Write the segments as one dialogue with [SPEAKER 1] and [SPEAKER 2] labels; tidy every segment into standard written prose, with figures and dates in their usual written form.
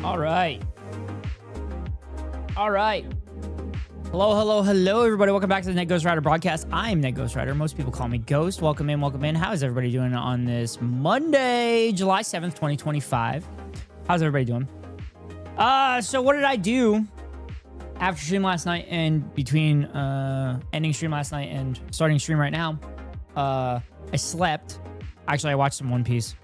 [SPEAKER 1] All right. All right. Hello, everybody. Welcome back to the Net Ghost Rider broadcast. I'm Net Ghost Rider. Most people call me Ghost. Welcome in. How is everybody doing on this Monday, July 7th, 2025? How's everybody doing? So what did I do after stream last night and between ending stream last night and starting stream right now? I slept. Actually, I watched some One Piece.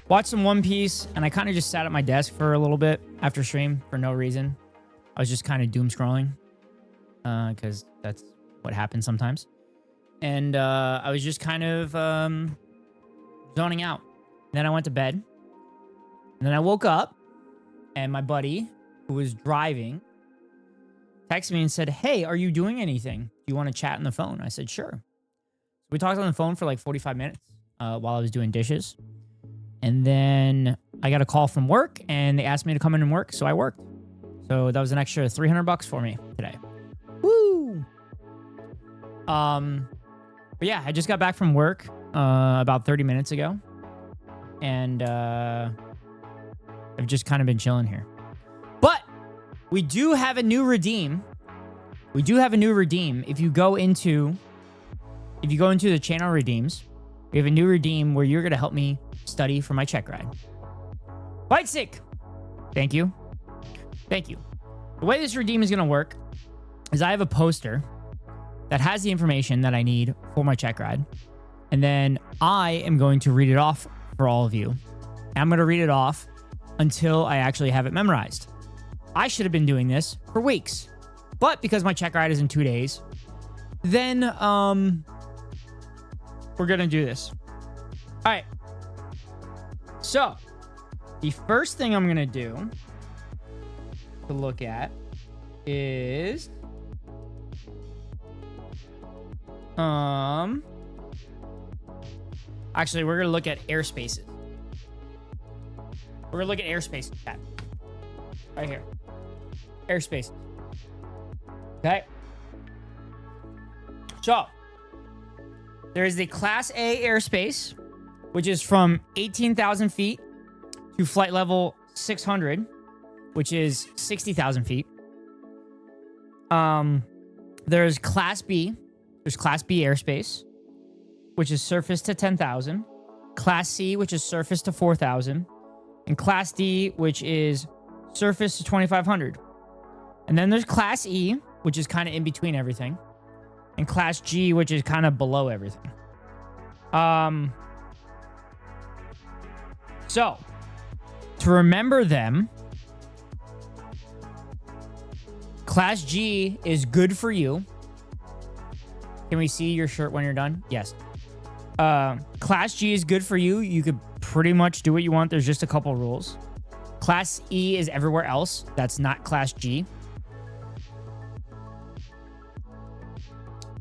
[SPEAKER 1] And I kind of just sat at my desk for a little bit after stream for no reason. I was just kind of doom scrolling because that's what happens sometimes. And I was just kind of zoning out. And then I went to bed. And then I woke up and my buddy who was driving texted me and said, "Hey, are you doing anything? Do you want to chat on the phone?" I said, "Sure." So we talked on the phone for like 45 minutes while I was doing dishes. And then I got a call from work and they asked me to come in and work. So I worked. So that was an extra $300 for me today. Woo! But yeah, I just got back from work about 30 minutes ago. And I've just kind of been chilling here. But we do have a new redeem. If you go into the channel redeems, we have a new redeem where you're going to help me study for my check ride. Bite Sick. Thank you. The way this redeem is going to work is I have a poster that has the information that I need for my check ride. And then I am going to read it off for all of you. And I'm going to read it off until I actually have it memorized. I should have been doing this for weeks. But because my check ride is in 2 days, then we're going to do this. All right. So, the first thing I'm going to do to look at is actually we're going to look at airspaces. Chat. Right here. Airspaces. Okay. So, there is the Class A airspace, which is from 18,000 feet to flight level 600, which is 60,000 feet. There's Class B. There's Class B airspace, which is surface to 10,000. Class C, which is surface to 4,000. And Class D, which is surface to 2,500. And then there's Class E, which is kind of in between everything. And Class G, which is kind of below everything. So, to remember them, Class G is good for you. Can we see your shirt when you're done? Yes. Class G is good for you. You could pretty much do what you want. There's just a couple rules. Class E is everywhere else. That's not Class G.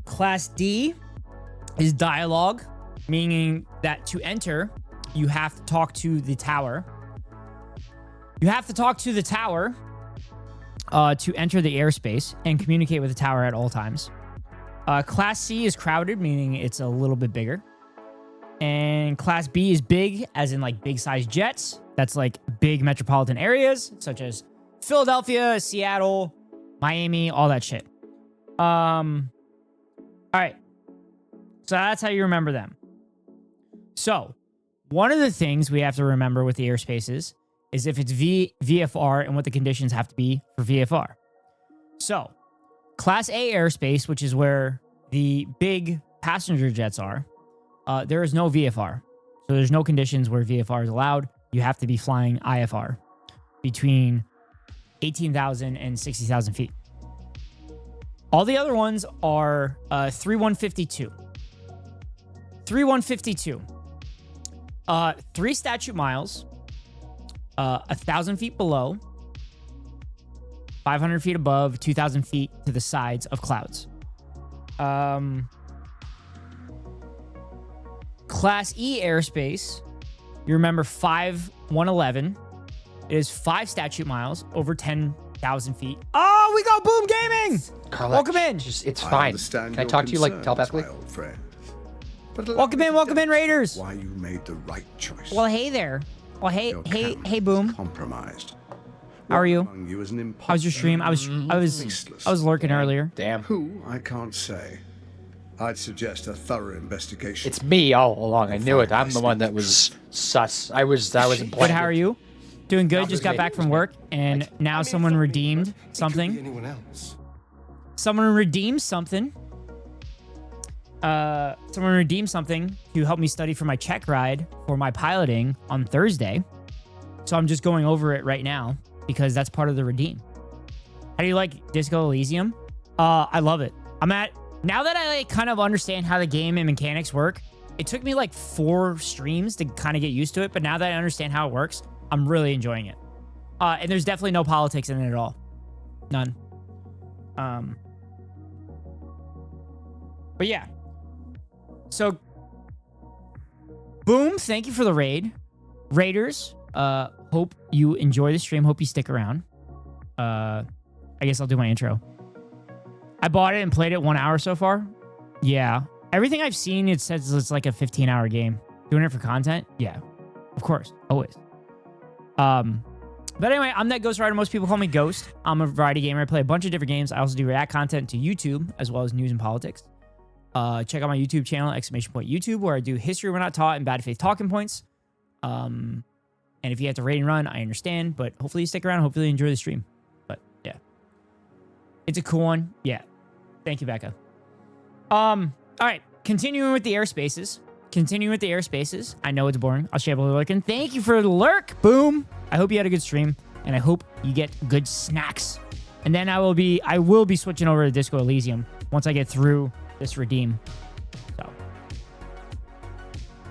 [SPEAKER 1] Class D is dialogue, meaning that to enter, you have to talk to the tower. To enter the airspace and communicate with the tower at all times. Class C is crowded, meaning it's a little bit bigger. And Class B is big, as in like big size jets. That's like big metropolitan areas, such as Philadelphia, Seattle, Miami, all that shit. All right. So that's how you remember them. So one of the things we have to remember with the airspaces is if it's VFR and what the conditions have to be for VFR. So Class A airspace, which is where the big passenger jets are, there is no VFR. So there's no conditions where VFR is allowed. You have to be flying IFR between 18,000 and 60,000 feet. All the other ones are 3152. 3152. 3 statute miles, 1,000 feet below, 500 feet above, 2,000 feet to the sides of clouds. Class E airspace, you remember 5111. It is 5 statute miles over 10,000 feet. Oh, we go Boom Gaming!
[SPEAKER 2] Carla,
[SPEAKER 1] welcome in.
[SPEAKER 2] It's fine. Can I talk to you like telepathically?
[SPEAKER 3] But
[SPEAKER 1] welcome in, Raiders.
[SPEAKER 3] Why you made the right choice.
[SPEAKER 1] Well, hey there. Well, hey, Boom.
[SPEAKER 3] Compromised.
[SPEAKER 1] How are you?
[SPEAKER 3] You
[SPEAKER 1] How's your stream? I was lurking earlier.
[SPEAKER 2] Damn.
[SPEAKER 3] Who? I can't say. I'd suggest a thorough investigation.
[SPEAKER 2] It's me all along. I knew it. I'm the one that was sus. I was
[SPEAKER 1] Good. How are you? Doing good. Just got back from work, and now someone redeemed something.
[SPEAKER 4] Anyone else?
[SPEAKER 1] Someone redeemed something. Someone redeemed something to help me study for my check ride for my piloting on Thursday. So I'm just going over it right now because that's part of the redeem. How do you like Disco Elysium? I love it. Now that I kind of understand how the game and mechanics work, it took me like 4 streams to kind of get used to it. But now that I understand how it works, I'm really enjoying it. And there's definitely no politics in it at all. None. But yeah. So, Boom, thank you for the raid. Raiders, hope you enjoy the stream. Hope you stick around. I guess I'll do my intro. I bought it and played it 1 hour so far. Yeah. Everything I've seen, it says it's like a 15-hour game. Doing it for content? Yeah. Of course. Always. But anyway, I'm that Ghost Rider. Most people call me Ghost. I'm a variety gamer. I play a bunch of different games. I also do react content to YouTube, as well as news and politics. Check out my YouTube channel, !YouTube, where I do History We're Not Taught and Bad Faith Talking Points. And if you have to raid and run, I understand. But hopefully you stick around. Hopefully you enjoy the stream. But yeah. It's a cool one. Yeah. Thank you, Becca. All right. Continuing with the airspaces. I know it's boring. I'll share lurking. Thank you for the lurk. Boom. I hope you had a good stream. And I hope you get good snacks. And then I will be switching over to Disco Elysium once I get through this redeem. So.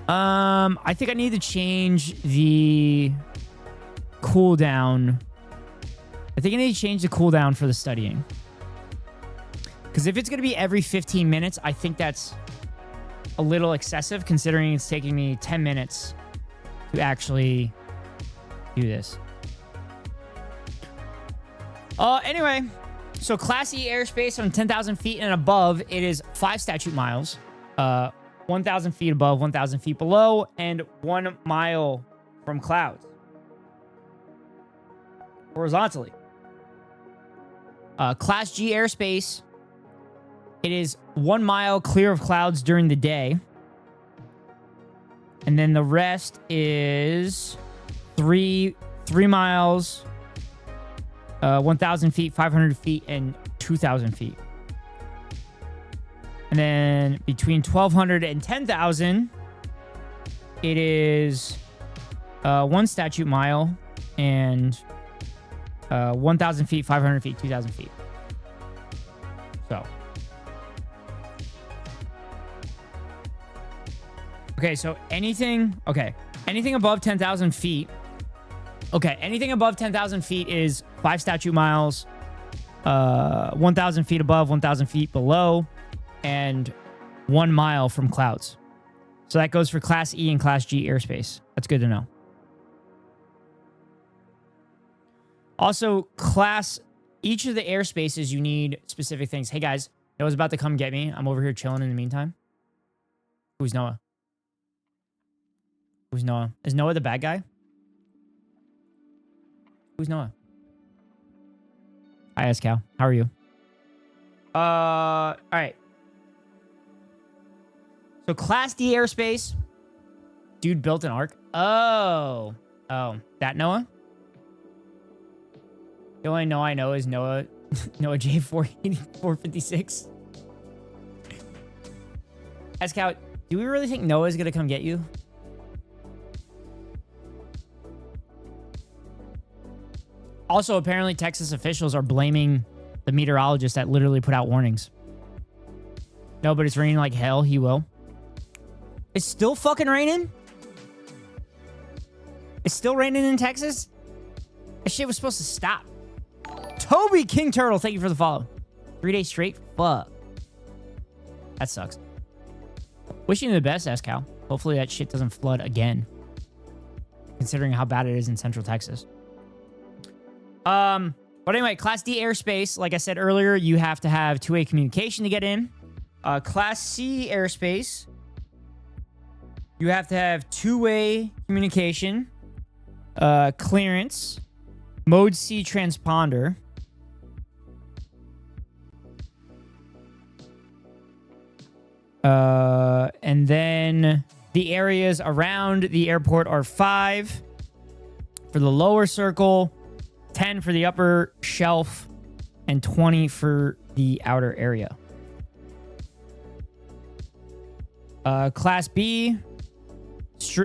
[SPEAKER 1] I think I need to change the cooldown. I think I need to change the cooldown for the studying. Because if it's going to be every 15 minutes, I think that's a little excessive considering it's taking me 10 minutes to actually do this. Anyway, so Class E airspace on 10,000 feet and above, it is 5 statute miles, 1,000 feet above, 1,000 feet below, and 1 mile from clouds. Horizontally. Class G airspace, it is 1 mile clear of clouds during the day. And then the rest is 3 miles, 1,000 feet, 500 feet, and 2,000 feet. And then between 1,200 and 10,000, it is 1 statute mile and 1,000 feet, 500 feet, 2,000 feet. So. Okay, so anything above 10,000 feet. Okay, anything above 10,000 feet is 5 statute miles, 1,000 feet above, 1,000 feet below, and 1 mile from clouds. So that goes for Class E and Class G airspace. That's good to know. Also, each of the airspaces, you need specific things. Hey, guys, Noah's about to come get me. I'm over here chilling in the meantime. Who's Noah? Who's Noah? Is Noah the bad guy? Who's Noah? Hi, Escal. How are you? All right. So Class D airspace. Dude built an arc. Oh, that Noah? The only Noah I know is Noah J456. Escal, do we really think Noah's gonna come get you? Also, apparently, Texas officials are blaming the meteorologist that literally put out warnings. No, but it's raining like hell. He will. It's still fucking raining? It's still raining in Texas? That shit was supposed to stop. Toby King Turtle, thank you for the follow. 3 days straight? Fuck. That sucks. Wishing you the best, Escal. Hopefully that shit doesn't flood again. Considering how bad it is in Central Texas. But anyway, Class D airspace, like I said earlier, you have to have two-way communication to get in. Class C airspace, you have to have two-way communication Clearance. Mode C transponder. And then the areas around the airport are 5 for the lower circle, 10 for the upper shelf, and 20 for the outer area. Class B,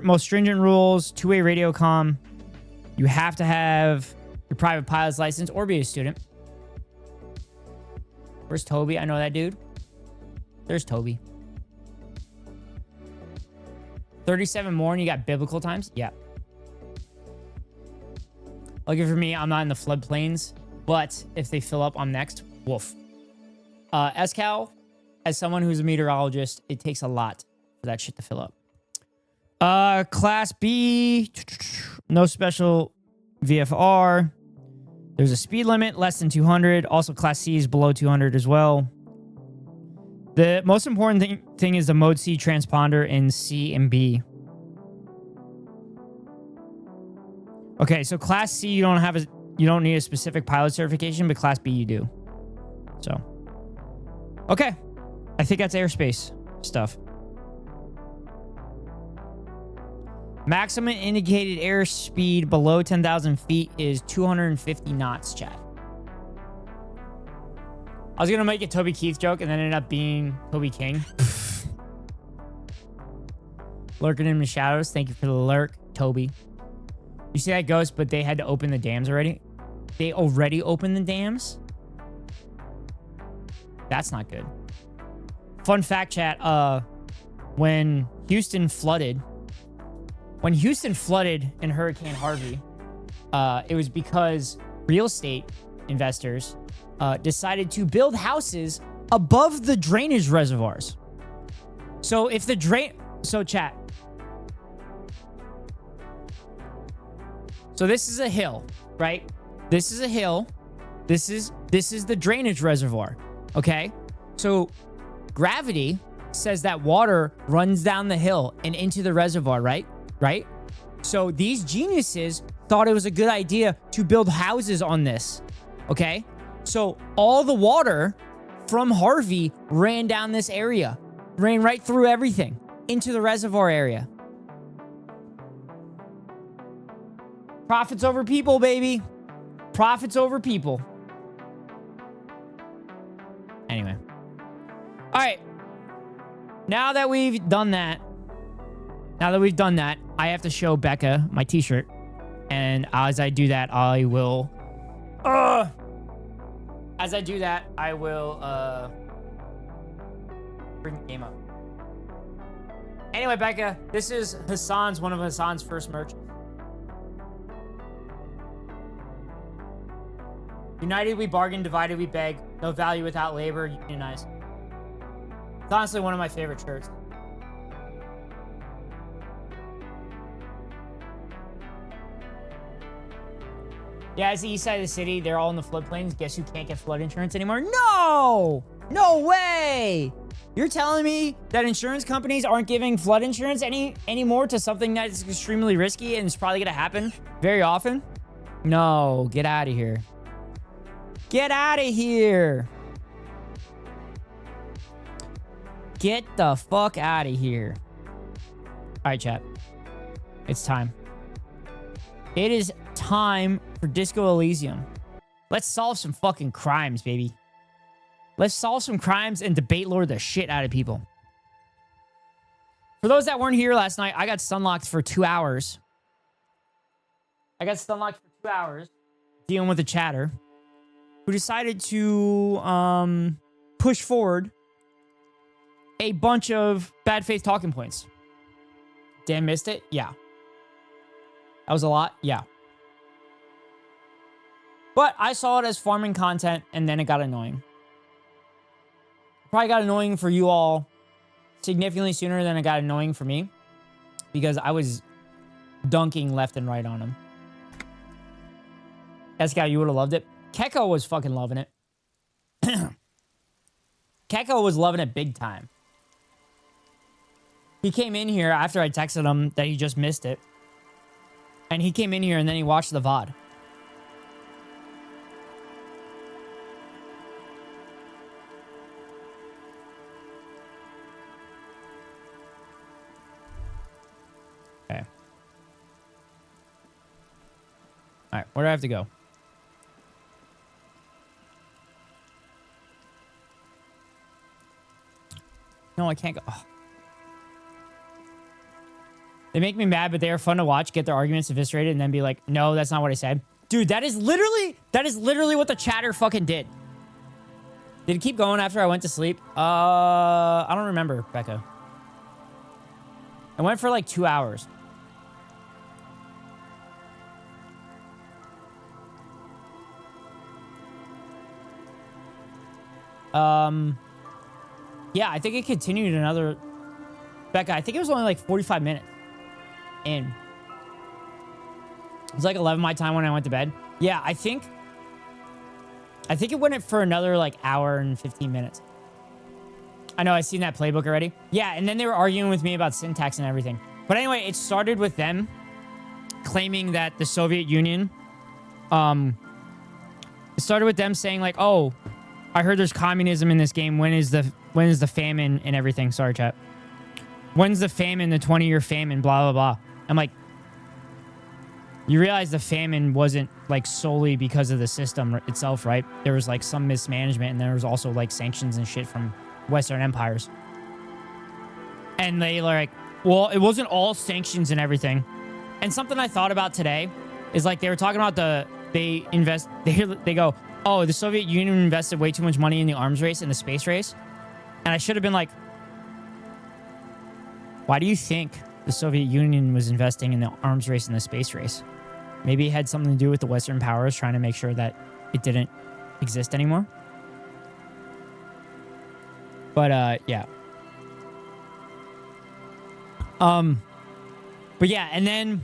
[SPEAKER 1] most stringent rules, two-way radio comm. You have to have your private pilot's license or be a student. Where's Toby? I know that dude. There's Toby. 37 more and you got biblical times? Yeah. Lucky for me, I'm not in the floodplains, but if they fill up, I'm next. Woof. SCAL, as someone who's a meteorologist, it takes a lot for that shit to fill up. Class B, no special VFR. There's a speed limit, less than 200. Also, Class C is below 200 as well. The most important thing is the Mode C transponder in C and B. Okay, so Class C, you don't need a specific pilot certification, but Class B you do. So, okay, I think that's airspace stuff. Maximum indicated airspeed below 10,000 feet is 250 knots, chat. I was going to make a Toby Keith joke and then ended up being Toby King. Lurking in the shadows. Thank you for the lurk, Toby. You see that ghost, but they had to open the dams already? They already opened the dams? That's not good. Fun fact, chat. When Houston flooded in Hurricane Harvey, it was because real estate investors decided to build houses above the drainage reservoirs. So if the chat. So this is a hill, right? This is a hill. This is the drainage reservoir. Okay? So gravity says that water runs down the hill and into the reservoir, right? Right? So these geniuses thought it was a good idea to build houses on this. Okay? So all the water from Harvey ran down this area, ran right through everything into the reservoir area. Profits over people, baby. Profits over people. Anyway. All right. Now that we've done that, I have to show Becca my t-shirt. And as I do that, I will bring the game up. Anyway, Becca, this is one of Hassan's first merch. United we bargain, divided we beg. No value without labor, unionize. It's honestly one of my favorite shirts. Yeah, it's the east side of the city. They're all in the floodplains. Guess who can't get flood insurance anymore? No! No way! You're telling me that insurance companies aren't giving flood insurance anymore to something that is extremely risky and is probably going to happen very often? No, get out of here. Get out of here. Get the fuck out of here. All right, chat. It's time. It is time for Disco Elysium. Let's solve some fucking crimes, baby. Let's solve some crimes and debate lord the shit out of people. For those that weren't here last night, I got stunlocked for 2 hours. Dealing with a chatter who decided to push forward a bunch of bad faith talking points. Dan missed it? Yeah. That was a lot? Yeah. But I saw it as farming content, and then it got annoying. Probably got annoying for you all significantly sooner than it got annoying for me, because I was dunking left and right on him. Escal, you would have loved it. Keko was fucking loving it. Keko was loving it big time. He came in here after I texted him that he just missed it. And he came in here and then he watched the VOD. Okay. All right, where do I have to go? No, I can't go. Oh. They make me mad, but they are fun to watch, get their arguments eviscerated, and then be like, no, that's not what I said. Dude, that is literally what the chatter fucking did. Did it keep going after I went to sleep? I don't remember, Becca. I went for like 2 hours. Yeah, I think it continued another... Becca, I think it was only like 45 minutes in. It was like 11 my time when I went to bed. Yeah, I think it went for another like hour and 15 minutes. I know, I've seen that playbook already. Yeah, and then they were arguing with me about syntax and everything. But anyway, it started with them claiming that the Soviet Union... it started with them saying like, oh, I heard there's communism in this game. When is the famine and everything? Sorry, chat. When's the famine, the 20-year famine, blah, blah, blah. I'm like, you realize the famine wasn't like solely because of the system itself, right? There was like some mismanagement and there was also like sanctions and shit from Western empires. And they like, well, it wasn't all sanctions and everything. And something I thought about today is like they were talking about they go, oh, the Soviet Union invested way too much money in the arms race and the space race. And I should have been like, why do you think the Soviet Union was investing in the arms race and the space race? Maybe it had something to do with the Western powers trying to make sure that it didn't exist anymore. But, yeah. But yeah, and then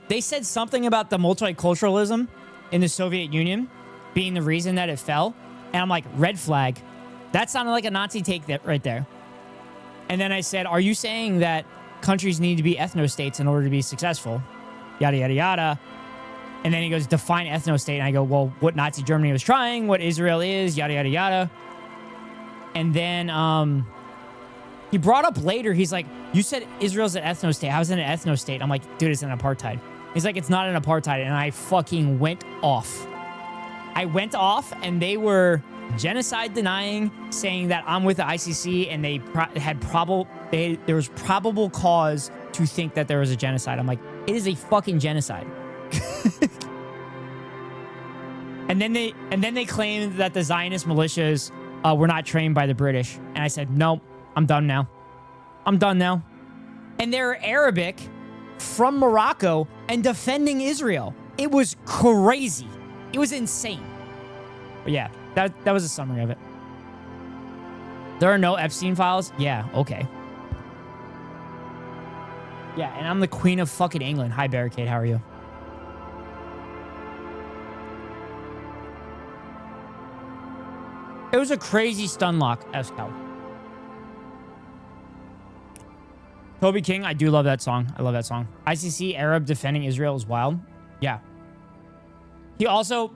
[SPEAKER 1] they said something about the multiculturalism in the Soviet Union being the reason that it fell. And I'm like, red flag. That sounded like a Nazi take that right there. And then I said, are you saying that countries need to be ethno-states in order to be successful? Yada, yada, yada. And then he goes, define ethno-state. And I go, well, what Nazi Germany was trying, what Israel is, yada, yada, yada. And then he brought up later, he's like, you said Israel's an ethno-state. How's it an ethno-state? I'm like, dude, it's an apartheid. He's like, it's not an apartheid. And I fucking went off. I went off and they were genocide denying, saying that I'm with the ICC and they there was probable cause to think that there was a genocide. I'm like, it is a fucking genocide. and then they claimed that the Zionist militias were not trained by the British. And I said, nope, I'm done now. I'm done now. And they're Arabic from Morocco and defending Israel. It was crazy. It was insane. But yeah, that was a summary of it. There are no Epstein files? Yeah, okay. Yeah, and I'm the queen of fucking England. Hi, Barricade. How are you? It was a crazy stun lock, S-Cow. Toby King, I do love that song. I love that song. ICC Arab defending Israel is wild. Yeah. He also...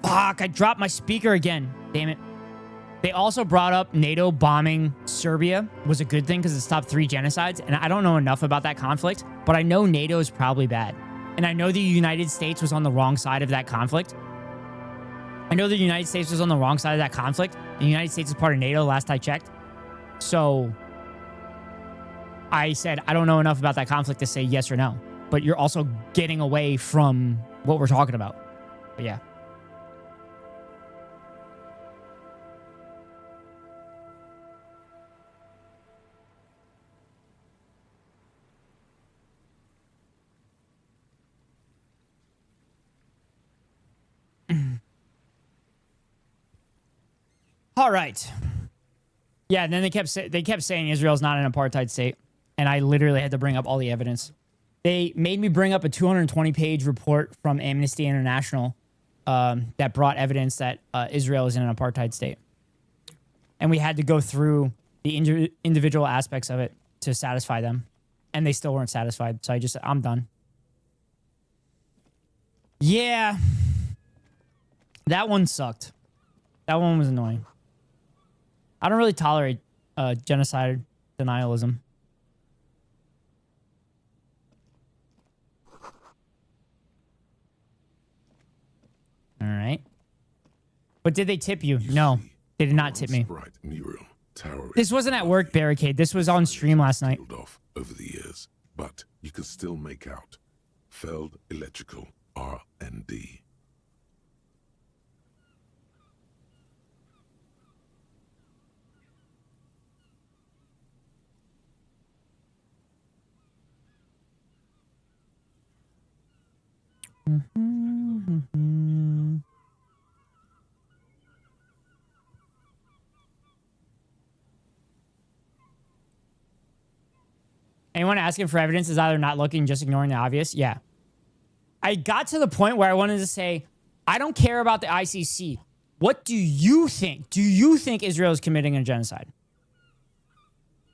[SPEAKER 1] Fuck, I dropped my speaker again. Damn it. They also brought up NATO bombing Serbia was a good thing because it stopped 3 genocides. And I don't know enough about that conflict, but I know NATO is probably bad. And I know the United States was on the wrong side of that conflict. I know the United States was on the wrong side of that conflict. The United States is part of NATO last I checked. So I said, I don't know enough about that conflict to say yes or no. But you're also getting away from what we're talking about. But yeah. All right. Yeah, and then they kept saying Israel's not an apartheid state, and I literally had to bring up all the evidence. They made me bring up a 220-page report from Amnesty International that brought evidence that Israel is in an apartheid state, and we had to go through the individual aspects of it to satisfy them. and they still weren't satisfied. So I'm done. Yeah. That one sucked. That one was annoying. I don't really tolerate genocide denialism. All right. But did they tip you? No, they did not tip me. This wasn't at work, Barricade. This was on stream last night.
[SPEAKER 4] Off over the years, but you can still make out Feld Electrical R&D.
[SPEAKER 1] Anyone asking for evidence is either not looking, just ignoring the obvious. Yeah. I got to the point where I wanted to say, I don't care about the ICC. What do you think? Do you think Israel is committing a genocide?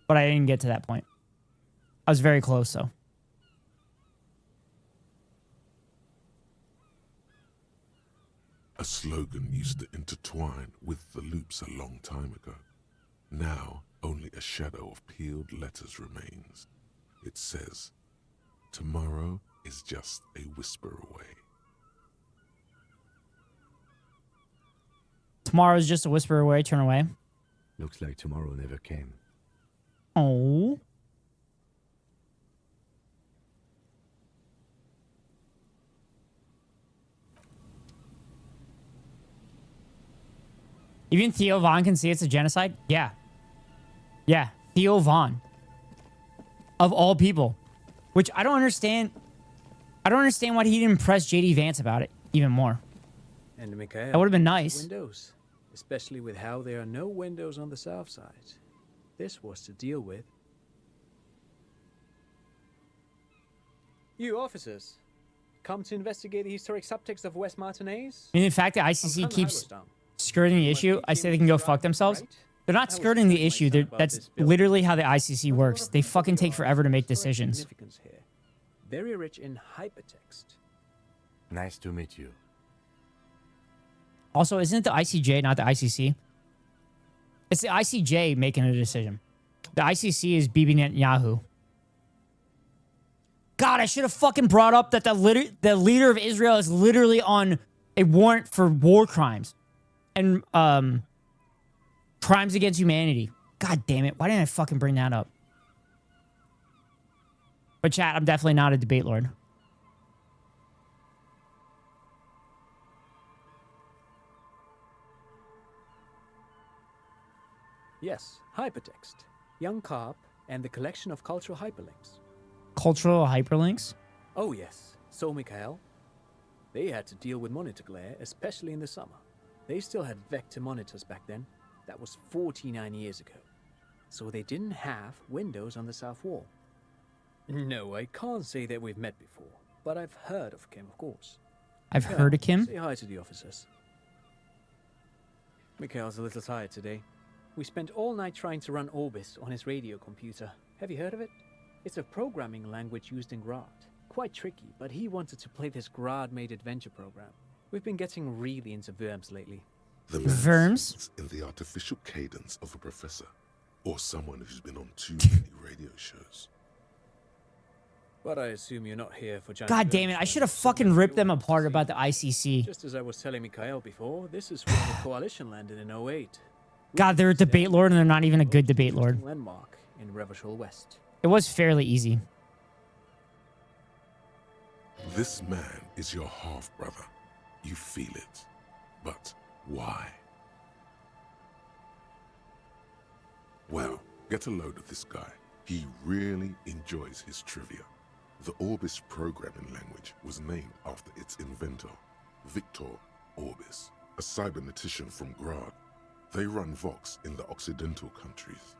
[SPEAKER 1] But I didn't get to that point. I was very close, though.
[SPEAKER 4] A slogan used to intertwine with the loops a long time ago. Now, only a shadow of peeled letters remains. It says, tomorrow is just a whisper away.
[SPEAKER 1] Tomorrow's just a whisper away, turn away.
[SPEAKER 5] Looks like tomorrow never came.
[SPEAKER 1] Oh. Even Theo Von can see it's a genocide? Yeah. Yeah. Theo Von. Of all people. Which I don't understand. I don't understand why he didn't press JD Vance about it even more.
[SPEAKER 6] And Mikhail,
[SPEAKER 1] That would have been nice.
[SPEAKER 6] windows, especially with how there are no windows on the south side. This was to deal with. You officers, come to investigate the historic subtext of West Martinez?
[SPEAKER 1] I mean, the fact that ICC keeps skirting the issue, I say they can go fuck themselves. They're not skirting the issue. That's literally how the ICC works. They fucking take forever to make decisions.
[SPEAKER 6] Here. Very rich in hypertext.
[SPEAKER 5] Nice to meet you.
[SPEAKER 1] Also, isn't it the ICJ, not the ICC? It's the ICJ making a decision. The ICC is Bibi Netanyahu. God, I should have fucking brought up that the leader of Israel is literally on a warrant for war crimes and crimes against humanity. God damn it. Why didn't I fucking bring that up? But chat, I'm definitely not a debate lord.
[SPEAKER 6] Yes, hypertext. Young Carp and the collection of cultural hyperlinks.
[SPEAKER 1] Cultural hyperlinks?
[SPEAKER 6] Oh yes, so Mikhail. They had to deal with monitor glare, especially in the summer. They still had vector monitors back then. That was 49 years ago. So they didn't have windows on the south wall. No, I can't say that we've met before, but I've heard of Kim, of course.
[SPEAKER 1] I've heard of Kim.
[SPEAKER 6] Say hi to the officers. Mikhail's a little tired today. We spent all night trying to run Orbis on his radio computer. Have you heard of it? It's a programming language used in Grad. Quite tricky, but he wanted to play this Grad-made adventure program. We've been getting really into Worms lately.
[SPEAKER 4] The man
[SPEAKER 1] Worms?
[SPEAKER 4] speaks in the artificial cadence of a professor, or someone who's been on too many radio shows.
[SPEAKER 6] But I assume you're not here for Johnny
[SPEAKER 1] God damn it. I should have fucking ripped them apart about the ICC.
[SPEAKER 6] Just as I was telling Mikhail before, this is where the coalition landed in 08.
[SPEAKER 1] God, they're a debate lord and they're not even a good debate lord.
[SPEAKER 6] Landmark in Revachol West.
[SPEAKER 1] It was fairly easy.
[SPEAKER 4] This man is your half-brother. You feel it. But why? Well, get a load of this guy. He really enjoys his trivia. The Orbis programming language was named after its inventor, Victor Orbis, a cybernetician from Grad. They run Vox in the Occidental countries.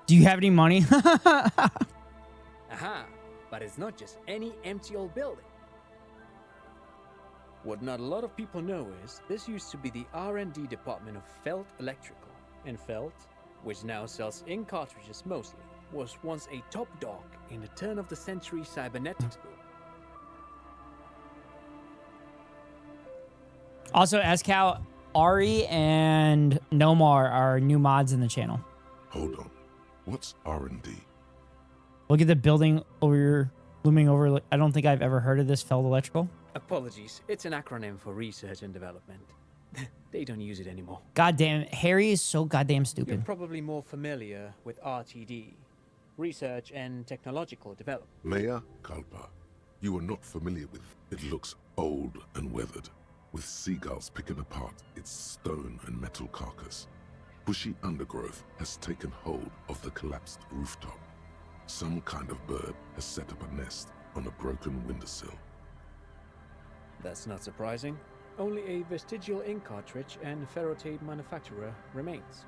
[SPEAKER 1] Do you have any money?
[SPEAKER 6] Aha! But it's not just any empty old building. What not a lot of people know is this used to be the R&D department of Felt Electrical, and Felt, which now sells ink cartridges mostly, was once a top dog in the turn-of-the-century cybernetics boom.
[SPEAKER 1] Also, Escal, Ari, and Nomar are new mods in the channel.
[SPEAKER 4] Hold on. What's R&D?
[SPEAKER 1] Look at the building over looming over. I don't think I've ever heard of this. Feld Electrical.
[SPEAKER 6] Apologies, it's an acronym for research and development. They don't use it anymore.
[SPEAKER 1] God damn, Harry is so goddamn
[SPEAKER 6] You're
[SPEAKER 1] stupid.
[SPEAKER 6] probably more familiar with RTD, Research and Technological Development.
[SPEAKER 4] Maya Kalpa. You are not familiar with. It looks old and weathered, with seagulls picking apart its stone and metal carcass. Bushy undergrowth has taken hold of the collapsed rooftop. Some kind of bird has set up a nest on a broken windowsill.
[SPEAKER 6] That's not surprising. Only a vestigial ink cartridge and ferrotape manufacturer remains.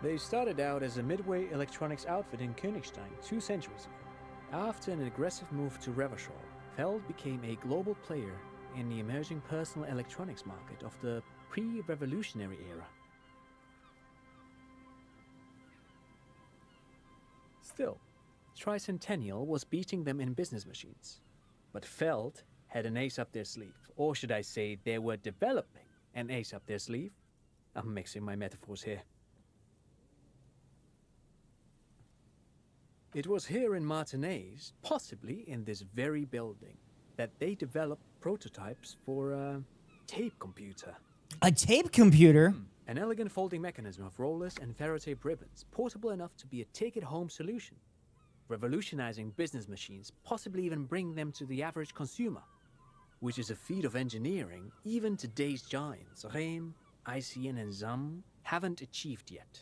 [SPEAKER 6] They started out as a midway electronics outfit in Königstein 2 centuries ago. After an aggressive move to Revachol, Feld became a global player in the emerging personal electronics market of the pre-revolutionary era. Still, Tricentennial was beating them in business machines. But Feld had an ace up their sleeve, or should I say they were developing an ace up their sleeve? I'm mixing my metaphors here. It was here in Martinez, possibly in this very building, that they developed prototypes for a tape computer.
[SPEAKER 1] A tape computer?
[SPEAKER 6] An elegant folding mechanism of rollers and ferrotape ribbons, portable enough to be a take-it-home solution. Revolutionizing business machines, possibly even bring them to the average consumer, which is a feat of engineering even today's giants, Rehm, ICN and ZAM, haven't achieved yet.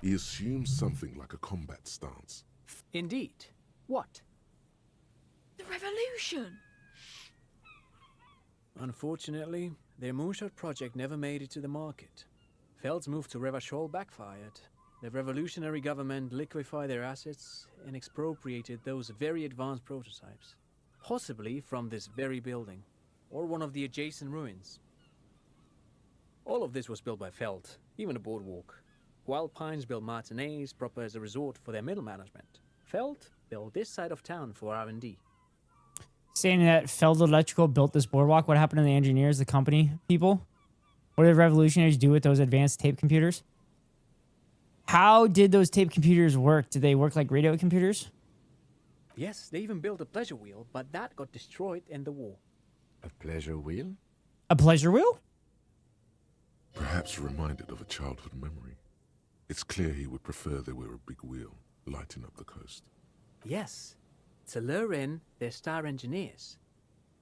[SPEAKER 4] He assumes something like a combat stance.
[SPEAKER 6] Indeed. What?
[SPEAKER 7] The revolution!
[SPEAKER 6] Unfortunately, their moonshot project never made it to the market. Feld's move to Revachol backfired. The revolutionary government liquefied their assets and expropriated those very advanced prototypes, possibly from this very building, or one of the adjacent ruins. All of this was built by Feld, even the boardwalk. Wild Pines built Martinez proper as a resort for their middle management. Feld built this side of town for R&D.
[SPEAKER 1] Saying that Feld Electrical built this boardwalk. What happened to the engineers, the company people? What did revolutionaries do with those advanced tape computers? How did those tape computers work? Did they work like radio computers?
[SPEAKER 6] Yes, they even built a pleasure wheel, but that got destroyed in the war.
[SPEAKER 5] A pleasure wheel?
[SPEAKER 1] A pleasure wheel?
[SPEAKER 4] Perhaps reminded of a childhood memory. It's clear he would prefer there were a big wheel lighting up the coast.
[SPEAKER 6] Yes, to lure in their star engineers.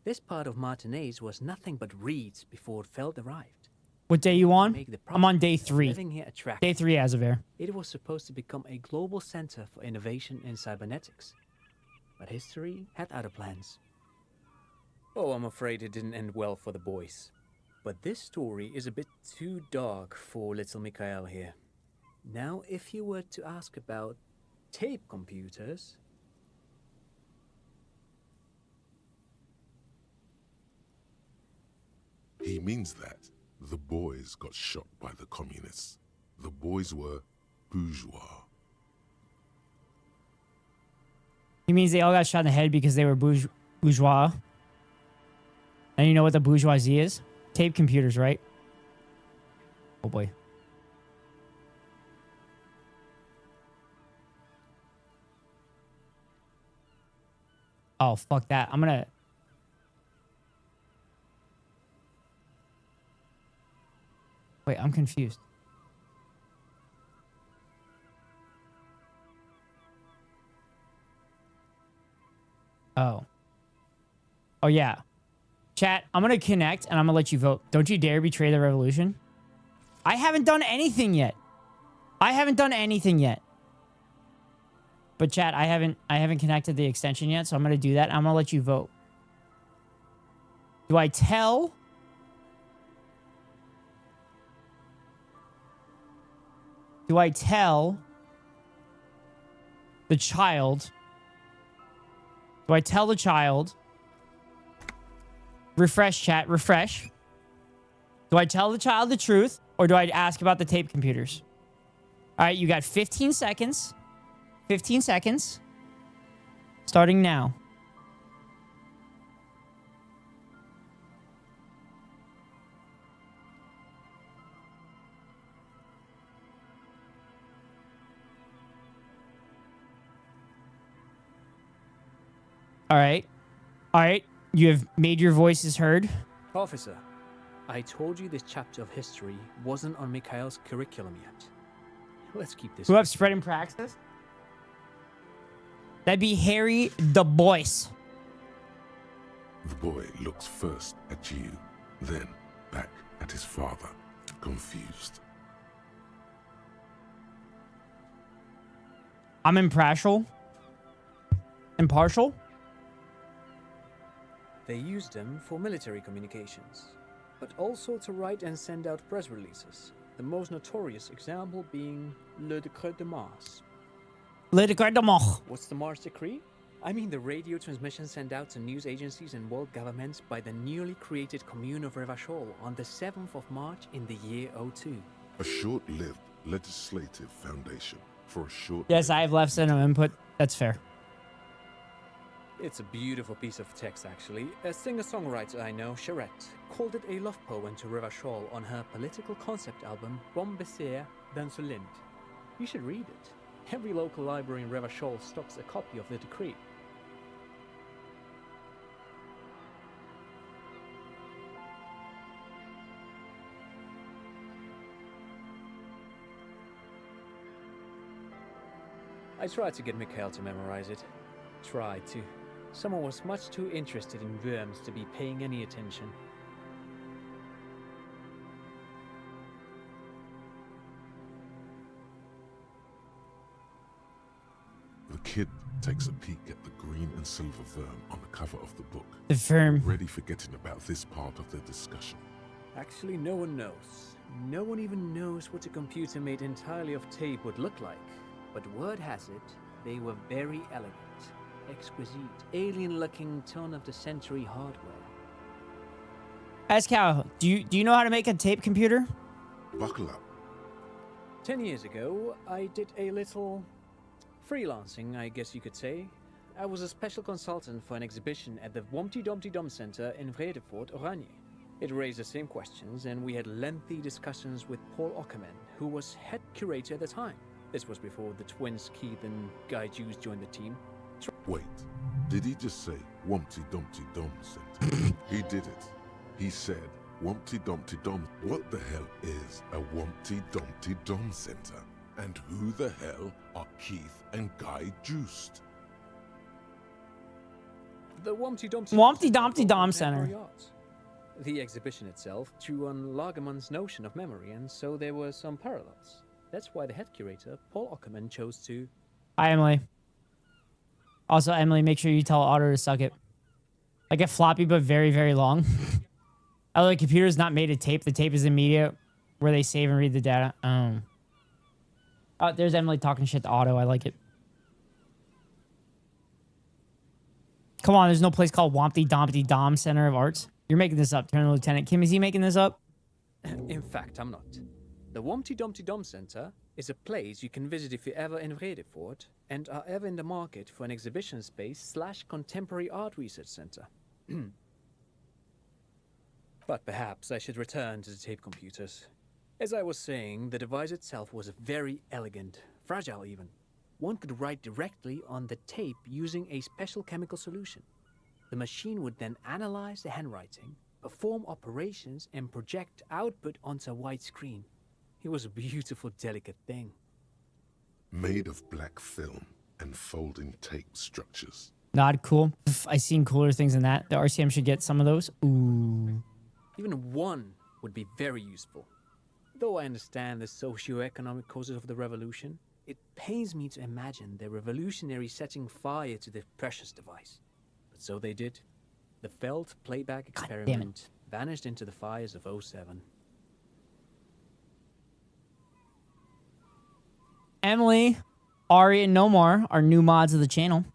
[SPEAKER 6] This part of Martinez was nothing but reeds before Feld arrived.
[SPEAKER 1] What day you on?
[SPEAKER 6] Make the
[SPEAKER 1] I'm on day
[SPEAKER 6] prospect of
[SPEAKER 1] 3.
[SPEAKER 6] living here attractive.
[SPEAKER 1] Day 3 as of air.
[SPEAKER 6] It was supposed to become a global center for innovation in cybernetics. But history had other plans. Oh, I'm afraid it didn't end well for the boys. But this story is a bit too dark for little Mikhail here. Now, if you were to ask about tape computers...
[SPEAKER 4] He means that the boys got shot by the communists. The boys were bourgeois.
[SPEAKER 1] He means they all got shot in the head because they were bourgeois. And you know what the bourgeoisie is? Tape computers, right? Oh boy. Oh, fuck that. I'm gonna... Wait, I'm confused. Oh. Oh, yeah. Chat, I'm going to connect and I'm going to let you vote. Don't you dare betray the revolution. I haven't done anything yet. I haven't done anything yet. But chat, I haven't connected the extension yet, so I'm going to do that. I'm going to let you vote. Do I tell... Do I tell the child? Do I tell the child Refresh, chat. Refresh. Do I tell the child the truth or do I ask about the tape computers? All right, you got 15 seconds. 15 seconds. Starting now. All right. All right. You have made your voices heard.
[SPEAKER 6] Officer, I told you this chapter of history wasn't on Mikhail's curriculum yet. Let's keep this.
[SPEAKER 1] Who have spread in praxis? That'd be Harry the Boyce.
[SPEAKER 4] The boy looks first at you, then back at his father, confused.
[SPEAKER 1] I'm impartial. Impartial?
[SPEAKER 6] They used them for military communications, but also to write and send out press releases. The most notorious example being Le Decret de Mars.
[SPEAKER 1] Le Decret de Mars.
[SPEAKER 6] What's the Mars Decree? I mean the radio transmission sent out to news agencies and world governments by the newly created Commune of Revachol on the 7th of March in the year 02.
[SPEAKER 4] A short-lived legislative foundation for a short...
[SPEAKER 1] Yes, I have left center input. That's fair.
[SPEAKER 6] It's a beautiful piece of text, actually. A singer-songwriter I know, Charette, called it a love poem to Revachol on her political concept album, Bon Baiser dans le Lind. You should read it. Every local library in Revachol stocks a copy of the decree. I tried to get Mikhail to memorize it. Tried to. Someone was much too interested in worms to be paying any attention.
[SPEAKER 4] The kid takes a peek at the green and silver worm on the cover of the book,
[SPEAKER 1] The firm.
[SPEAKER 4] already forgetting about this part of the discussion.
[SPEAKER 6] Actually, no one knows. No one even knows what a computer made entirely of tape would look like. But word has it, they were very elegant, exquisite, alien-looking turn-of-the-century hardware.
[SPEAKER 1] Ask Cal, do you know how to make a tape computer?
[SPEAKER 4] Buckle up.
[SPEAKER 6] 10 years ago, I did a little freelancing, I guess you could say. I was a special consultant for an exhibition at the Humpty Dumpty Dum Center in Vredefort, Oranje. It raised the same questions, and we had lengthy discussions with Paul Ockerman, who was head curator at the time. This was before the twins Keith and Guy Jews joined the team.
[SPEAKER 4] Wait, did he just say Wumpty Dumpty Dum Center? He did it. He said Wumpty Dumpty Dum. What the hell is a Wumpty Dumpty Dum Center? And who the hell are Keith and Guy Juiced?
[SPEAKER 6] The Humpty Dumpty
[SPEAKER 1] Dum Center.
[SPEAKER 6] The exhibition itself drew on Lagerman's notion of memory, and so there were some parallels. That's why the head curator, Paul Ockerman, chose to...
[SPEAKER 1] Hi, Emily. Also, Emily, make sure you tell Otto to suck it. Like a floppy, but very, very long. Although the computer is not made of tape. The tape is in media where they save and read the data. Oh, there's Emily talking shit to Otto. I like it. Come on, there's no place called Wompty Dompty Dom Center of Arts. You're making this up, Colonel Lieutenant Kim. Is he making this up?
[SPEAKER 6] In fact, I'm not. The Humpty Dumpty Dum Center is a place you can visit if you're ever in Vredefort and are ever in the market for an exhibition space / contemporary art research center. But perhaps I should return to the tape computers. As I was saying, the device itself was very elegant, fragile even. One could write directly on the tape using a special chemical solution. The machine would then analyze the handwriting, perform operations, and project output onto a white screen. It was a beautiful, delicate thing.
[SPEAKER 4] Made of black film and folding tape structures.
[SPEAKER 1] Not cool. I've seen cooler things than that. The RCM should get some of those. Ooh.
[SPEAKER 6] Even one would be very useful. Though I understand the socio-economic causes of the revolution, it pains me to imagine the revolutionaries setting fire to the precious device. But so they did. The failed playback experiment vanished into the fires of 07.
[SPEAKER 1] Emily, Ari, and Nomar are new mods of the channel.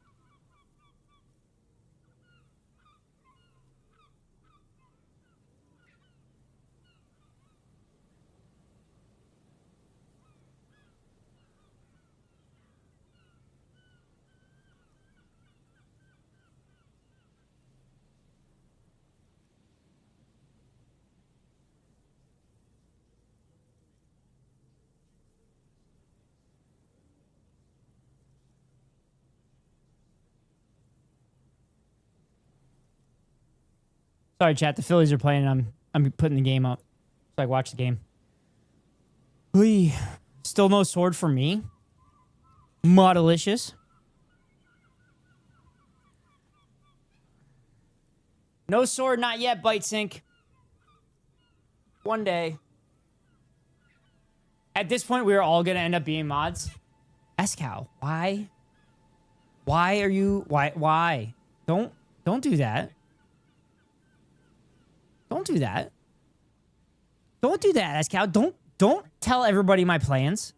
[SPEAKER 1] Sorry, chat. The Phillies are playing. I'm putting the game up so I can watch the game. Whee. Still no sword for me. Delicious. No sword, not yet, Bite Sync. One day. At this point, we are all gonna end up being mods. Escow, why? Why are you? Why? Don't do that. Don't do that. Don't do that, Escow. Don't tell everybody my plans.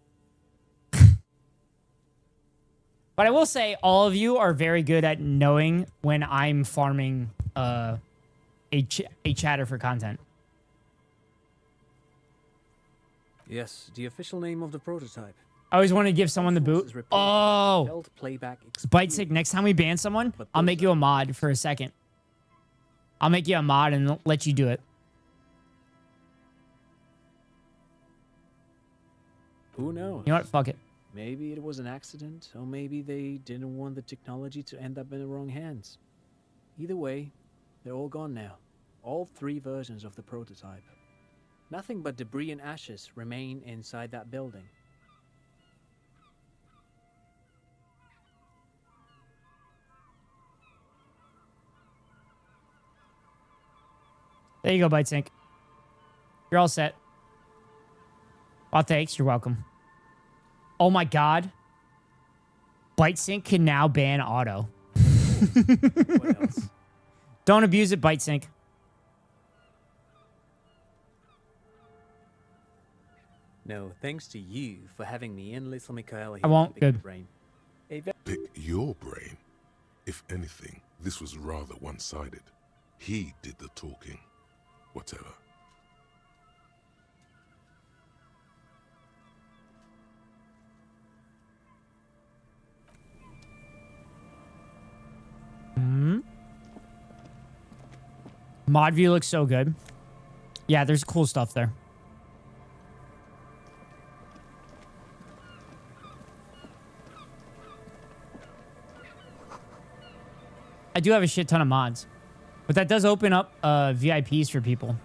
[SPEAKER 1] But I will say, all of you are very good at knowing when I'm farming a chatter for content.
[SPEAKER 6] Yes, the official name of the prototype.
[SPEAKER 1] I always want to give someone the boot. Oh,
[SPEAKER 6] Held playback
[SPEAKER 1] Bite Sick. Next time we ban someone, I'll make you a mod for a second. I'll make you a mod and let you do it.
[SPEAKER 6] Who knows?
[SPEAKER 1] You know what? Fuck it.
[SPEAKER 6] Maybe it was an accident, or maybe they didn't want the technology to end up in the wrong hands. Either way, they're all gone now. All 3 versions of the prototype. Nothing but debris and ashes remain inside that building.
[SPEAKER 1] There you go, Bite Sync. You're all set. Oh, thanks. You're welcome. Oh my god. Bite Sync can now ban auto.
[SPEAKER 6] What else?
[SPEAKER 1] Don't abuse it, Bite Sync.
[SPEAKER 6] No, thanks to you for having me in, little Mikhail.
[SPEAKER 1] I won't.
[SPEAKER 6] Pick your
[SPEAKER 1] Good.
[SPEAKER 6] brain.
[SPEAKER 4] Pick your brain. If anything, this was rather one-sided. He did the talking. Whatever.
[SPEAKER 1] Mod view looks so good. Yeah, there's cool stuff there. I do have a shit ton of mods. But that does open up VIPs for people.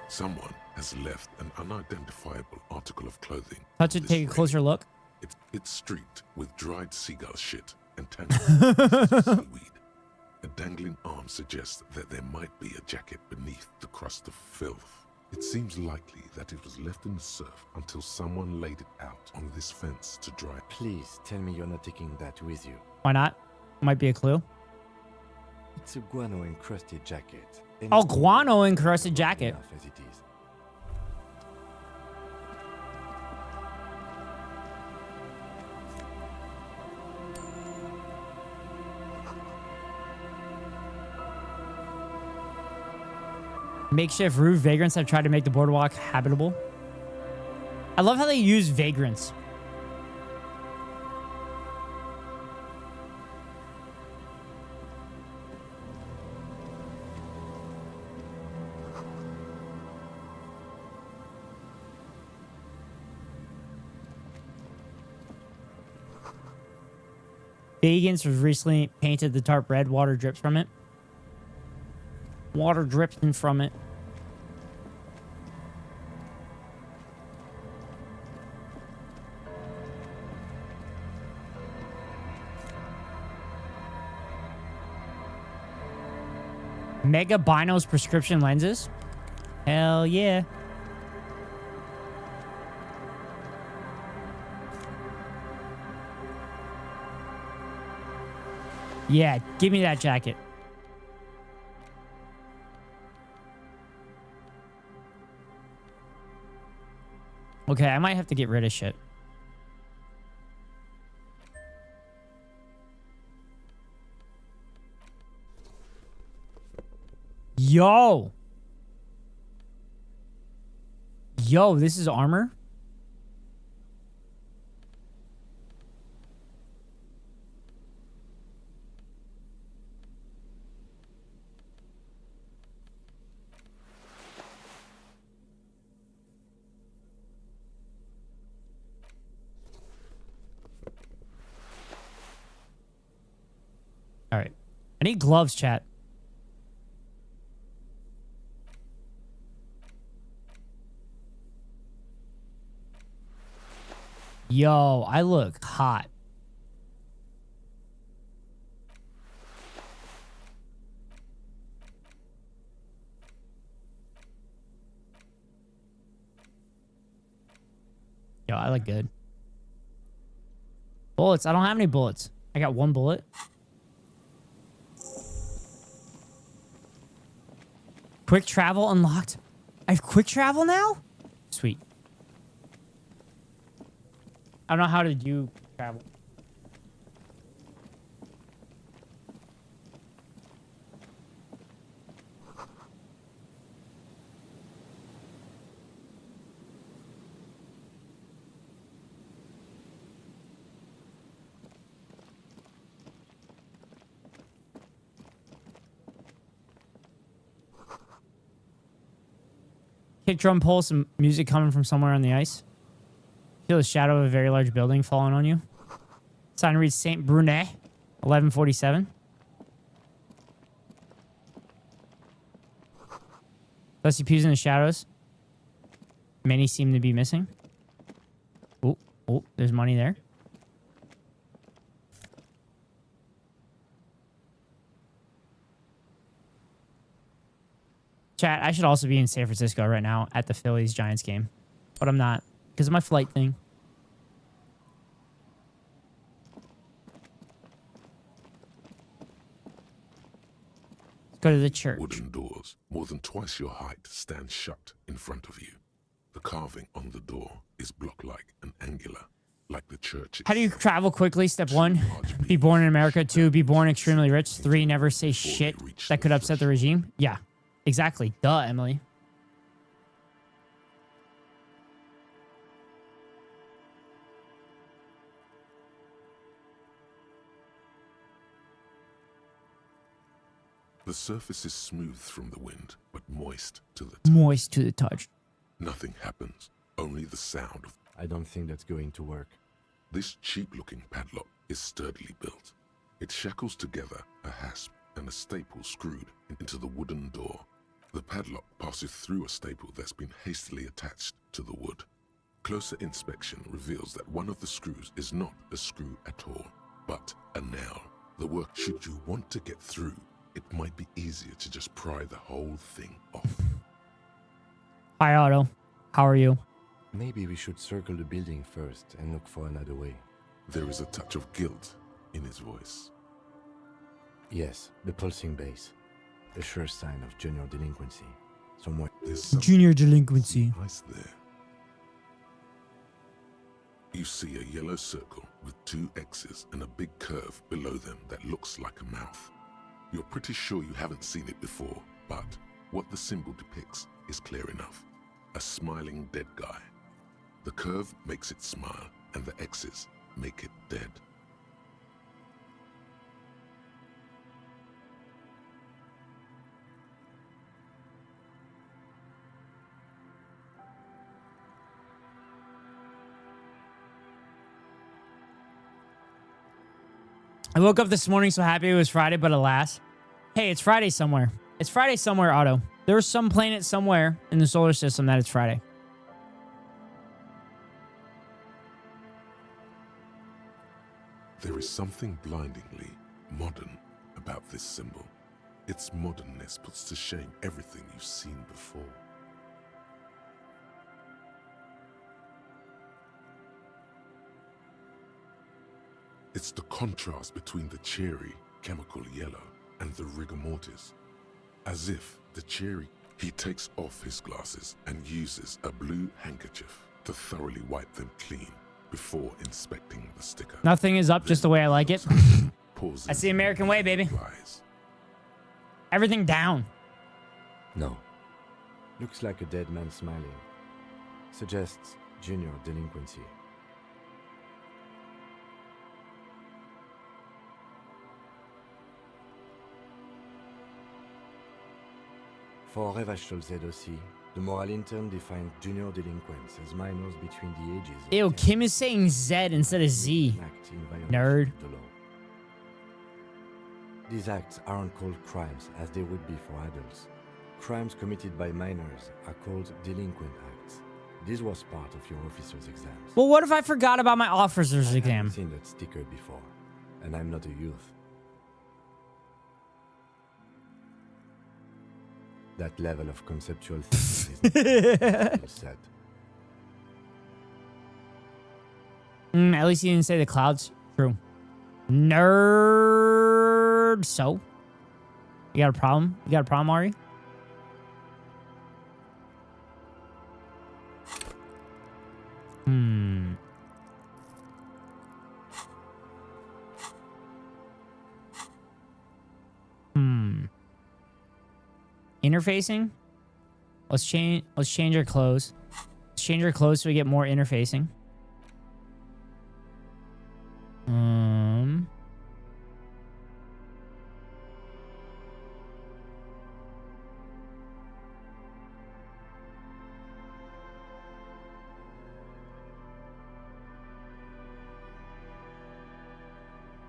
[SPEAKER 4] Someone has left an unidentifiable article of clothing.
[SPEAKER 1] Touch
[SPEAKER 4] on
[SPEAKER 1] it,
[SPEAKER 4] this
[SPEAKER 1] take a closer
[SPEAKER 4] rail.
[SPEAKER 1] look.
[SPEAKER 4] It's streaked with dried seagull shit and tangled seaweed. A dangling arm suggests that there might be a jacket beneath the crust of filth. It seems likely that it was left in the surf until someone laid it out on this fence to dry.
[SPEAKER 5] Please tell me you're not taking that with you.
[SPEAKER 1] Why not? Might be a clue.
[SPEAKER 5] It's a guano encrusted jacket.
[SPEAKER 1] Oh, guano encrusted jacket.
[SPEAKER 5] Enough as it is.
[SPEAKER 1] Makeshift roof vagrants have tried to make the boardwalk habitable. I love how they use vagrants. Vegans was recently painted the tarp red. Water drips from it. Water dripping from it. Mega Binos prescription lenses? Hell yeah. Yeah, give me that jacket. Okay, I might have to get rid of shit. Yo. Yo, this is armor? I need gloves, chat. Yo, I look hot. Yo, I look good. Bullets. I don't have any bullets. I got one bullet. Quick travel unlocked. I have quick travel now? Sweet. I don't know how to do travel. Kick drum pulse and music coming from somewhere on the ice. Feel the shadow of a very large building falling on you. Sign reads Saint Brunet, 1147. Dusty pews in the shadows. Many seem to be missing. Oh, there's money there. Chat, I should also be in San Francisco right now at the Phillies-Giants game. But I'm not because of my flight thing. Let's go to the church.
[SPEAKER 4] Wooden doors, more than twice your height, stand shut in front of you. The carving on the door is block-like and angular, like the church.
[SPEAKER 1] How do you travel quickly? Step 1, be born in America. 2, be born extremely rich. 3, never say shit that could upset the regime. Yeah, exactly. Duh, Emily.
[SPEAKER 4] The surface is smooth from the wind, but moist to the touch.
[SPEAKER 1] Moist to the touch.
[SPEAKER 4] Nothing happens, only the sound of...
[SPEAKER 5] I don't think that's going to work.
[SPEAKER 4] This cheap-looking padlock is sturdily built. It shackles together a hasp and a staple screwed into the wooden door. The padlock passes through a staple that's been hastily attached to the wood. Closer inspection reveals that one of the screws is not a screw at all, but a nail. The work, should you want to get through, it might be easier to just pry the whole thing off.
[SPEAKER 1] Hi, Otto. How are you?
[SPEAKER 5] Maybe we should circle the building first and look for another way.
[SPEAKER 4] There is a touch of guilt in his voice.
[SPEAKER 5] Yes, the pulsing base. A sure sign of junior delinquency. Somewhere.
[SPEAKER 4] There's something
[SPEAKER 1] Junior delinquency.
[SPEAKER 4] nice there. You see a yellow circle with 2 X's and a big curve below them that looks like a mouth. You're pretty sure you haven't seen it before, but what the symbol depicts is clear enough. A smiling dead guy. The curve makes it smile, and the X's make it dead.
[SPEAKER 1] I woke up this morning so happy it was Friday, but alas. Hey, it's Friday somewhere. It's Friday somewhere, Otto. There's some planet somewhere in the solar system that it's Friday.
[SPEAKER 4] There is something blindingly modern about this symbol. Its modernness puts to shame everything you've seen before. It's the contrast between the cheery, chemical yellow and the rigor mortis. As if the cheery, he takes off his glasses and uses a blue handkerchief to thoroughly wipe them clean before inspecting the sticker.
[SPEAKER 1] Nothing is up just the way I like it.
[SPEAKER 4] Pauses
[SPEAKER 1] That's the American way, baby.
[SPEAKER 4] replies.
[SPEAKER 1] Everything down.
[SPEAKER 5] No. Looks like a dead man smiling. Suggests junior delinquency. For Revachol aussi, the moral intern defined junior delinquents as minors between the ages of
[SPEAKER 1] Ew,
[SPEAKER 5] 10
[SPEAKER 1] Kim is saying Z instead of Z.
[SPEAKER 5] and act in violation
[SPEAKER 1] Nerd.
[SPEAKER 5] of the law. These acts aren't called crimes as they would be for adults. Crimes committed by minors are called delinquent acts. This was part of your officer's exams.
[SPEAKER 1] Well, what if I forgot about my officer's
[SPEAKER 5] I
[SPEAKER 1] exam?
[SPEAKER 5] haven't seen that sticker before, and I'm not a youth. That level of conceptual thinking is not set.
[SPEAKER 1] At least you didn't say the clouds. True. Nerd. So? You got a problem? You got a problem, Ari? Interfacing? Let's change our clothes. Let's change our clothes so we get more interfacing.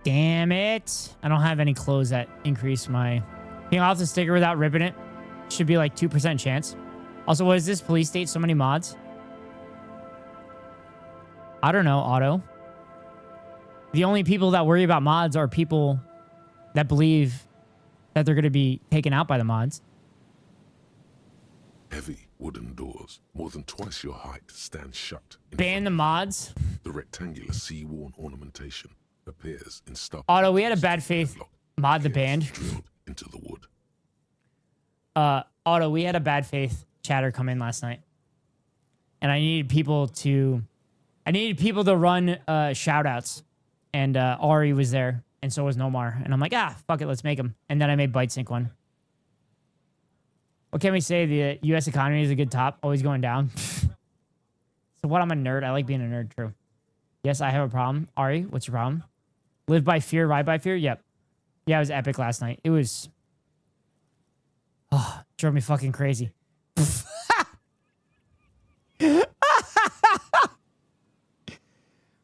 [SPEAKER 1] Damn it. I don't have any clothes that increase my... Being off the sticker without ripping it should be like 2% chance. Also, what is this? Police state so many mods? I don't know, Otto. The only people that worry about mods are people that believe that they're going to be taken out by the mods.
[SPEAKER 4] Heavy wooden doors, more than twice your height, stand shut.
[SPEAKER 1] Ban the mods.
[SPEAKER 4] The rectangular sea-worn ornamentation appears in stark.
[SPEAKER 1] Otto, we had a bad faith mod the band.
[SPEAKER 4] Drilled into the wood.
[SPEAKER 1] Otto, we had a bad faith chatter come in last night. And I needed people to run shout outs. And Ari was there, and so was Nomar. And I'm like, fuck it, let's make them. And then I made ByteSync one. What can we say? The U.S. economy is a good top, always going down. So what? I'm a nerd. I like being a nerd, true. Yes, I have a problem. Ari, what's your problem? Live by fear, ride by fear? Yep. Yeah, it was epic last night. It was... Oh, drove me fucking crazy.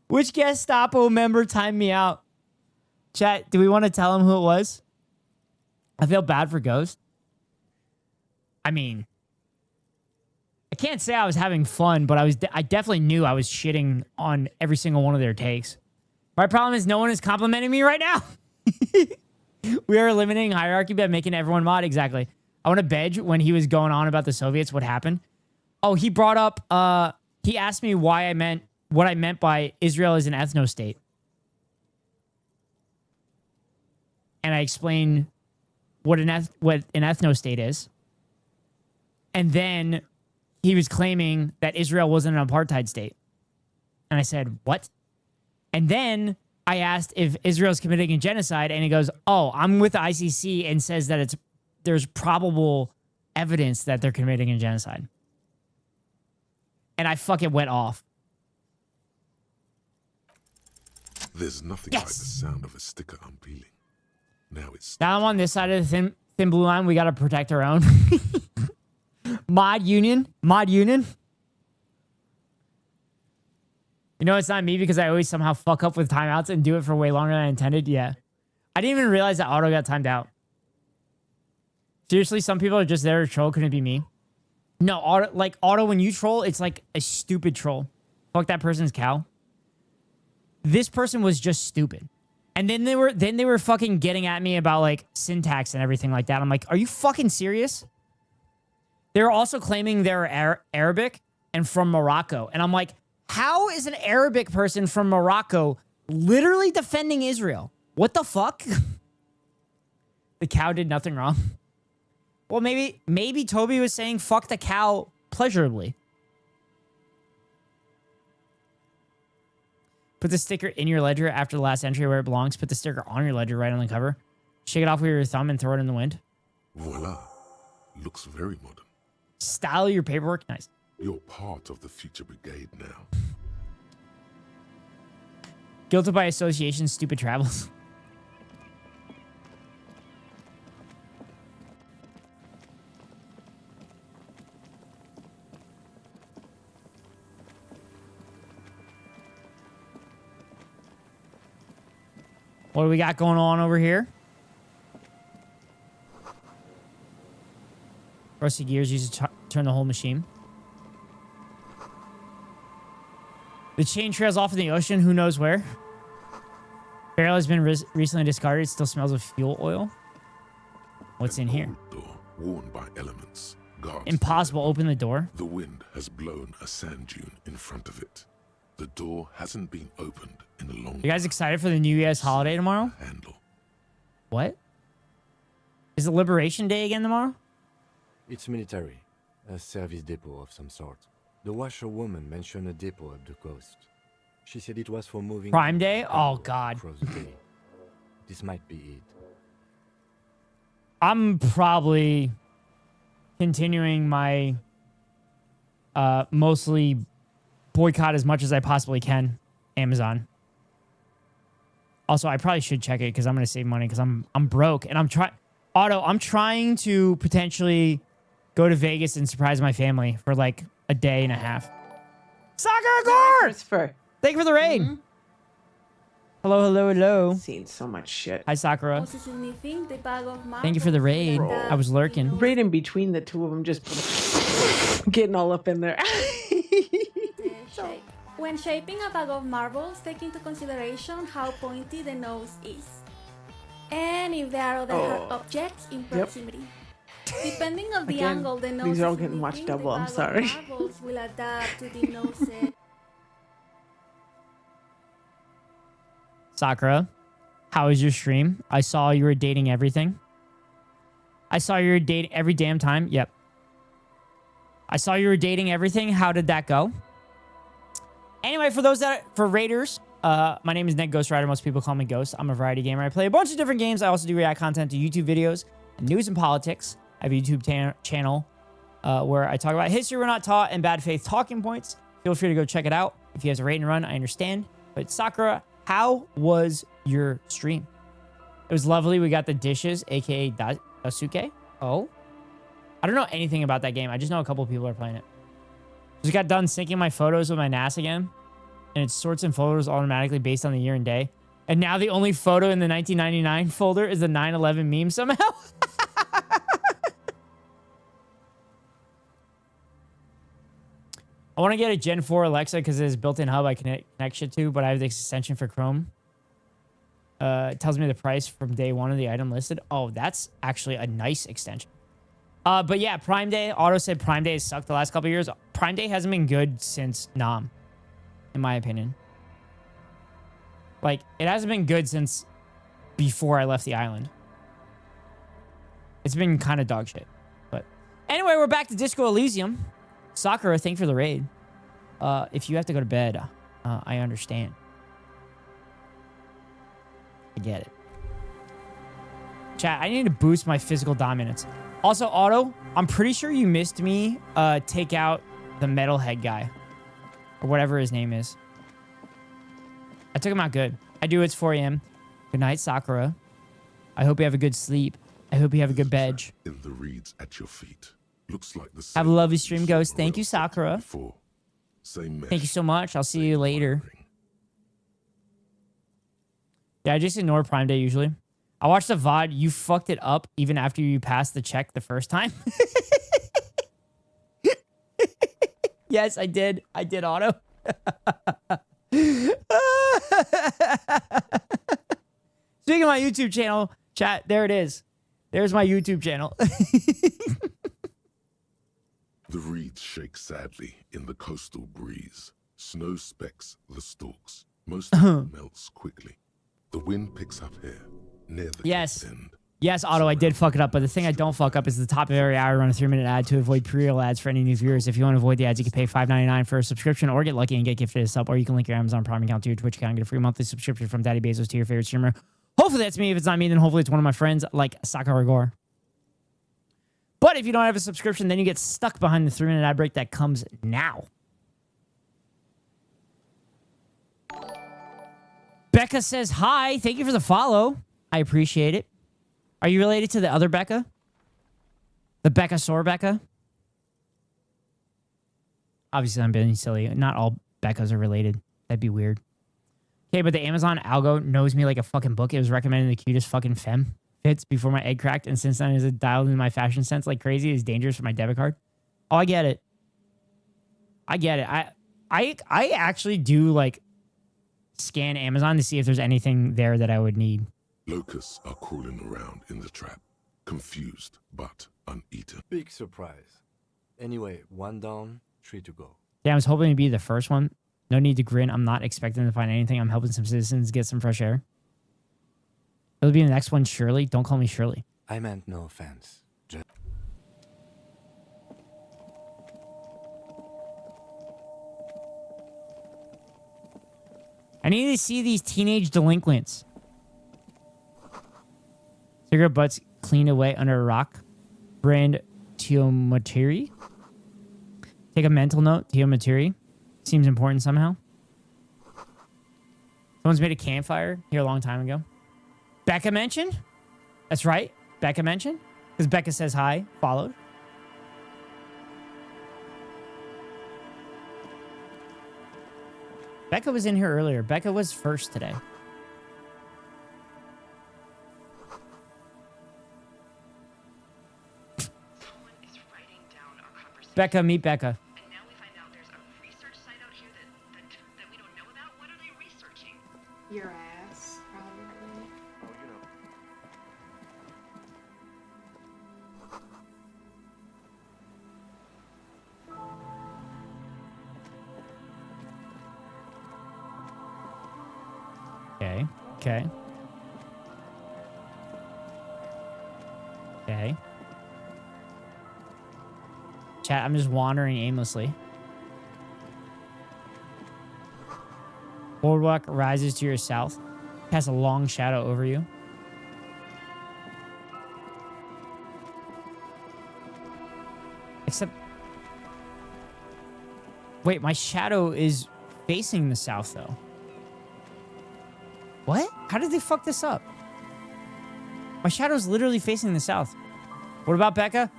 [SPEAKER 1] Which Gestapo member timed me out? Chat, do we want to tell him who it was? I feel bad for Ghost. I mean, I can't say I was having fun, but I definitely knew I was shitting on every single one of their takes. My problem is no one is complimenting me right now. We are eliminating hierarchy by making everyone mod. Exactly. I want to Bedge when he was going on about the Soviets, what happened. Oh, he brought up, he asked me what I meant by Israel is an ethno-state. And I explained what an ethno-state is. And then he was claiming that Israel wasn't an apartheid state. And I said, what? And then I asked if Israel's committing a genocide, and he goes, oh, I'm with the ICC and says that there's probable evidence that they're committing a genocide. And I fucking went off.
[SPEAKER 4] There's nothing like the sound of a sticker unpeeling. Now it's...
[SPEAKER 1] Now I'm on this side of the thin blue line. We got to protect our own. Mod union. You know, it's not me because I always somehow fuck up with timeouts and do it for way longer than I intended. Yeah. I didn't even realize that Otto got timed out. Seriously, some people are just there to troll. Couldn't it be me? No, Otto, when you troll, it's like a stupid troll. Fuck that person's cow. This person was just stupid. And then they were fucking getting at me about like syntax and everything like that. I'm like, are you fucking serious? They were also claiming they're Arabic and from Morocco. And I'm like, how is an Arabic person from Morocco literally defending Israel? What the fuck? The cow did nothing wrong. Well, maybe Toby was saying fuck the cow pleasurably. Put the sticker in your ledger after the last entry where it belongs. Put the sticker on your ledger right on the cover. Shake it off with your thumb and throw it in the wind.
[SPEAKER 4] Voila. Looks very modern.
[SPEAKER 1] Style your paperwork. Nice.
[SPEAKER 4] You're part of the future brigade now.
[SPEAKER 1] Guilty by association, stupid travels. What do we got going on over here? Rusty gears used to turn the whole machine. The chain trails off in the ocean. Who knows where? Barrel has been recently discarded. It still smells of fuel oil. What's in here?
[SPEAKER 4] Door worn by elements. Guards
[SPEAKER 1] Impossible. Open the door.
[SPEAKER 4] The wind has blown a sand dune in front of it. The door hasn't been opened in a long
[SPEAKER 1] You guys excited for the New Year's holiday tomorrow?
[SPEAKER 4] handle.
[SPEAKER 1] What? Is it Liberation Day again tomorrow?
[SPEAKER 5] It's military, a service depot of some sort. The washerwoman mentioned a depot up the coast. She said it was for moving
[SPEAKER 1] Prime Day? Oh,
[SPEAKER 5] cargo
[SPEAKER 1] God.
[SPEAKER 5] across the day. This might be it.
[SPEAKER 1] I'm probably continuing my mostly boycott as much as I possibly can Amazon. Also, I probably should check it because I'm going to save money because I'm broke and I'm trying to potentially go to Vegas and surprise my family for like a day and a half. Sakura Gore!
[SPEAKER 8] Christopher.
[SPEAKER 1] Thank you for the raid. Hello, hello, hello.
[SPEAKER 8] Seen so much shit.
[SPEAKER 1] Hi, Sakura.
[SPEAKER 9] Thank
[SPEAKER 1] Thank you for the raid. I was lurking.
[SPEAKER 8] Right in between the two of them, just getting all up in there.
[SPEAKER 9] When shaping a bag of marbles, take into consideration how pointy the nose is, and if there are other hard objects in proximity. Depending on the
[SPEAKER 8] Again,
[SPEAKER 9] angle the nose
[SPEAKER 8] these are all
[SPEAKER 9] is
[SPEAKER 8] getting watched
[SPEAKER 9] meeting, the
[SPEAKER 8] double, I'm
[SPEAKER 9] bag of
[SPEAKER 8] sorry.
[SPEAKER 9] marbles will adapt to the nose.
[SPEAKER 1] Sakura, how was your stream? I saw you were dating everything. I saw you were dating every damn time. Yep. I saw you were dating everything. How did that go? Anyway, for Raiders, my name is Ned Ghost Rider. Most people call me Ghost. I'm a variety gamer. I play a bunch of different games. I also do react content to YouTube videos, news and politics. I have a YouTube channel where I talk about history we're not taught and bad faith talking points. Feel free to go check it out. If you guys are raid and run, I understand. But Sakura, how was your stream? It was lovely. We got the dishes, aka Dasuke. Oh, I don't know anything about that game. I just know a couple people are playing it. Just got done syncing my photos with my NAS again, and it sorts in photos automatically based on the year and day. And now the only photo in the 1999 folder is the 9/11 meme somehow. I want to get a Gen 4 Alexa because it has built-in hub I can connect shit to, but I have the extension for Chrome. It tells me the price from day one of the item listed. Oh, that's actually a nice extension. But yeah, Prime Day. Otto said Prime Day has sucked the last couple of years. Prime Day hasn't been good since Nam, in my opinion. Like, it hasn't been good since before I left the island. It's been kind of dog shit. But anyway, we're back to Disco Elysium. Sakura, thank you for the raid. If you have to go to bed, I understand. I get it. Chat, I need to boost my physical dominance. Also, Otto, I'm pretty sure you missed me take out the metalhead guy. Or whatever his name is. I took him out good. I do. It's 4 a.m. Good night, Sakura. I hope you have a good sleep. I hope you have a good bed.
[SPEAKER 4] In the reeds at your feet. Looks like the
[SPEAKER 1] Have a lovely stream, Ghost. Thank you, Sakura.
[SPEAKER 4] Same
[SPEAKER 1] Thank you so much. I'll see you later. Yeah, I just ignore Prime Day usually. I watched the VOD. You fucked it up even after you passed the check the first time. Yes, I did. I did, Otto. Speaking of my YouTube channel, chat, there it is. There's my YouTube channel.
[SPEAKER 4] The reeds shake sadly in the coastal breeze. Snow specks the stalks. Most of it melts quickly. The wind picks up here, near the
[SPEAKER 1] Yes.
[SPEAKER 4] cliff's end.
[SPEAKER 1] Yes, Otto, I did fuck it up, but the thing I don't fuck up is the top of every hour run a 3-minute ad to avoid pre-roll ads for any new viewers. If you want to avoid the ads, you can pay $5.99 for a subscription or get lucky and get gifted a sub, or you can link your Amazon Prime account to your Twitch account and get a free monthly subscription from Daddy Bezos to your favorite streamer. Hopefully that's me. If it's not me, then hopefully it's one of my friends like Sakura Gore. But if you don't have a subscription, then you get stuck behind the 3-minute ad break that comes now. Becca says hi. Thank you for the follow. I appreciate it. Are you related to the other Becca? The Becca Sore Becca? Obviously, I'm being silly. Not all Beccas are related. That'd be weird. Okay, but the Amazon algo knows me like a fucking book. It was recommending the cutest fucking femme. fits before my egg cracked, and since then is dialed into my fashion sense like crazy. Is dangerous for my debit card. Oh, I get it. I get it. I actually do like scan Amazon to see if there's anything there that I would need.
[SPEAKER 4] Locusts are crawling around in the trap, confused but uneaten.
[SPEAKER 5] Big surprise. Anyway, 1 down, 3 to go.
[SPEAKER 1] Yeah, I was hoping to be the first one. No need to grin. I'm not expecting to find anything. I'm helping some citizens get some fresh air. It'll be the next one, Shirley. Don't call me Shirley.
[SPEAKER 5] I meant no offense. Just
[SPEAKER 1] I need to see these teenage delinquents. Cigarette butts cleaned away under a rock. Brand Teomatiri. Take a mental note. Teomatiri. Seems important somehow. Someone's made a campfire here a long time ago. Becca mentioned? That's right. Becca mentioned. Because Becca says hi. Followed. Becca was in here earlier. Becca was first today. Becca, meet Becca.
[SPEAKER 10] And now we find out there's a research site out here that we don't know about. What are they researching?
[SPEAKER 7] Your ass, probably.
[SPEAKER 10] Oh, you know.
[SPEAKER 1] Okay. Okay. Okay. Chat, I'm just wandering aimlessly. Boardwalk rises to your south. Casts a long shadow over you. Except... Wait, my shadow is facing the south, though. What? How did they fuck this up? My shadow's literally facing the south. What about Becca?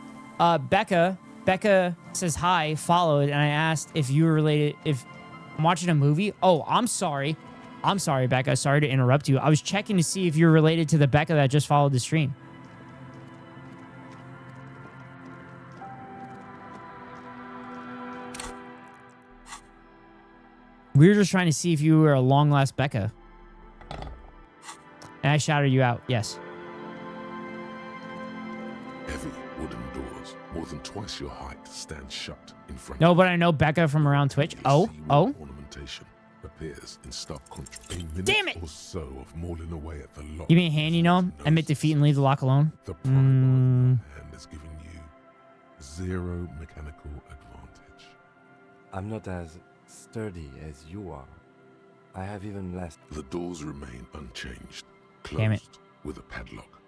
[SPEAKER 1] Becca says hi, followed, and I asked if you were related, if I'm watching a movie. Oh, I'm sorry. I'm sorry, Becca. Sorry to interrupt you. I was checking to see if you're related to the Becca that just followed the stream. We were just trying to see if you were a long-last Becca. And I shouted you out. Yes.
[SPEAKER 4] Heavy wooden doors, more than twice your height, stand shut in front.
[SPEAKER 1] No, but I know Becca from around Twitch. Oh.
[SPEAKER 4] Ornamentation appears in stark contrast. A minute
[SPEAKER 1] Damn it!
[SPEAKER 4] or so of mauling away at the lock.
[SPEAKER 1] Give me a hand, you know? Admit defeat and leave the lock alone.
[SPEAKER 4] The primer in your hand is giving you zero mechanical advantage.
[SPEAKER 5] I'm not as sturdy as you are. I have even less.
[SPEAKER 4] The doors remain unchanged, closed
[SPEAKER 1] Damn it.
[SPEAKER 4] with a padlock.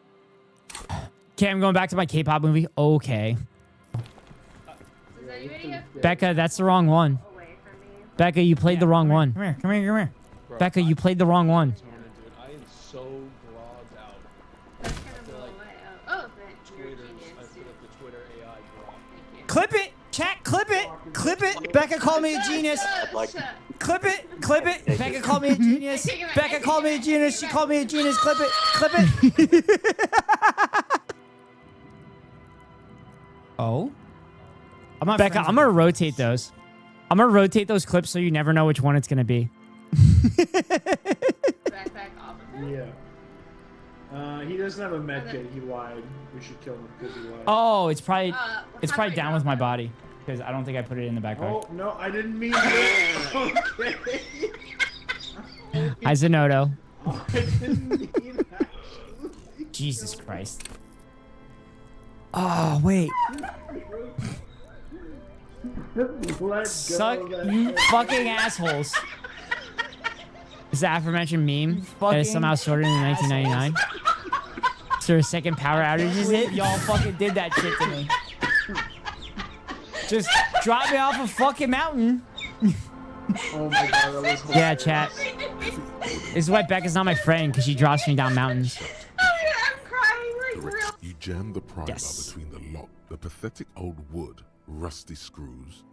[SPEAKER 1] Okay, I'm going back to my K-pop movie. Okay. Becca, that's the wrong one. Becca, you played the wrong one. Come here, come here, come here.
[SPEAKER 2] Bro,
[SPEAKER 1] Becca, you played the wrong one.
[SPEAKER 2] I am so grogged out.
[SPEAKER 7] That's kind of
[SPEAKER 2] like
[SPEAKER 7] Oh, but you're a
[SPEAKER 2] Twitter's,
[SPEAKER 7] genius.
[SPEAKER 2] I feel like the Twitter AI grog.
[SPEAKER 1] Clip it! Chat, clip it! Clip it! Becca called me a genius. Clip it! Clip it! Becca called me a genius. Becca called me a genius. She called me a genius. Clip it! Clip it! Oh? Becca, I'm gonna rotate those. I'm gonna rotate those clips so you never know which one it's gonna be.
[SPEAKER 7] Backpack off of him?
[SPEAKER 8] Yeah. He doesn't have a med kit. He lied. We should kill him because he lied.
[SPEAKER 1] Oh, it's probably
[SPEAKER 7] how do I
[SPEAKER 1] down
[SPEAKER 7] know
[SPEAKER 1] with my
[SPEAKER 7] that?
[SPEAKER 1] body because I don't think I put it in the backpack.
[SPEAKER 8] Oh, no, I didn't mean to. Okay.
[SPEAKER 1] Hi, Zenodo.
[SPEAKER 8] I didn't mean actually.
[SPEAKER 1] Jesus Christ. Oh, wait.
[SPEAKER 8] Let go
[SPEAKER 1] Suck,
[SPEAKER 8] of that.
[SPEAKER 1] you fucking assholes. Is the aforementioned meme that is somehow sorted in 1999? Is there a second power outage? Is it? Y'all fucking did that shit to me. Just drop me off a fucking mountain.
[SPEAKER 8] Oh my god, that was horrible.
[SPEAKER 1] Yeah, chat. This is why Becca's not my friend, because she drops me down mountains.
[SPEAKER 7] I'm crying like real.
[SPEAKER 4] You jam the pry bar
[SPEAKER 1] Yes.
[SPEAKER 4] between the lock, the pathetic old wood, rusty screws,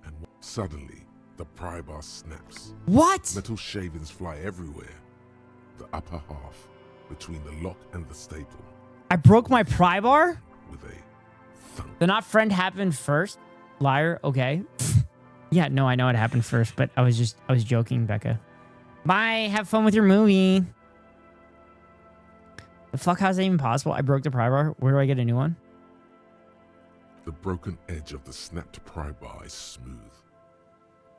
[SPEAKER 4] and suddenly the pry bar snaps.
[SPEAKER 1] What?
[SPEAKER 4] Metal shavings fly everywhere. The upper half, between the lock and the staple,
[SPEAKER 1] I broke my pry bar?
[SPEAKER 4] with a thunk.
[SPEAKER 1] The not friend happened first? Liar. Okay. Yeah, no, I know it happened first, but I was joking, Becca. Bye. Have fun with your movie. The fuck, how's that even possible? I broke the pry bar. Where do I get a new one?
[SPEAKER 4] The broken edge of the snapped pry bar is smooth.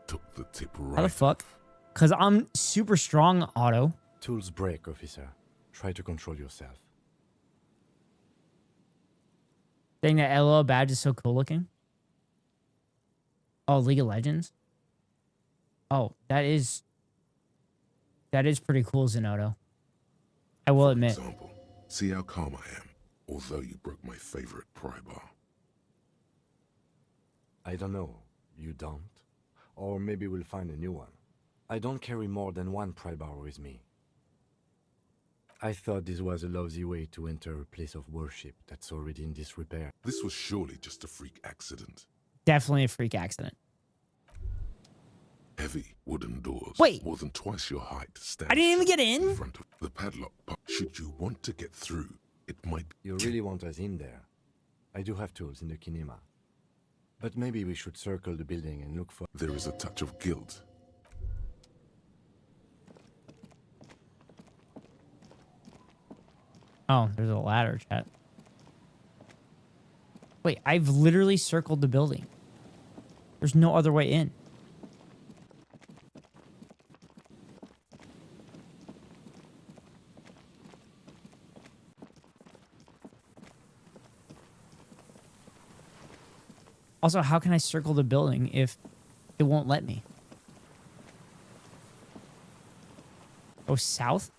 [SPEAKER 4] Took the tip right.
[SPEAKER 1] How the fuck? Because I'm super strong, Otto.
[SPEAKER 5] Tools break, officer. Try to control yourself.
[SPEAKER 1] Dang, that LOL badge is so cool looking. Oh, League of Legends. Oh, that is pretty cool, Zenodo. I will admit.
[SPEAKER 4] For example, see how calm I am, although you broke my favorite pry bar.
[SPEAKER 5] I don't know. You don't? Or maybe we'll find a new one. I don't carry more than one pry bar with me. I thought this was a lousy way to enter a place of worship that's already in disrepair.
[SPEAKER 4] This was surely just a freak accident.
[SPEAKER 1] Definitely a freak accident.
[SPEAKER 4] Heavy wooden doors.
[SPEAKER 1] Wait.
[SPEAKER 4] More than twice your height. Stand
[SPEAKER 1] I didn't even get
[SPEAKER 4] in
[SPEAKER 1] in?
[SPEAKER 4] front of the padlock. Should you want to get through, it might...
[SPEAKER 5] You really want us in there? I do have tools in the kinema. But maybe we should circle the building and look for...
[SPEAKER 4] There is a touch of guilt.
[SPEAKER 1] Oh, there's a ladder, chat. Wait, I've literally circled the building. There's no other way in. Also, how can I circle the building if it won't let me? Go south?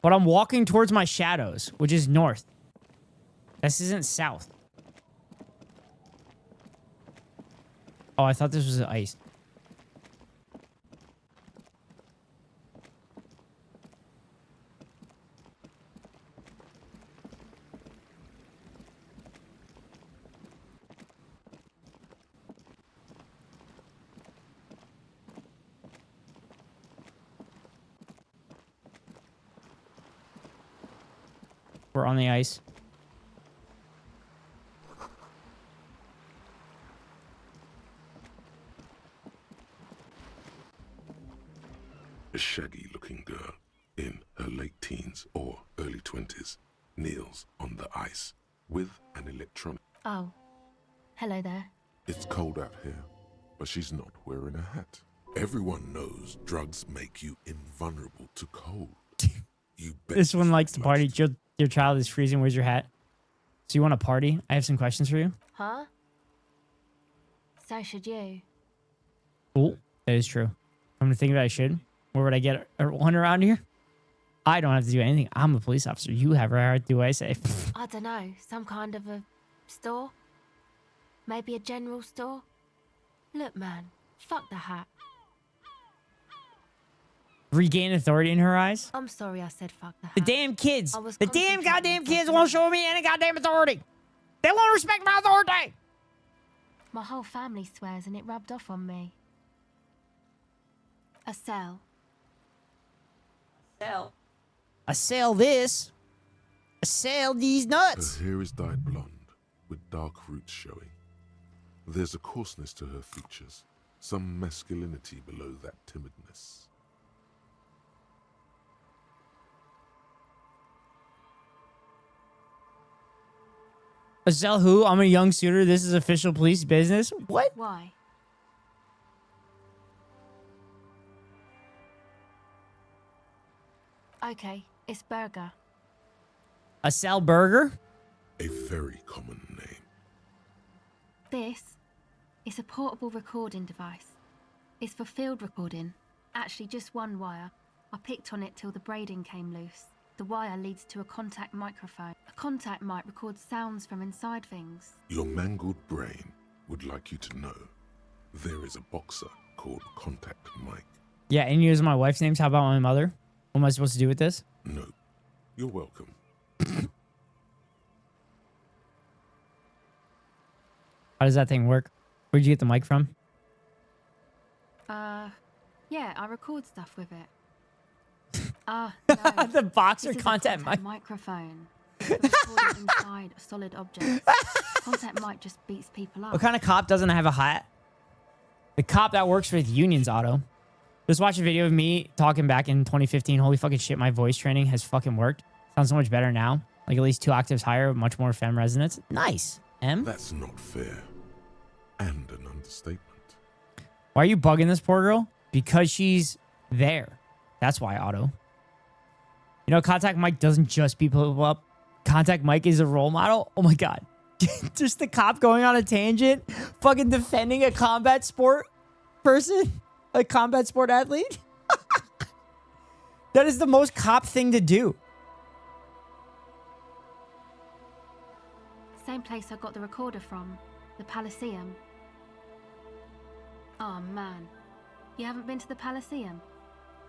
[SPEAKER 1] But I'm walking towards my shadows, which is north. This isn't south. Oh, I thought this was ice. We're on the ice.
[SPEAKER 4] A shaggy-looking girl in her late teens or early 20s kneels on the ice with an electronic...
[SPEAKER 11] Oh. Hello there.
[SPEAKER 4] It's cold out here, but she's not wearing a hat. Everyone knows drugs make you invulnerable to cold. You bet
[SPEAKER 1] This one likes to party. Your child is freezing. Where's your hat? So you want to party? I have some questions for you.
[SPEAKER 11] Huh? So should you.
[SPEAKER 1] Oh, that is true. I'm thinking that I should. Where would I get one around here? I don't have to do anything. I'm a police officer. You have a right, do I say?
[SPEAKER 11] I don't know. Some kind of a store? Maybe a general store? Look, man. Fuck the hat.
[SPEAKER 1] Regain authority in her eyes?
[SPEAKER 11] I'm sorry I said fuck the hat.
[SPEAKER 1] The damn kids.
[SPEAKER 11] I was
[SPEAKER 1] The damn
[SPEAKER 11] concentrating
[SPEAKER 1] goddamn
[SPEAKER 11] on
[SPEAKER 1] kids
[SPEAKER 11] something
[SPEAKER 1] won't
[SPEAKER 11] else.
[SPEAKER 1] show me any goddamn authority. They won't respect my authority.
[SPEAKER 11] My whole family swears and it rubbed off on me. A cell.
[SPEAKER 1] I sell this. I sell these nuts.
[SPEAKER 4] Her hair is dyed blonde, with dark roots showing. There's a coarseness to her features, some masculinity below that timidness.
[SPEAKER 1] I sell who? I'm a young suitor. This is official police business. What?
[SPEAKER 11] Why? Okay, it's Burger.
[SPEAKER 1] A sell burger?
[SPEAKER 4] A very common name.
[SPEAKER 11] This is a portable recording device. It's for field recording. Actually, just one wire. I picked on it till the braiding came loose. The wire leads to a contact microphone. A contact mic records sounds from inside things.
[SPEAKER 4] Your mangled brain would like you to know there is a boxer called Contact Mike.
[SPEAKER 1] Yeah, and you use my wife's names. How about my mother? What am I supposed to do with this?
[SPEAKER 4] No, you're welcome.
[SPEAKER 1] How does that thing work? Where'd you get the mic from?
[SPEAKER 11] Yeah, I record stuff with it. Ah, no.
[SPEAKER 1] The boxer
[SPEAKER 11] This is a
[SPEAKER 1] contact mic.
[SPEAKER 11] microphone. For recording inside solid objects. Contact mic just beats people up.
[SPEAKER 1] What kind of cop doesn't have a hat? The cop that works with Unions Auto. Just watch a video of me talking back in 2015. Holy fucking shit, my voice training has fucking worked. Sounds so much better now. Like at least 2 octaves higher, much more fem resonance. Nice. M?
[SPEAKER 4] That's not fair. And an understatement.
[SPEAKER 1] Why are you bugging this poor girl? Because she's there. That's why, Auto. You know, Contact Mike doesn't just beat people up. Contact Mike is a role model. Oh my God. Just the cop going on a tangent, fucking defending a combat sport person, a combat sport athlete. That is the most cop thing to do.
[SPEAKER 11] Same place I got the recorder from, the Palaceum. Oh man, you haven't been to the Palaceum?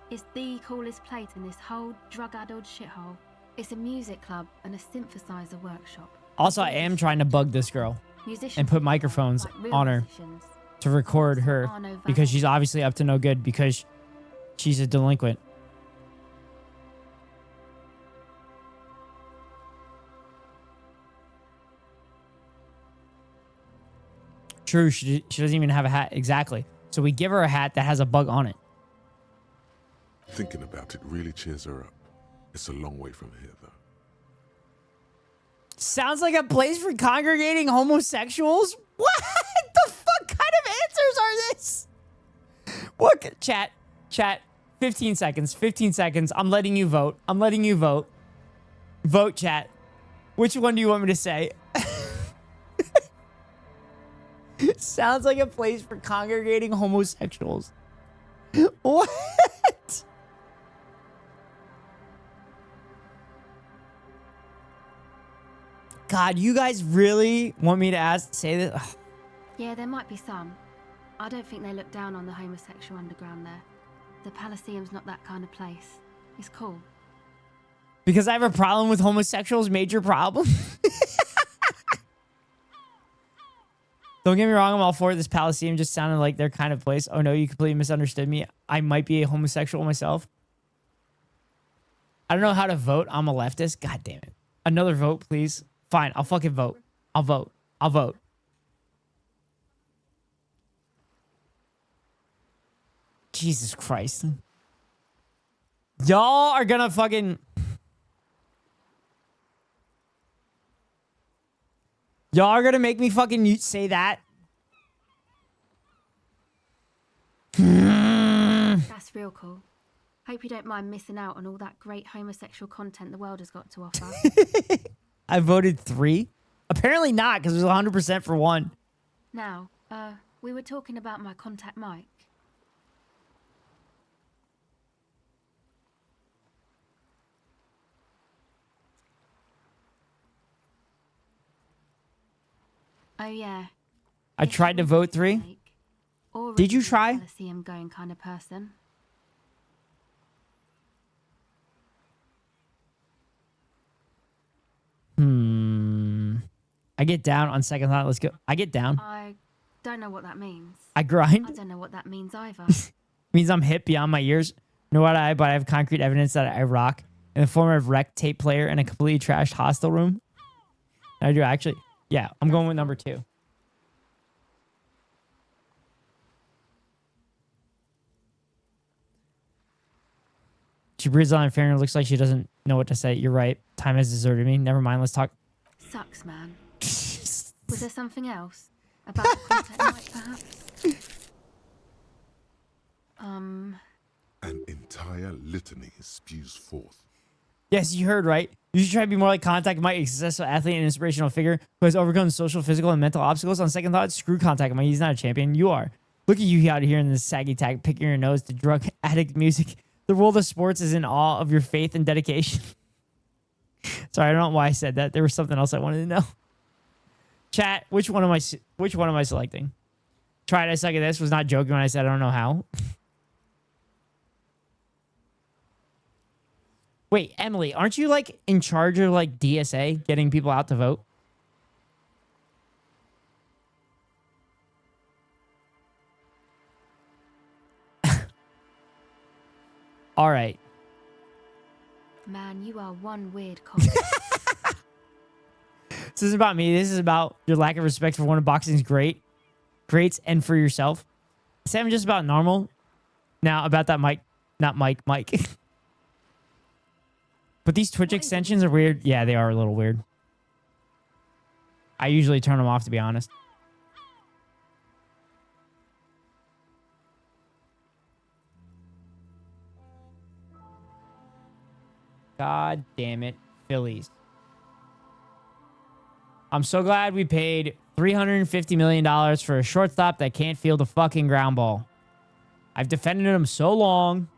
[SPEAKER 11] It's the coolest place in this whole drug-addled shithole. It's a music club and a synthesizer workshop.
[SPEAKER 1] Also, I am trying to bug this girl
[SPEAKER 11] Musicians
[SPEAKER 1] and put microphones
[SPEAKER 11] like real
[SPEAKER 1] on her
[SPEAKER 11] musicians.
[SPEAKER 1] to record her because she's obviously up to no good because she's a delinquent. True, she doesn't even have a hat. Exactly. So we give her a hat that has a bug on it.
[SPEAKER 4] Thinking about it really cheers her up. It's a long way from here, though.
[SPEAKER 1] Sounds like a place for congregating homosexuals? What the fuck kind of answers are this? What? Chat. 15 seconds. 15 seconds. I'm letting you vote. I'm letting you vote. Vote, chat. Which one do you want me to say? Sounds like a place for congregating homosexuals. What? God, you guys really want me to say this? Ugh.
[SPEAKER 11] Yeah, there might be some. I don't think they look down on the homosexual underground there. The Palaceum's not that kind of place. It's cool.
[SPEAKER 1] Because I have a problem with homosexuals, major problem. Don't get me wrong, I'm all for it. This Palaceum just sounded like their kind of place. Oh no, you completely misunderstood me. I might be a homosexual myself. I don't know how to vote. I'm a leftist. God damn it. Another vote, please. Fine, I'll fucking vote. I'll vote. I'll vote. Jesus Christ. Y'all are gonna fucking... Y'all are gonna make me fucking say that?
[SPEAKER 11] That's real cool. Hope you don't mind missing out on all that great homosexual content the world has got to offer.
[SPEAKER 1] I voted 3. Apparently not, because it was 100% for 1.
[SPEAKER 11] Now, we were talking about my contact mic. Oh yeah.
[SPEAKER 1] I tried to vote 3. Did you try?
[SPEAKER 11] Palaceum going kind of person.
[SPEAKER 1] I get down on second thought. Let's go. I get down.
[SPEAKER 11] I don't know what that means.
[SPEAKER 1] I grind.
[SPEAKER 11] I don't know what that means either.
[SPEAKER 1] Means I'm hip beyond my years. Nor what but I have concrete evidence that I rock in the form of wrecked tape player in a completely trashed hostel room. I do actually. Yeah, I'm going with number 2. She breathes on her finger. Looks like she doesn't know what to say. You're right. Time has deserted me. Never mind. Let's talk.
[SPEAKER 11] Sucks, man. Was there something else? About the contact mic, perhaps?
[SPEAKER 4] An entire litany spews forth.
[SPEAKER 1] Yes, you heard right. You should try to be more like Contact Mike, a successful athlete and inspirational figure who has overcome social, physical, and mental obstacles. On second thought, screw Contact Mike. He's not a champion. You are. Look at you out here in this saggy tag, picking your nose to drug addict music. The world of sports is in awe of your faith and dedication. Sorry, I don't know why I said that. There was something else I wanted to know. Chat, which one am I selecting? Tried I suck at this. Was not joking when I said I don't know how. Wait, Emily, aren't you like in charge of like DSA, getting people out to vote? All right.
[SPEAKER 11] Man, you are one weird cop.
[SPEAKER 1] This isn't about me. This is about your lack of respect for one of boxing's greats and for yourself. Say I'm just about normal. Now, about that Mike. Not Mike. But these Twitch extensions are weird. Yeah, they are a little weird. I usually turn them off, to be honest. God damn it, Phillies. I'm so glad we paid $350 million for a shortstop that can't field a fucking ground ball. I've defended him so long.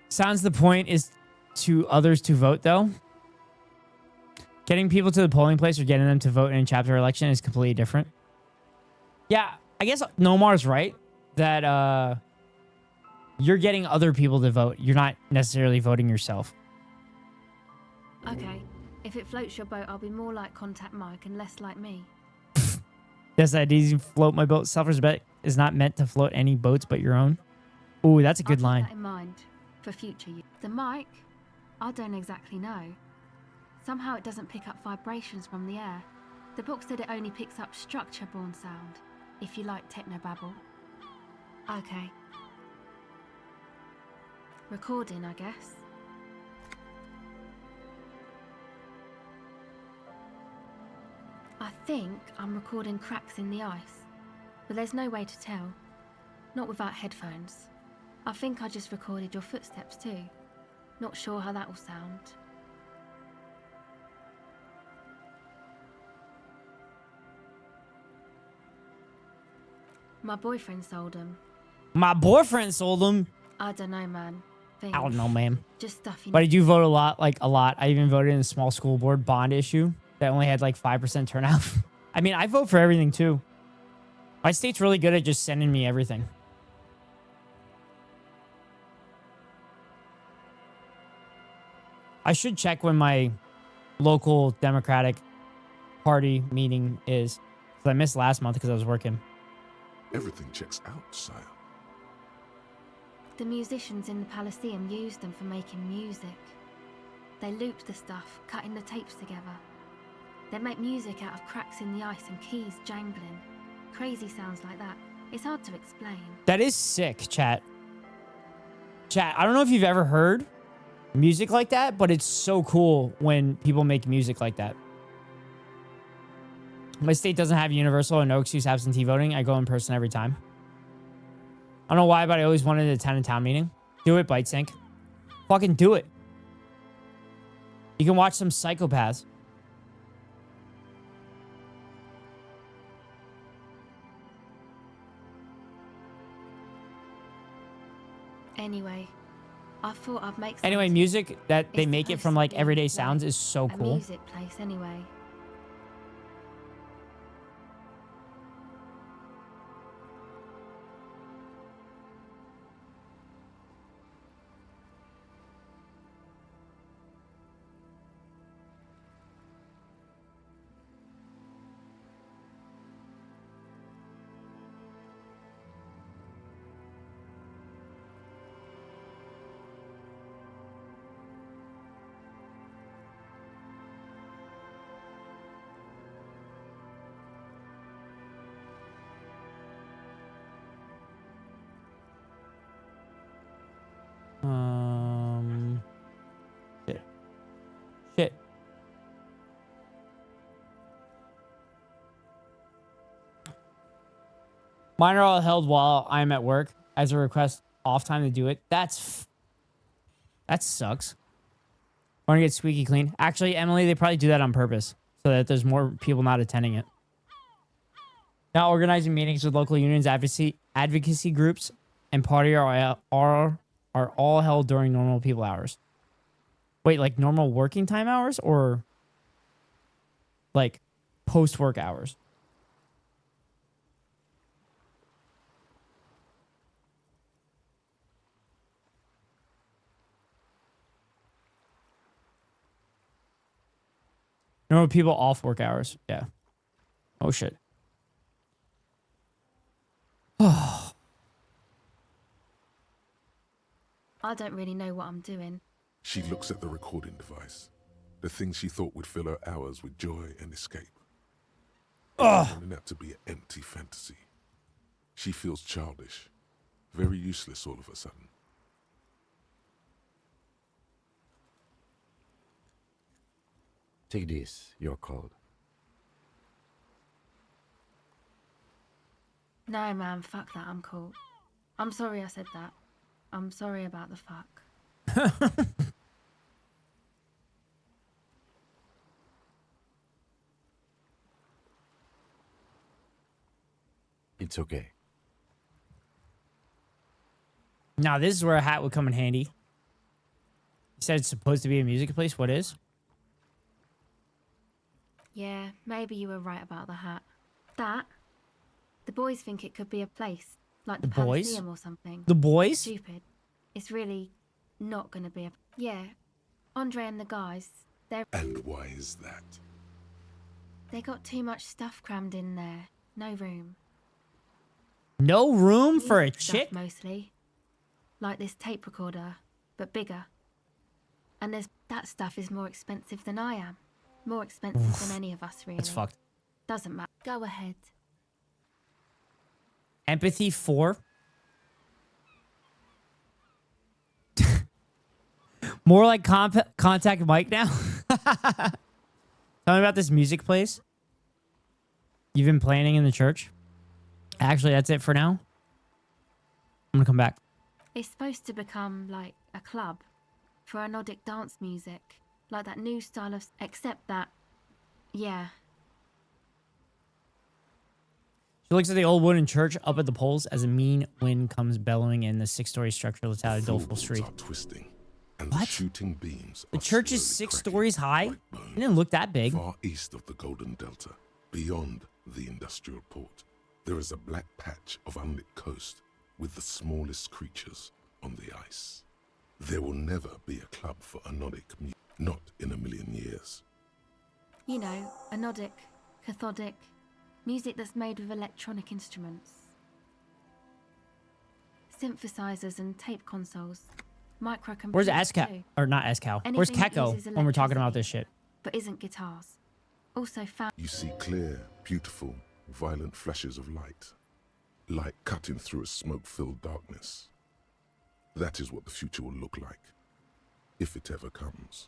[SPEAKER 1] Sounds the point is to others to vote, though. Getting people to the polling place or getting them to vote in a chapter election is completely different. Yeah, I guess Nomar's right that you're getting other people to vote. You're not necessarily voting yourself.
[SPEAKER 11] Okay, if it floats your boat, I'll be more like Contact Mike and less like me.
[SPEAKER 1] Yes, that easy float my boat. Self-respect is not meant to float any boats but your own. Ooh, that's a good
[SPEAKER 11] I'll
[SPEAKER 1] line.
[SPEAKER 11] keep that in mind for future use. The mic, I don't exactly know. Somehow it doesn't pick up vibrations from the air. The book said it only picks up structure-born sound, if you like technobabble. Okay. Recording, I guess. I think I'm recording cracks in the ice, but there's no way to tell. Not without headphones. I think I just recorded your footsteps too. Not sure how that will sound. My boyfriend sold them.
[SPEAKER 1] My boyfriend sold them.
[SPEAKER 11] I don't know, man. Things.
[SPEAKER 1] I don't know, ma'am.
[SPEAKER 11] Just stuff you
[SPEAKER 1] But I do vote a lot, a lot. I even voted in a small school board bond issue that only had like 5% turnout. I mean, I vote for everything too. My state's really good at just sending me everything. I should check when my local Democratic Party meeting is. Because I missed last month because I was working.
[SPEAKER 4] Everything checks out, sire.
[SPEAKER 11] The musicians in the Palaceum used them for making music. They looped the stuff, cutting the tapes together. They make music out of cracks in the ice and keys jangling. Crazy sounds like that. It's hard to explain.
[SPEAKER 1] That is sick, chat. Chat, I don't know if you've ever heard music like that, but it's so cool when people make music like that. My state doesn't have universal or no excuse absentee voting. I go in person every time. I don't know why, but I always wanted to attend a town meeting. Do it, BiteSync. Fucking do it. You can watch some psychopaths.
[SPEAKER 11] Anyway, I thought I'd make
[SPEAKER 1] Anyway,
[SPEAKER 11] something.
[SPEAKER 1] music that they
[SPEAKER 11] It's
[SPEAKER 1] make it
[SPEAKER 11] supposed
[SPEAKER 1] from
[SPEAKER 11] to
[SPEAKER 1] like
[SPEAKER 11] be,
[SPEAKER 1] everyday sounds is so
[SPEAKER 11] a
[SPEAKER 1] cool.
[SPEAKER 11] music place anyway.
[SPEAKER 1] Shit. Mine are all held while I'm at work as a request off time to do it. That sucks. Want to get squeaky clean? Actually, Emily, they probably do that on purpose so that there's more people not attending it. Now organizing meetings with local unions, advocacy groups, and party are all held during normal people hours. Wait, like normal working time hours or like post-work hours? Normal people off work hours. Yeah. Oh shit.
[SPEAKER 11] I don't really know what I'm doing.
[SPEAKER 4] She looks at the recording device. The thing she thought would fill her hours with joy and escape. Turning out to be an empty fantasy. She feels childish. Very useless all of a sudden.
[SPEAKER 5] Take this, your code.
[SPEAKER 11] No, man, fuck that. I'm cool. I'm sorry I said that. I'm sorry about the fuck.
[SPEAKER 5] It's okay.
[SPEAKER 1] Now, this is where a hat would come in handy. You said it's supposed to be a music place. What is?
[SPEAKER 11] Yeah, maybe you were right about the hat. That? The boys think it could be a place, like the
[SPEAKER 1] boys?
[SPEAKER 11] Palaceum or something.
[SPEAKER 1] The boys?
[SPEAKER 11] Stupid. It's really not gonna be a... Yeah. Andre and the guys,
[SPEAKER 4] And why is that?
[SPEAKER 11] they got too much stuff crammed in there. No room.
[SPEAKER 1] No room for a
[SPEAKER 11] Music stuff
[SPEAKER 1] chick?
[SPEAKER 11] mostly. Like this tape recorder, but bigger. And that stuff is more expensive than I am. More expensive than any of us, really.
[SPEAKER 1] That's fucked.
[SPEAKER 11] Doesn't matter. Go ahead.
[SPEAKER 1] Empathy 4. More like Contact Mike now. Tell me about this music place you've been planning in the church. Actually, that's it for now. I'm gonna come back.
[SPEAKER 11] It's supposed to become like a club for anodic dance music. Like that new style of... Except that... Yeah.
[SPEAKER 1] She looks at the old wooden church up at the poles as a mean wind comes bellowing in the 6-story structure lets out a doleful
[SPEAKER 4] Floors
[SPEAKER 1] shriek.
[SPEAKER 4] are twisting, and the
[SPEAKER 1] What?
[SPEAKER 4] shooting beams
[SPEAKER 1] The
[SPEAKER 4] are
[SPEAKER 1] church is
[SPEAKER 4] slowly
[SPEAKER 1] 6
[SPEAKER 4] cracking
[SPEAKER 1] stories high?
[SPEAKER 4] like bone.
[SPEAKER 1] It didn't look that big.
[SPEAKER 4] Far east of the Golden Delta, beyond the industrial port, there is a black patch of unlit coast with the smallest creatures on the ice. There will never be a club for anodic music, not in a million years.
[SPEAKER 11] You know, anodic, cathodic, music that's made with electronic instruments. Synthesizers and tape consoles. Microcomputers
[SPEAKER 1] Where's SCAL?
[SPEAKER 11] too.
[SPEAKER 1] Or not SCAL. Where's
[SPEAKER 11] Anything that
[SPEAKER 1] Keko
[SPEAKER 11] uses
[SPEAKER 1] when we're talking about
[SPEAKER 11] electricity.
[SPEAKER 1] this shit?
[SPEAKER 11] But isn't guitars. Also found...
[SPEAKER 4] You see clear, beautiful, violent flashes of light. Light cutting through a smoke-filled darkness. That is what the future will look like, if it ever comes.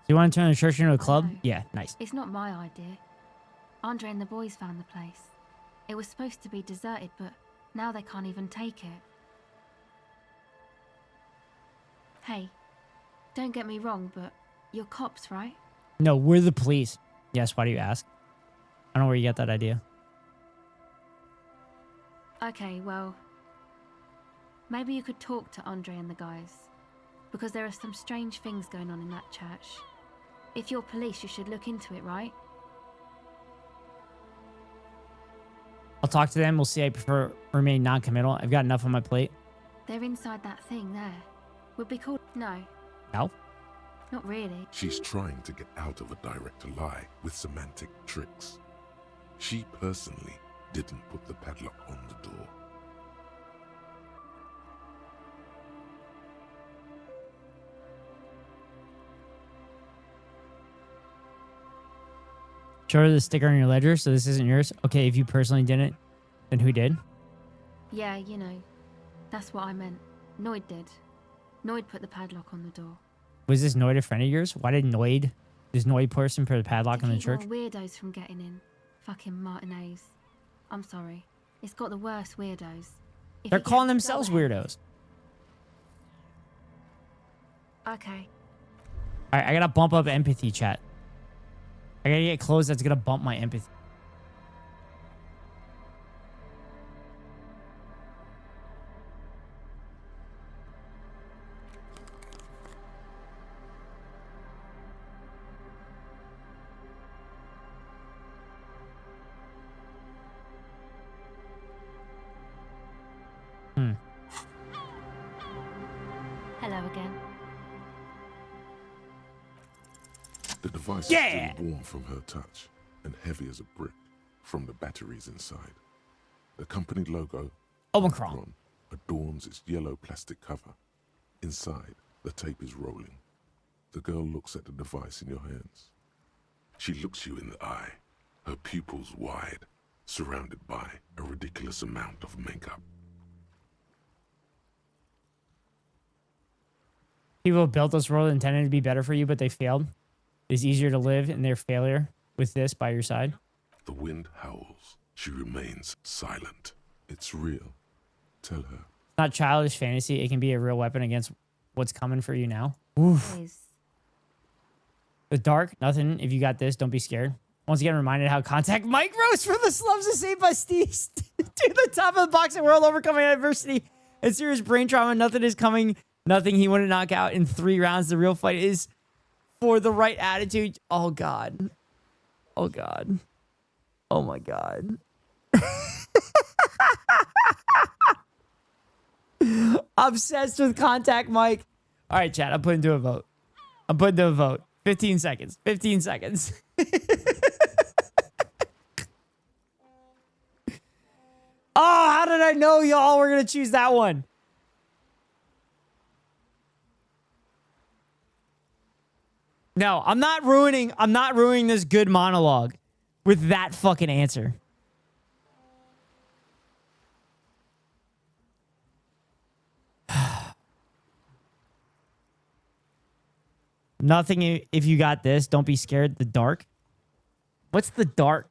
[SPEAKER 1] You want to turn the church into a club?
[SPEAKER 11] No.
[SPEAKER 1] Yeah, nice.
[SPEAKER 11] It's not my idea. Andre and the boys found the place. It was supposed to be deserted, but now they can't even take it. Hey, don't get me wrong, but you're cops, right?
[SPEAKER 1] No, we're the police. Yes, why do you ask? I don't know where you get that idea.
[SPEAKER 11] Okay, well, maybe you could talk to Andre and the guys, because there are some strange things going on in that church. If you're police, you should look into it, right?
[SPEAKER 1] I'll talk to them. We'll see. I prefer remain non-committal. I've got enough on my plate.
[SPEAKER 11] They're inside that thing there. Would be cool. No.
[SPEAKER 1] No?
[SPEAKER 11] Not really.
[SPEAKER 4] She's trying to get out of a direct lie with semantic tricks. She personally didn't put the padlock on the door.
[SPEAKER 1] Show her the sticker on your ledger, so this isn't yours. Okay, if you personally didn't, then who did?
[SPEAKER 11] Yeah, you know. That's what I meant. Noid did. Noid put the padlock on the door.
[SPEAKER 1] Was this Noid a friend of yours? Why did this Noid person put a padlock on the
[SPEAKER 11] Keep
[SPEAKER 1] church?
[SPEAKER 11] more weirdos from getting in. Fucking Martinez. I'm sorry. It's got the worst weirdos. If
[SPEAKER 1] They're
[SPEAKER 11] you
[SPEAKER 1] calling
[SPEAKER 11] get-
[SPEAKER 1] themselves
[SPEAKER 11] go ahead.
[SPEAKER 1] weirdos.
[SPEAKER 11] Okay.
[SPEAKER 1] All right, I gotta bump up empathy, chat. I gotta get clothes that's gonna bump my empathy.
[SPEAKER 11] Hello again.
[SPEAKER 4] The device
[SPEAKER 1] Yeah!
[SPEAKER 4] is still warm from her touch and heavy as a brick from the batteries inside. The company logo,
[SPEAKER 1] Omicron,
[SPEAKER 4] adorns its yellow plastic cover. Inside, the tape is rolling. The girl looks at the device in your hands. She looks you in the eye, her pupils wide, surrounded by a ridiculous amount of makeup.
[SPEAKER 1] People who built this world intended to be better for you, but they failed. It's easier to live in their failure with this by your side.
[SPEAKER 4] The wind howls. She remains silent. It's real. Tell her.
[SPEAKER 1] It's not childish fantasy. It can be a real weapon against what's coming for you now. Oof. The dark, nothing. If you got this, don't be scared. Once again, reminded how contact Mike rose from the slums of St. Bastille to the top of the boxing world, overcoming adversity and serious brain trauma. Nothing is coming. Nothing he wouldn't knock out in 3 rounds. The real fight is for the right attitude. Oh, God. Oh, God. Oh, my God. Obsessed with contact Mike. All right, chat. I'm putting to a vote. 15 seconds. 15 seconds. Oh, how did I know y'all were going to choose that one? No, I'm not ruining this good monologue with that fucking answer. Nothing if you got this. Don't be scared. The dark. What's the dark?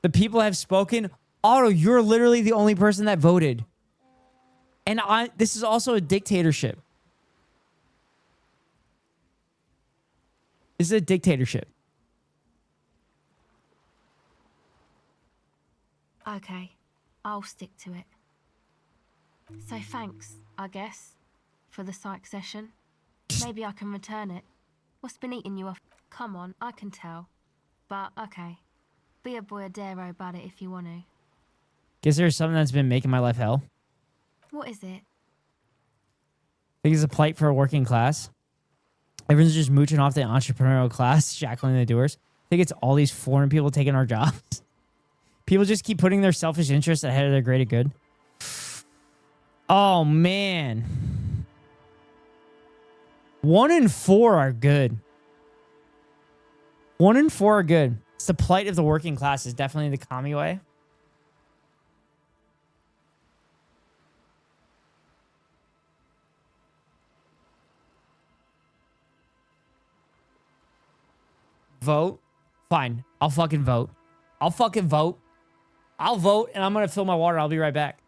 [SPEAKER 1] The people have spoken. Otto, you're literally the only person that voted. And this is also a dictatorship. This is a dictatorship.
[SPEAKER 11] Okay. I'll stick to it. So thanks, I guess, for the psych session. Maybe I can return it. What's been eating you off? Come on, I can tell. But okay. Be a boyadero about it if you want to.
[SPEAKER 1] Guess there's something that's been making my life hell.
[SPEAKER 11] What is it?
[SPEAKER 1] I think it's a plight for a working class. Everyone's just mooching off the entrepreneurial class, shackling the doers. I think it's all these foreign people taking our jobs. People just keep putting their selfish interests ahead of their greater good. Oh, man. 1 and 4 are good. 1 and 4 are good. It's the plight of the working class is definitely the commie way. Vote. Fine. I'll fucking vote. I'll fucking vote. I'll vote and I'm going to fill my water. I'll be right back.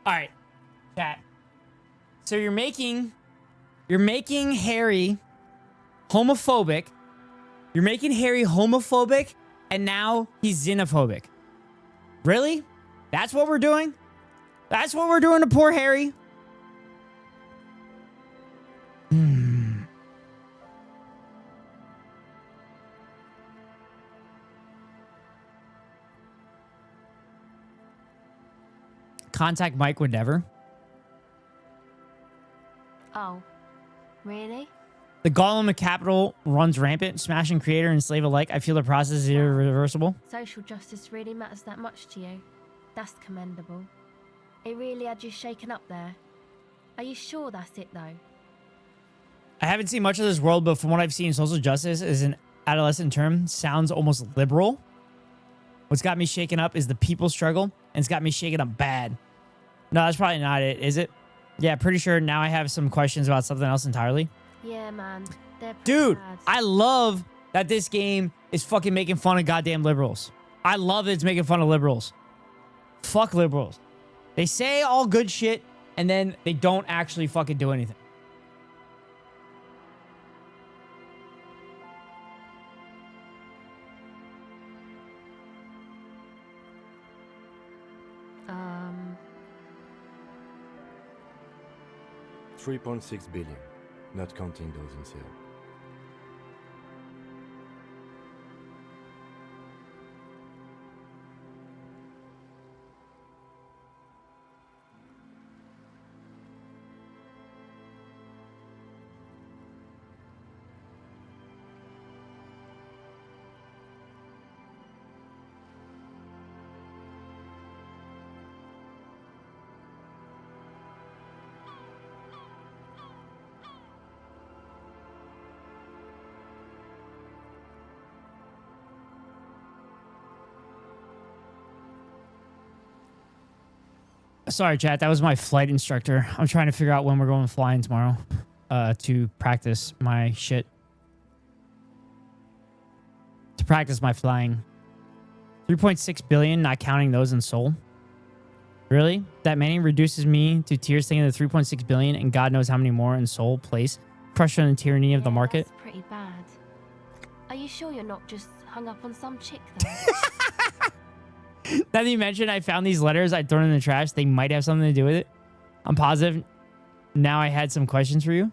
[SPEAKER 1] All right, chat. So you're making Harry homophobic. You're making Harry homophobic, and now he's xenophobic. Really? That's what we're doing? That's what we're doing to poor Harry? Contact Mike would never.
[SPEAKER 11] Oh, really?
[SPEAKER 1] The Golem of Capital runs rampant, smashing creator and slave alike. I feel the process is irreversible.
[SPEAKER 11] Social justice really matters that much to you? That's commendable. It really had you shaken up there. Are you sure that's it, though?
[SPEAKER 1] I haven't seen much of this world, but from what I've seen, social justice is an adolescent term. Sounds almost liberal. What's got me shaken up is the people struggle, and it's got me shaken up bad. No, that's probably not it, is it? Yeah, pretty sure now I have some questions about something else entirely.
[SPEAKER 11] Yeah, man. They're pretty
[SPEAKER 1] Dude,
[SPEAKER 11] bad.
[SPEAKER 1] I love that this game is fucking making fun of goddamn liberals. I love it's making fun of liberals. Fuck liberals. They say all good shit, and then they don't actually fucking do anything.
[SPEAKER 11] Um,
[SPEAKER 5] 3.6 billion, not counting those in sale.
[SPEAKER 1] Sorry, chat. That was my flight instructor. I'm trying to figure out when we're going flying tomorrow to practice my shit. To practice my flying. 3.6 billion, not counting those in Seoul. Really? That many reduces me to tears thinking of the 3.6 billion and God knows how many more in Seoul place. Crushed on the tyranny of the market.
[SPEAKER 11] That's pretty bad. Are you sure you're not just hung up on some chick, though?
[SPEAKER 1] Now that you mentioned I found these letters I'd thrown in the trash, they might have something to do with it. I'm positive. Now I had some questions for you.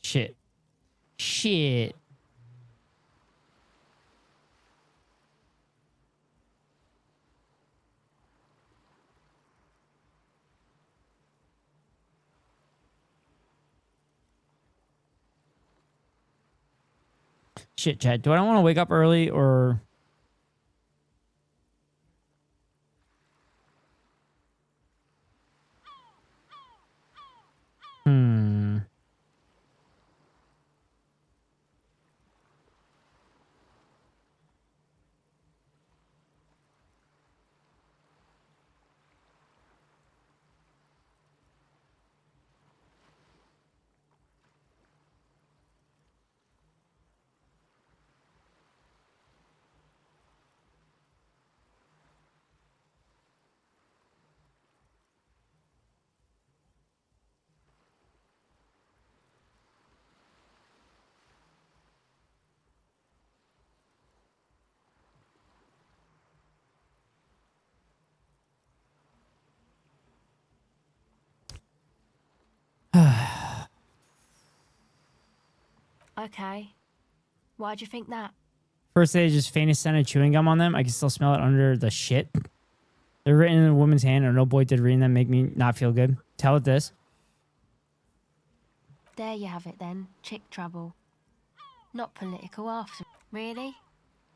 [SPEAKER 1] Shit. Shit. Shit, Chad. Do I want to wake up early or...
[SPEAKER 11] Okay. Why'd you think that?
[SPEAKER 1] First they just faintest scented chewing gum on them. I can still smell it under the shit. They're written in a woman's hand, and no boy did reading them make me not feel good. Tell it this.
[SPEAKER 11] There you have it then. Chick trouble. Not political after. Really?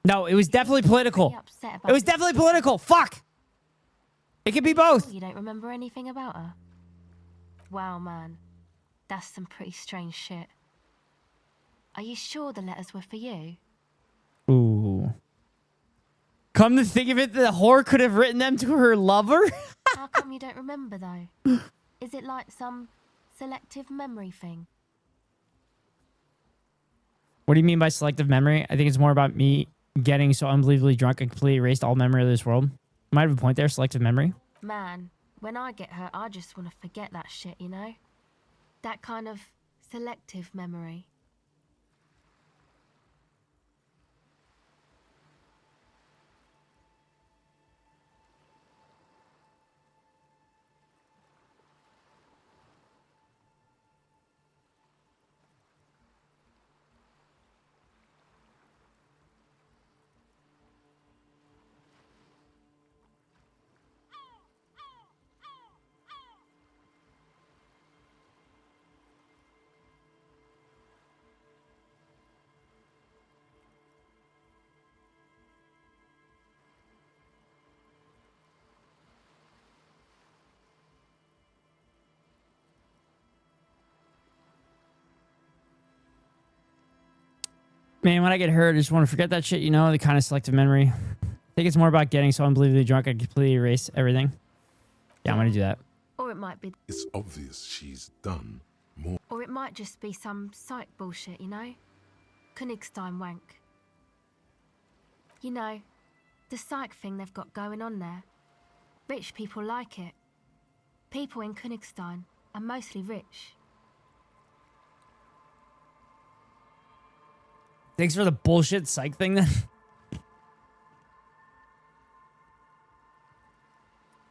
[SPEAKER 1] No, it was definitely political.
[SPEAKER 11] Pretty upset about
[SPEAKER 1] It was
[SPEAKER 11] this.
[SPEAKER 1] definitely political. Fuck. It could be both.
[SPEAKER 11] You don't remember anything about her? Wow, man. That's some pretty strange shit. Are you sure the letters were for you?
[SPEAKER 1] Ooh. Come to think of it, the whore could have written them to her lover.
[SPEAKER 11] How come you don't remember, though? Is it like some selective memory thing?
[SPEAKER 1] What do you mean by selective memory? I think it's more about me getting so unbelievably drunk I completely erased all memory of this world. Might have a point there, selective memory.
[SPEAKER 11] Man, when I get hurt, I just want to forget that shit, you know? That kind of selective memory.
[SPEAKER 1] Man, when I get hurt, I just want to forget that shit, you know, the kind of selective memory. I think it's more about getting so unbelievably drunk I completely erase everything. Yeah, I'm going to do that.
[SPEAKER 11] Or it might be...
[SPEAKER 4] It's obvious she's done more.
[SPEAKER 11] Or it might just be some psych bullshit, you know? Königstein wank. You know, the psych thing they've got going on there. Rich people like it. People in Königstein are mostly rich.
[SPEAKER 1] Thanks for the bullshit psych thing then. You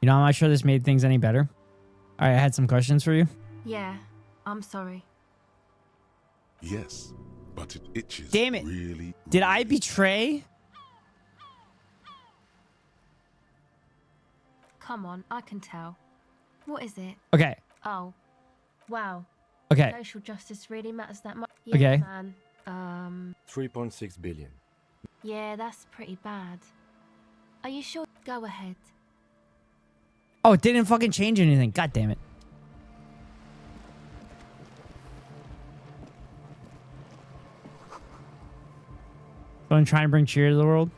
[SPEAKER 1] know, I'm not sure this made things any better. All right, I had some questions for you.
[SPEAKER 11] Yeah, I'm sorry.
[SPEAKER 4] Yes, but it itches.
[SPEAKER 1] Damn it.
[SPEAKER 4] Really.
[SPEAKER 1] Did I betray?
[SPEAKER 11] Come on, I can tell. What is it?
[SPEAKER 1] Okay.
[SPEAKER 11] Oh, wow.
[SPEAKER 1] Okay.
[SPEAKER 11] Social justice really matters that much? Yeah,
[SPEAKER 1] Okay.
[SPEAKER 11] Man.
[SPEAKER 5] 3.6 billion.
[SPEAKER 11] Yeah, that's pretty bad. Are you sure? Go ahead.
[SPEAKER 1] Oh, it didn't fucking change anything. God damn it. So I'm trying to bring cheer to the world.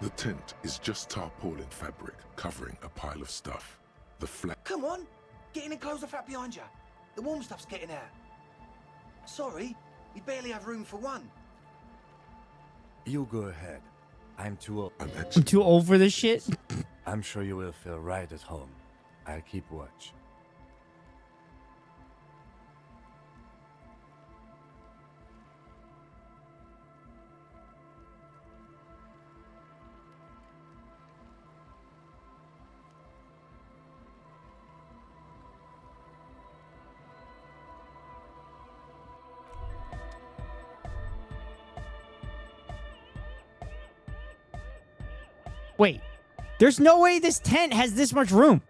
[SPEAKER 4] The tent is just tarpaulin fabric covering a pile of stuff. The flat.
[SPEAKER 12] Come on, get in and close the flap behind you. The warm stuff's getting out. Sorry, we barely have room for one.
[SPEAKER 5] You go ahead. I'm too old.
[SPEAKER 1] I'm too old for this shit.
[SPEAKER 5] I'm sure you will feel right at home. I'll keep watch.
[SPEAKER 1] Wait, there's no way this tent has this much room.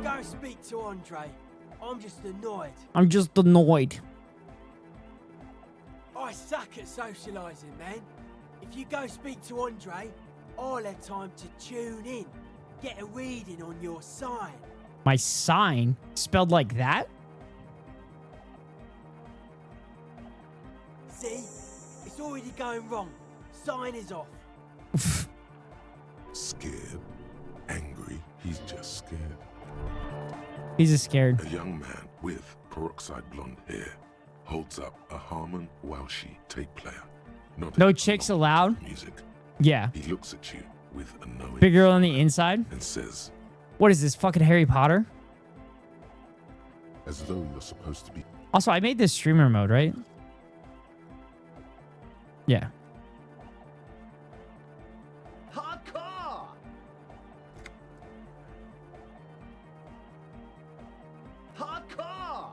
[SPEAKER 12] Go speak to Andre. I'm just annoyed.
[SPEAKER 1] I'm just annoyed.
[SPEAKER 12] I suck at socialising, man. If you go speak to Andre, I'll have time to tune in, get a reading on your sign.
[SPEAKER 1] My sign? Spelled like that?
[SPEAKER 12] See? It's already going wrong. Sign is off.
[SPEAKER 4] Scared, angry, he's just scared.
[SPEAKER 1] He's just scared.
[SPEAKER 4] A young man with peroxide blonde hair holds up a Harman Welshi tape player.
[SPEAKER 1] No chicks allowed?
[SPEAKER 4] Music.
[SPEAKER 1] Yeah.
[SPEAKER 4] He looks at you with a knowing
[SPEAKER 1] Big girl on the inside?
[SPEAKER 4] and says,
[SPEAKER 1] What is this, fucking Harry Potter?
[SPEAKER 4] as though you're supposed to be.
[SPEAKER 1] Also, I made this streamer mode, right? Yeah.
[SPEAKER 13] Hardcore! Hardcore!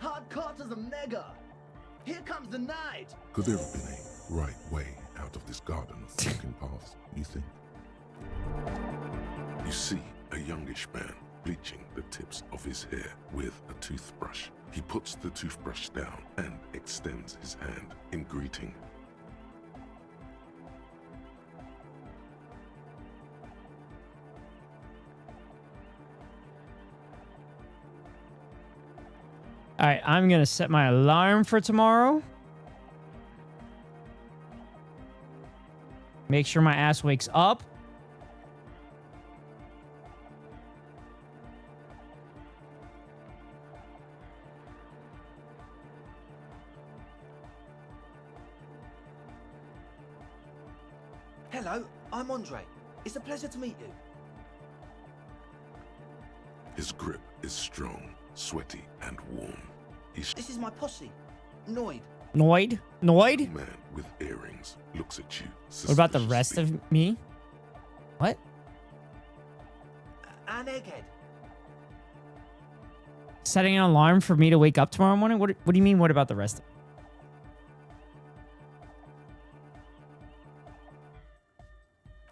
[SPEAKER 13] Hardcore to the mega! Here comes the night!
[SPEAKER 4] Could there have been a right way out of this garden of broken paths, you think? You see a youngish man bleaching the tips of his hair with a toothbrush. He puts the toothbrush down and extends his hand in greeting.
[SPEAKER 1] All right, I'm going to set my alarm for tomorrow. Make sure my ass wakes up.
[SPEAKER 13] Hello, I'm Andre. It's a pleasure to meet you.
[SPEAKER 4] His grip is strong, sweaty, and warm.
[SPEAKER 13] This is my posse, Noid.
[SPEAKER 1] Noid? Noid?
[SPEAKER 4] The man with earrings looks at you.
[SPEAKER 1] What about the rest of me? What?
[SPEAKER 13] And Egghead.
[SPEAKER 1] Setting an alarm for me to wake up tomorrow morning? What do you mean, what about the rest?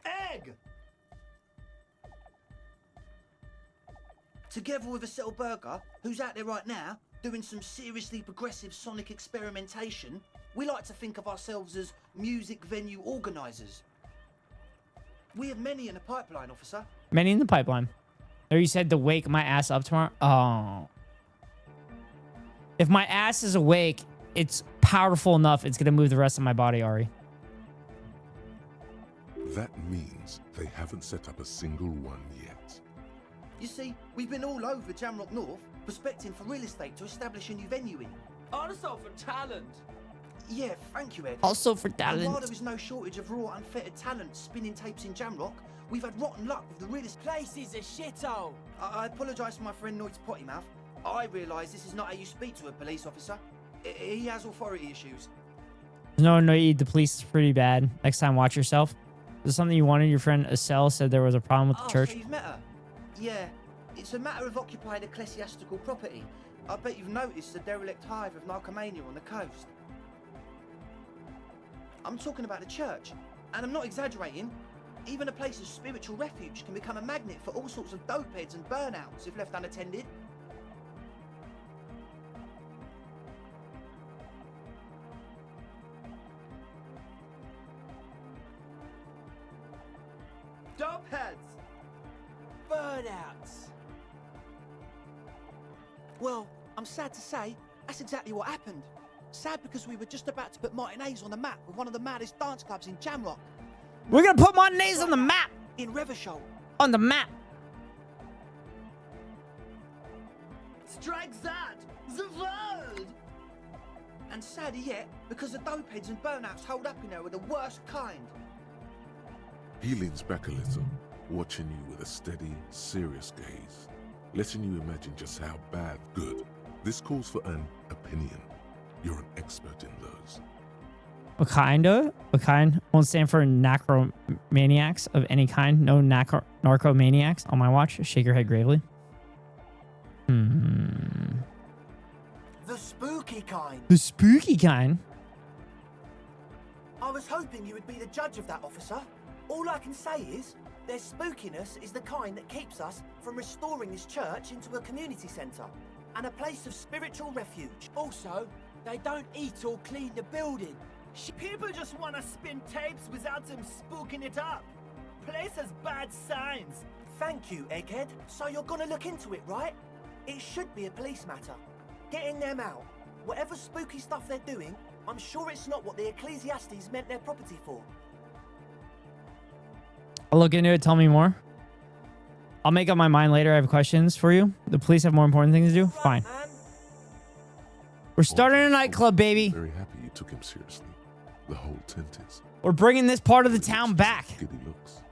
[SPEAKER 13] Egg! Together with a Burger, who's out there right now, doing some seriously progressive sonic experimentation, we like to think of ourselves as music venue organisers. We have many in the pipeline, officer.
[SPEAKER 1] Many in the pipeline. Or you said to wake my ass up tomorrow? Oh. If my ass is awake, it's powerful enough, it's going to move the rest of my body, Ari.
[SPEAKER 4] That means they haven't set up a single one yet.
[SPEAKER 13] You see, we've been all over Jamrock North, prospecting for real estate to establish a new venue in.
[SPEAKER 12] Also for talent.
[SPEAKER 13] Yeah, thank you, Ed.
[SPEAKER 1] Also for
[SPEAKER 13] And while
[SPEAKER 1] talent.
[SPEAKER 13] there is no shortage of raw, unfettered talent spinning tapes in Jamrock, we've had rotten luck with the real estate.
[SPEAKER 12] Place is a shithole.
[SPEAKER 13] I apologise for my friend Noid's potty mouth. I realise this is not how you speak to a police officer. He has authority issues.
[SPEAKER 1] No, the police is pretty bad. Next time, watch yourself. Is this something you wanted? Your friend Estelle said there was a problem with the church.
[SPEAKER 13] So you've met her? Yeah. It's a matter of occupied ecclesiastical property. I bet you've noticed the derelict hive of narcomania on the coast. I'm talking about the church, and I'm not exaggerating. Even a place of spiritual refuge can become a magnet for all sorts of dopeheads and burnouts if left unattended. Dopeheads!
[SPEAKER 12] Burnouts.
[SPEAKER 13] Well, I'm sad to say, that's exactly what happened. Sad because we were just about to put Martinez on the map with one of the maddest dance clubs in Jamrock.
[SPEAKER 1] We're going to put Martinez on the map.
[SPEAKER 13] In Revachol.
[SPEAKER 1] On the map.
[SPEAKER 13] Strike that! The world! And sadder yet, because the dopeheads and burnouts hold up in there are the worst kind.
[SPEAKER 4] He leans back a little, watching you with a steady, serious gaze, letting you imagine just how bad good. This calls for an opinion. You're an expert in those.
[SPEAKER 1] What kind? What kind? Won't stand for narcomaniacs of any kind. No narcomaniacs on my watch. Shake your head gravely.
[SPEAKER 13] The spooky kind.
[SPEAKER 1] The spooky kind?
[SPEAKER 13] I was hoping you would be the judge of that, officer. All I can say is, their spookiness is the kind that keeps us from restoring this church into a community centre and a place of spiritual refuge.
[SPEAKER 12] Also, they don't eat or clean the building.
[SPEAKER 14] People just want to spin tapes without them spooking it up. Place has bad signs.
[SPEAKER 13] Thank you, Egghead. So you're gonna look into it, right? It should be a police matter. Getting them out. Whatever spooky stuff they're doing, I'm sure it's not what the Ecclesiastes meant their property for.
[SPEAKER 1] I'll look into it. Tell me more. I'll make up my mind later. I have questions for you. The police have more important things to do. Fine. We're starting a nightclub, baby.
[SPEAKER 4] Very happy you took him seriously. The whole tent is.
[SPEAKER 1] We're bringing this part of the town back.
[SPEAKER 4] Giddy looks.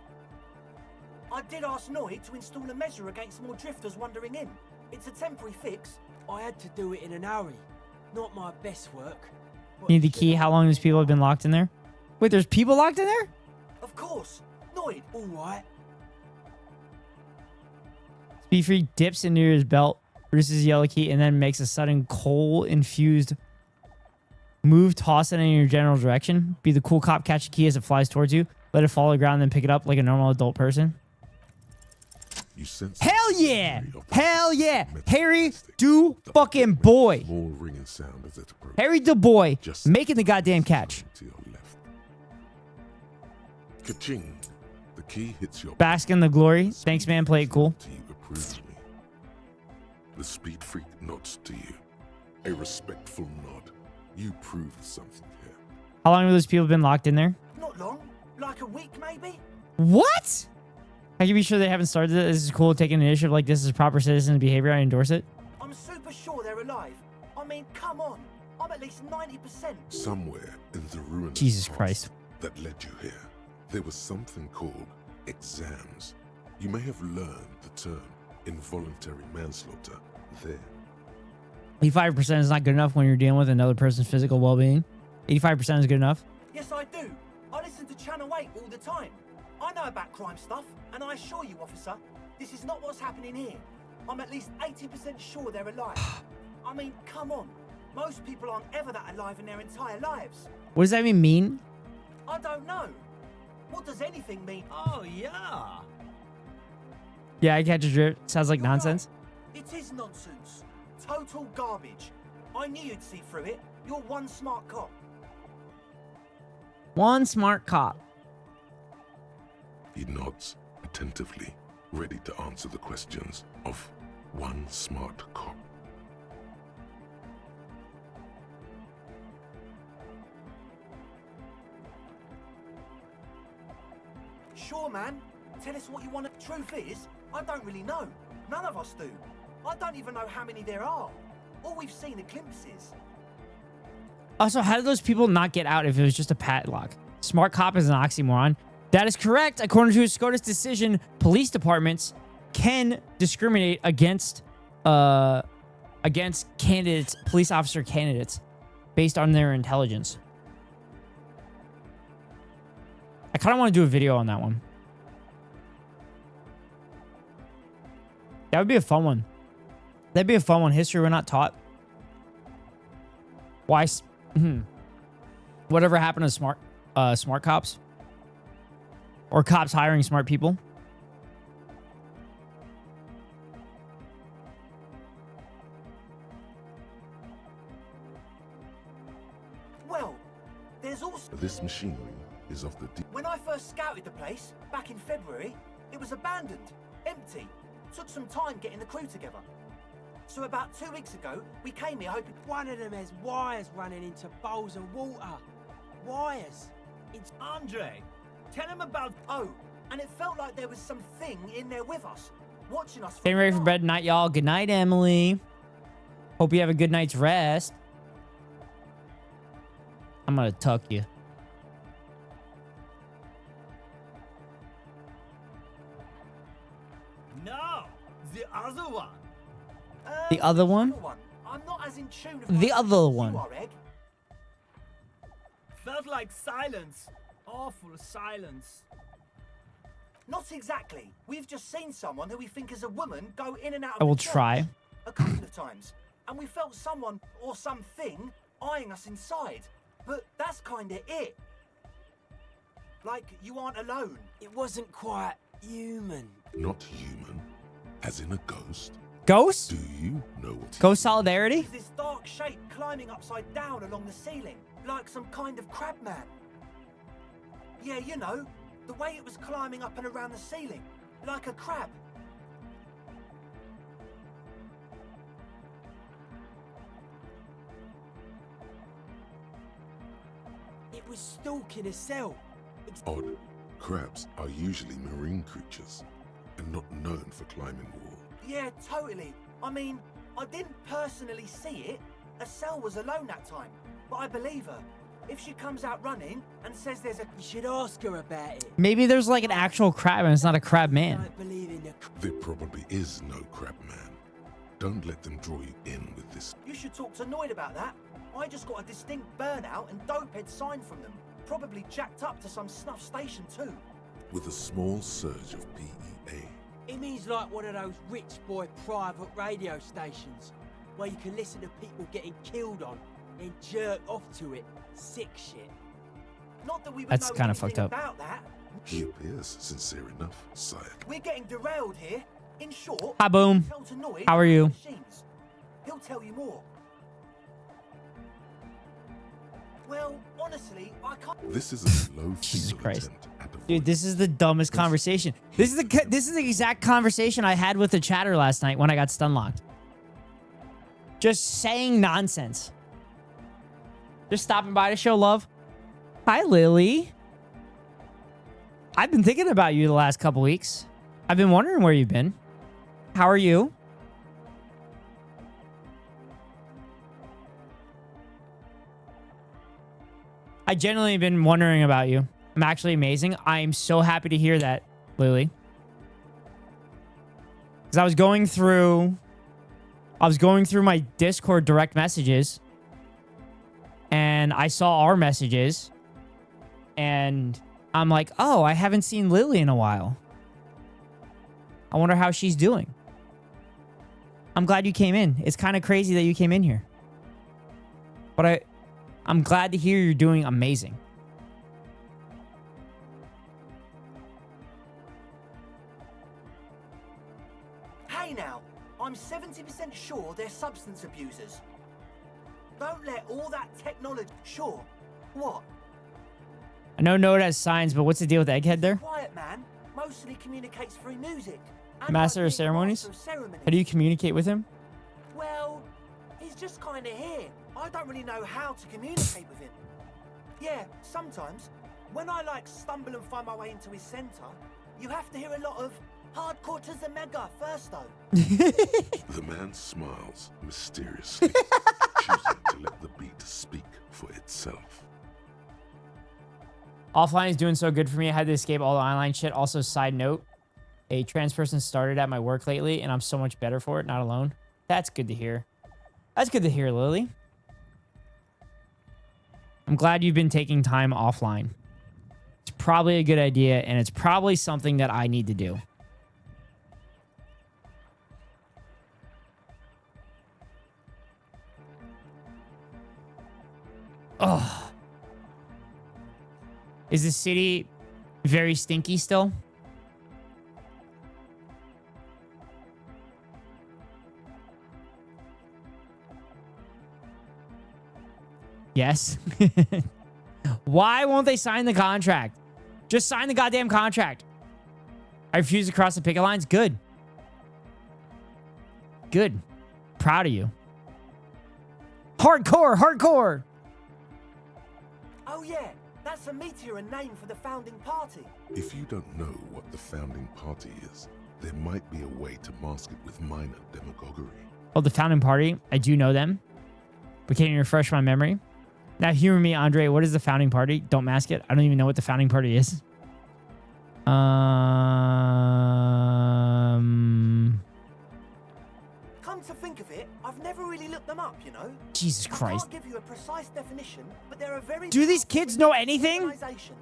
[SPEAKER 14] I did ask Noid to install a measure against more drifters wandering in. It's a temporary fix.
[SPEAKER 12] I had to do it in an hurry. Not my best work.
[SPEAKER 1] Need the key. How long these people have been locked in there? Wait, there's people locked in there?
[SPEAKER 14] Of course. Noid.
[SPEAKER 12] All right.
[SPEAKER 1] Speed Freak dips into his belt, produces a yellow key, and then makes a sudden coal-infused move. Toss it in your general direction. Be the cool cop. Catch the key as it flies towards you. Let it fall to the ground, then pick it up like a normal adult person.
[SPEAKER 4] You sense
[SPEAKER 1] Hell yeah! Hell yeah! Harry do fucking boy.
[SPEAKER 4] Small ringing sound as it approaches.
[SPEAKER 1] Harry Du Boy making the goddamn catch.
[SPEAKER 4] To your left. Ka-ching. The key hits your
[SPEAKER 1] Bask in the glory. Thanks, man. Play it cool.
[SPEAKER 4] to you approvingly. The Speed Freak nods to you. A respectful nod. You proved something here.
[SPEAKER 1] How long have those people been locked in there?
[SPEAKER 14] Not long. Like a week, maybe?
[SPEAKER 1] What? I can be sure they haven't started it. This is cool. Taking initiative like this is proper citizen behavior. I endorse it.
[SPEAKER 14] I'm super sure they're alive. I mean, come on. I'm at least 90%.
[SPEAKER 4] Somewhere in the ruinous
[SPEAKER 1] Jesus
[SPEAKER 4] past
[SPEAKER 1] Christ.
[SPEAKER 4] that led you here, there was something called exams. You may have learned the term involuntary manslaughter there.
[SPEAKER 1] 85% is not good enough when you're dealing with another person's physical well-being. 85% is good enough.
[SPEAKER 14] Yes, I do. I listen to Channel 8 all the time. I know about crime stuff, and I assure you, officer, this is not what's happening here. I'm at least 80% sure they're alive. I mean, come on. Most people aren't ever that alive in their entire lives.
[SPEAKER 1] What does that even mean?
[SPEAKER 14] I don't know. What does anything mean?
[SPEAKER 12] Oh, yeah.
[SPEAKER 1] Yeah, I catch a drift. Sounds like nonsense.
[SPEAKER 14] It is nonsense. Total garbage. I knew you'd see through it. You're one smart cop.
[SPEAKER 1] One smart cop.
[SPEAKER 4] He nods attentively, ready to answer the questions of one smart cop.
[SPEAKER 14] Sure, man. Tell us what you want. The truth is, I don't really know. None of us do. I don't even know how many there are. All we've seen are glimpses.
[SPEAKER 1] Also, how did those people not get out if it was just a padlock? Smart cop is an oxymoron. That is correct. According to a SCOTUS decision, police departments can discriminate against candidates, police officer candidates, based on their intelligence. I kind of want to do a video on that one. That would be a fun one. That'd be a fun one. History we're not taught. Why? Whatever happened to smart cops? Or cops hiring smart people?
[SPEAKER 14] Well, there's also...
[SPEAKER 4] This machinery is of the...
[SPEAKER 14] When I first scouted the place, back in February, it was abandoned, empty. Took some time getting the crew together. So about 2 weeks ago, we came here hoping...
[SPEAKER 12] One of them has wires running into bowls of water. Wires.
[SPEAKER 14] It's Andre. Tell him about... Oh, and it felt like there was something in there with us, watching us...
[SPEAKER 1] Getting ready for bed tonight, y'all. Good night, Emily. Hope you have a good night's rest. I'm gonna tuck you.
[SPEAKER 14] No, the other one.
[SPEAKER 1] The other one?
[SPEAKER 14] I'm not as in tune with
[SPEAKER 1] The other one.
[SPEAKER 14] You are, Egg.
[SPEAKER 12] Felt like silence. Awful silence.
[SPEAKER 14] Not exactly. We've just seen someone who we think is a woman go in and out of
[SPEAKER 1] I will
[SPEAKER 14] the church
[SPEAKER 1] try.
[SPEAKER 14] a couple of times, and we felt someone or something eyeing us inside. But that's kind of it. Like you aren't alone.
[SPEAKER 12] It wasn't quite human.
[SPEAKER 4] Not human, as in a ghost.
[SPEAKER 1] Ghost?
[SPEAKER 4] Do you know what?
[SPEAKER 1] Ghost solidarity?
[SPEAKER 14] There's this dark shape climbing upside down along the ceiling, like some kind of crab man. Yeah, you know, the way it was climbing up and around the ceiling, like a crab.
[SPEAKER 12] It was stalking a cell.
[SPEAKER 4] Odd. Crabs are usually marine creatures, and and not known for climbing wall.
[SPEAKER 14] Yeah, totally. I mean, I didn't personally see it. Estelle was alone that time, but I believe her. If she comes out running and says there's a...
[SPEAKER 12] You should ask her about it.
[SPEAKER 1] Maybe there's like an actual crab and it's not a crab man.
[SPEAKER 4] There probably is no crab man. Don't let them draw you in with this.
[SPEAKER 14] You should talk to Noid about that. I just got a distinct burnout and dopehead sign from them. Probably jacked up to some snuff station too.
[SPEAKER 4] With a small surge of PEA.
[SPEAKER 12] It means like one of those rich boy private radio stations where you can listen to people getting killed on and jerk off to it. Sick shit.
[SPEAKER 14] Not that we would
[SPEAKER 1] That's
[SPEAKER 14] know
[SPEAKER 1] kind of
[SPEAKER 14] anything
[SPEAKER 1] fucked up.
[SPEAKER 14] about that.
[SPEAKER 4] He appears sincere enough, sire.
[SPEAKER 14] We're getting derailed here. In short,
[SPEAKER 1] Hi, Boom.
[SPEAKER 14] tell to Noid
[SPEAKER 1] How are you?
[SPEAKER 14] machines. He'll tell you more. Well, honestly, I can't.
[SPEAKER 4] This is a low
[SPEAKER 1] Jesus Christ.
[SPEAKER 4] attempt at a
[SPEAKER 1] Dude, this is the dumbest conversation. This is the exact conversation I had with the chatter last night when I got stun locked. Just saying nonsense. Just stopping by to show love. Hi, Lily. I've been thinking about you the last couple weeks. I've been wondering where you've been. How are you? I genuinely been wondering about you. I'm actually amazing. I'm so happy to hear that, Lily. Because I was going through my Discord direct messages and I saw our messages and I'm like, oh, I haven't seen Lily in a while. I wonder how she's doing. I'm glad you came in. It's kind of crazy that you came in here. But I'm glad to hear you're doing amazing.
[SPEAKER 14] Hey now, I'm 70% sure they're substance abusers. Don't let all that technology... Sure. What?
[SPEAKER 1] I know Note has signs, but what's the deal with Egghead there?
[SPEAKER 14] Quiet man mostly communicates through music. And
[SPEAKER 1] Master
[SPEAKER 14] like
[SPEAKER 1] of
[SPEAKER 14] being
[SPEAKER 1] ceremonies?
[SPEAKER 14] master of ceremonies.
[SPEAKER 1] How do you communicate with him?
[SPEAKER 14] Well, he's just kind of here. I don't really know how to communicate with him. Yeah, sometimes, when I stumble and find my way into his center, you have to hear a lot of hardcore to the mega first though.
[SPEAKER 4] The man smiles mysteriously, choosing to let the beat speak for itself.
[SPEAKER 1] Offline is doing so good for me. I had to escape all the online shit. Also, side note, a trans person started at my work lately, and I'm so much better for it, not alone. That's good to hear. That's good to hear, Lily. I'm glad you've been taking time offline. It's probably a good idea, and it's probably something that I need to do. Oh. Is the city very stinky still? Yes. Why won't they sign the contract? Just sign the goddamn contract. I refuse to cross the picket lines. Good. Good. Proud of you. Hardcore, hardcore.
[SPEAKER 14] Oh yeah, that's a meteor and name for the founding party.
[SPEAKER 4] If you don't know what the founding party is, there might be a way to mask it with minor demagoguery.
[SPEAKER 1] Oh, the founding party. I do know them. But can you refresh my memory? Now, humor me, Andre. What is the founding party? Don't mask it. I don't even know what the founding party is.
[SPEAKER 14] Come to think of it, I've never really looked them up, you know.
[SPEAKER 1] Jesus Christ.
[SPEAKER 14] I can't give you a precise definition, but they're a very...
[SPEAKER 1] Do these kids know anything?
[SPEAKER 14] organization.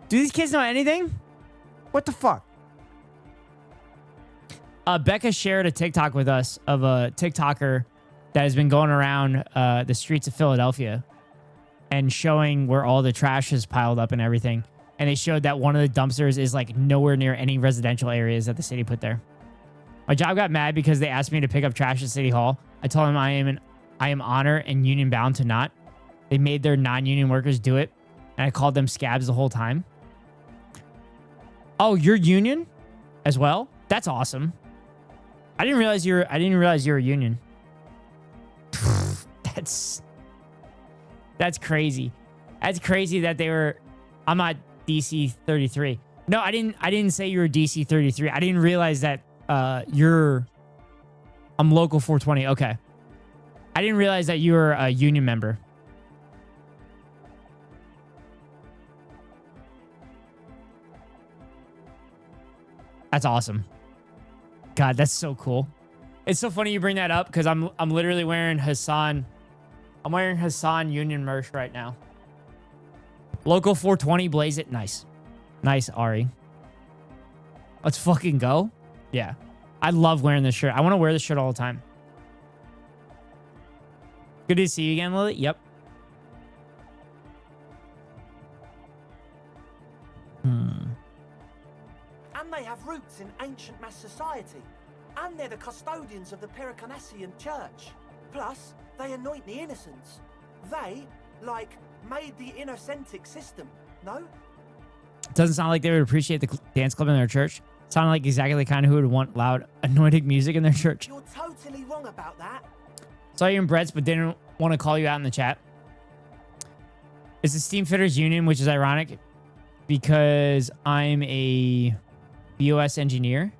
[SPEAKER 1] Do these kids know anything? What the fuck? Becca shared a TikTok with us of a TikToker that has been going around the streets of Philadelphia and showing where all the trash is piled up and everything. And they showed that one of the dumpsters is like nowhere near any residential areas that the city put there. My job got mad because they asked me to pick up trash at City Hall. I told them I am honored and union bound to not. They made their non-union workers do it, and I called them scabs the whole time. Oh, you're union as well? That's awesome. I didn't realize you were a union. That's crazy. That's crazy that they were... I'm not DC 33. No, I didn't say you were DC 33. I didn't realize that I'm local 420. Okay. I didn't realize that you were a union member. That's awesome. God, that's so cool. It's so funny you bring that up because I'm literally wearing Hassan. I'm wearing Hassan Union merch right now. Local 420, blaze it. Nice. Nice, Ari. Let's fucking go. Yeah. I love wearing this shirt. I want to wear this shirt all the time. Good to see you again, Lily. Yep.
[SPEAKER 14] And they have roots in ancient mass society. And they're the custodians of the Pericanassian church. Plus, they anoint the innocents. They, like, made the Innocentic system, no?
[SPEAKER 1] Doesn't sound like they would appreciate the dance club in their church. Sounded like exactly the kind of who would want loud, anointing music in their church.
[SPEAKER 14] You're totally wrong about that.
[SPEAKER 1] Saw you in Brett's, but didn't want to call you out in the chat. It's the Steam Fitters Union, which is ironic because I'm a BOS engineer.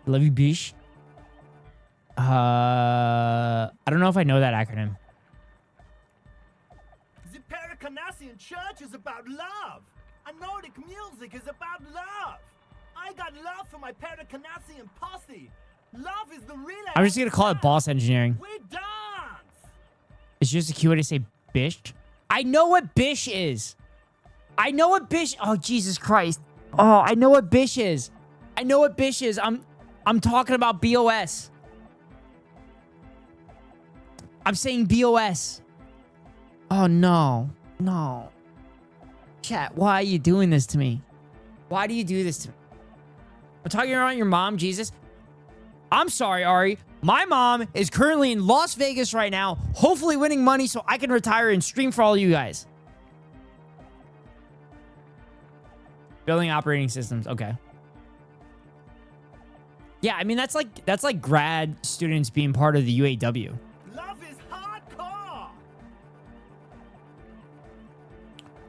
[SPEAKER 1] Love you, Bish. I don't know if I know that acronym.
[SPEAKER 14] The Pericanassian church is about love. And Nordic music is about love. I got love for my Pericanassian posse. Love is the real.
[SPEAKER 1] I'm just gonna call it boss engineering.
[SPEAKER 14] We dance.
[SPEAKER 1] It's just a cute way to say bish. I know what bish is. I know what bish. Oh, Jesus Christ. Oh, I know what bish is. I know what bish is. I'm talking about BOS. I'm saying BOS. Oh, no. No. Chat, why are you doing this to me? Why do you do this to me? I'm talking about your mom, Jesus. I'm sorry, Ari. My mom is currently in Las Vegas right now, hopefully winning money so I can retire and stream for all you guys. Building operating systems. Okay. Yeah, I mean, that's like grad students being part of the UAW.
[SPEAKER 14] Love is hardcore.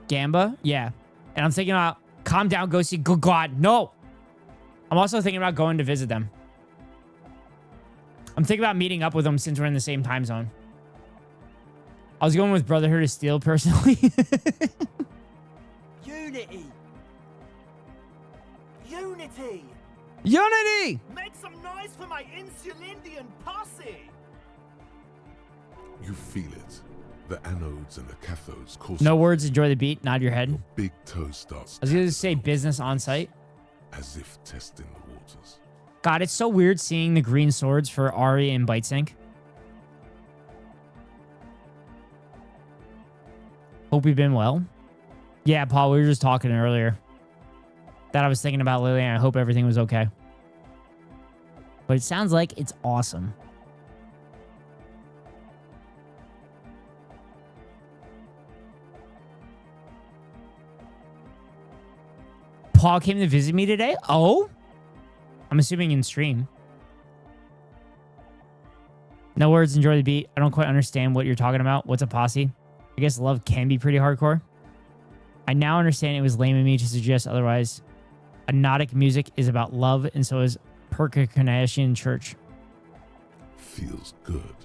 [SPEAKER 1] Gamba? Yeah. And I'm thinking about, calm down, go see, good God, no. I'm also thinking about going to visit them. I'm thinking about meeting up with them since we're in the same time zone. I was going with Brotherhood of Steel personally.
[SPEAKER 14] Unity. Unity.
[SPEAKER 1] Unity!
[SPEAKER 14] Make some noise for my Insulindian posse.
[SPEAKER 4] You feel it. The anodes and the cathodes cause
[SPEAKER 1] No words, enjoy the beat, nod your head.
[SPEAKER 4] big toe starts
[SPEAKER 1] I was going to say business on site.
[SPEAKER 4] as if testing the waters.
[SPEAKER 1] God, it's so weird seeing the green swords for Ari and BiteSync. Hope you've been well. Yeah, Paul, we were just talking earlier. That I was thinking about Lily, and I hope everything was okay. But it sounds like it's awesome. Paul came to visit me today? Oh? I'm assuming in stream. No words, enjoy the beat. I don't quite understand what you're talking about. What's a posse? I guess love can be pretty hardcore. I now understand it was lame of me to suggest otherwise. Anodic music is about love, and so is Pericanassian church.
[SPEAKER 4] Feels good.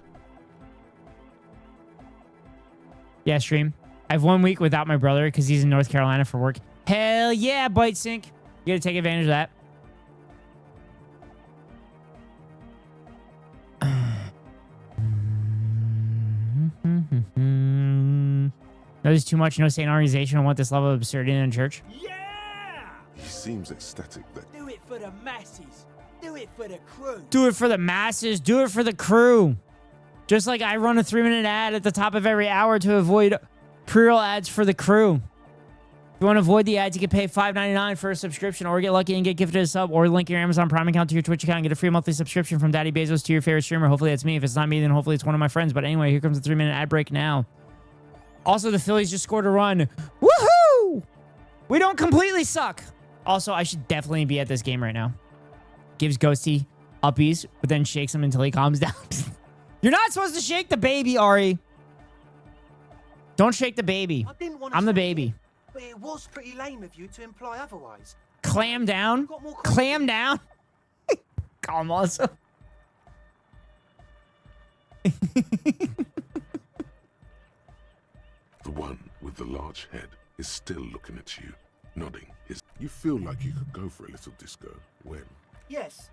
[SPEAKER 1] Yeah, stream. I have 1 week without my brother because he's in North Carolina for work. Hell yeah, BiteSync. You gotta take advantage of that. No, there's too much. No sane organization. I want this level of absurdity in church.
[SPEAKER 4] He seems ecstatic that
[SPEAKER 12] Do it for the masses. Do it for the crew.
[SPEAKER 1] Do it for the masses. Do it for the crew. Just like I run a 3-minute ad at the top of every hour to avoid pre-roll ads for the crew. If you want to avoid the ads, you can pay $5.99 for a subscription or get lucky and get gifted a sub or link your Amazon Prime account to your Twitch account and get a free monthly subscription from Daddy Bezos to your favorite streamer. Hopefully that's me. If it's not me, then hopefully it's one of my friends. But anyway, here comes the 3-minute ad break now. Also, the Phillies just scored a run. Woohoo! We don't completely suck. Also, I should definitely be at this game right now. Gives Ghosty uppies, but then shakes him until he calms down. You're not supposed to shake the baby, Ari. Don't shake the baby.
[SPEAKER 13] I didn't want to
[SPEAKER 1] I'm the
[SPEAKER 13] say
[SPEAKER 1] baby.
[SPEAKER 13] it, but it was pretty lame of you to imply otherwise.
[SPEAKER 1] Clam down. Clam down. Calm also.
[SPEAKER 4] The one with the large head is still looking at you, nodding. You feel like you could go for a little disco when...
[SPEAKER 14] Yes.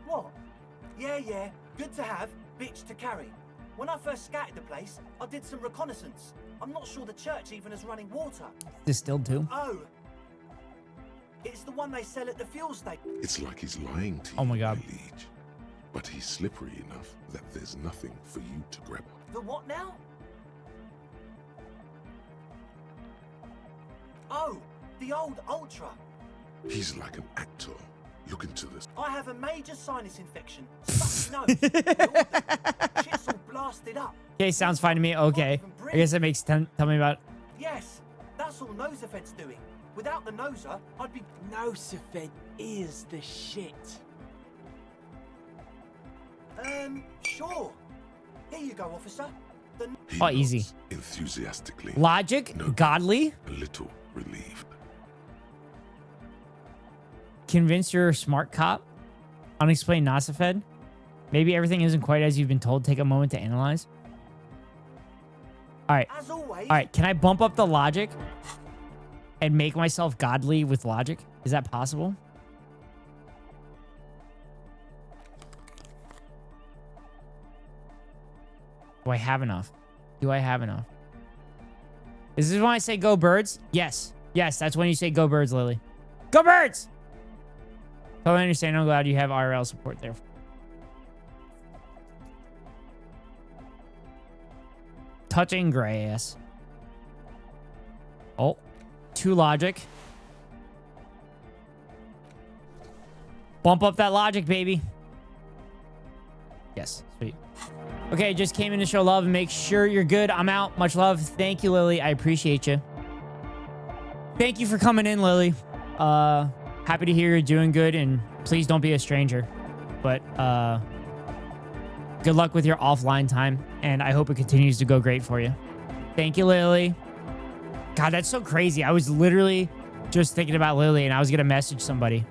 [SPEAKER 14] What? Yeah. Good to have, bitch to carry. When I first scouted the place, I did some reconnaissance. I'm not sure the church even is running water.
[SPEAKER 1] Distilled too.
[SPEAKER 14] Oh. It's the one they sell at the fuel station.
[SPEAKER 4] It's like he's lying to you,
[SPEAKER 1] Oh my God.
[SPEAKER 4] liege. But he's slippery enough that there's nothing for you to grab.
[SPEAKER 14] The what now? Oh, the old Ultra.
[SPEAKER 4] He's like an actor. Look into this.
[SPEAKER 14] I have a major sinus infection. Stuck nose. Shit's all blasted up.
[SPEAKER 1] Okay, sounds fine to me. Okay. I guess that makes sense. Tell me about it.
[SPEAKER 14] Yes, that's all Nosafed's doing. Without the Noser, I'd be...
[SPEAKER 12] Nosafed is the shit.
[SPEAKER 14] Sure. Here you go, officer.
[SPEAKER 4] He
[SPEAKER 1] Oh, easy.
[SPEAKER 4] nods enthusiastically.
[SPEAKER 1] Logic, godly.
[SPEAKER 4] A little relieved.
[SPEAKER 1] Convince you're a smart cop. Unexplained Nosafed. Maybe everything isn't quite as you've been told. Take a moment to analyze. All right.
[SPEAKER 14] As always.
[SPEAKER 1] All right. Can I bump up the logic and make myself godly with logic? Is that possible? Do I have enough? Do I have enough? Is this when I say go birds? Yes. Yes, that's when you say go birds, Lily. Go birds! Totally understand. I'm glad you have RL support there. Touching grass. Oh, 2 logic. Bump up that logic, baby. Yes, sweet. Okay, just came in to show love and make sure you're good. I'm out. Much love. Thank you, Lily. I appreciate you. Thank you for coming in, Lily. Happy to hear you're doing good, and please don't be a stranger. But good luck with your offline time, and I hope it continues to go great for you. Thank you, Lily. God, that's so crazy. I was literally just thinking about Lily, and I was going to message somebody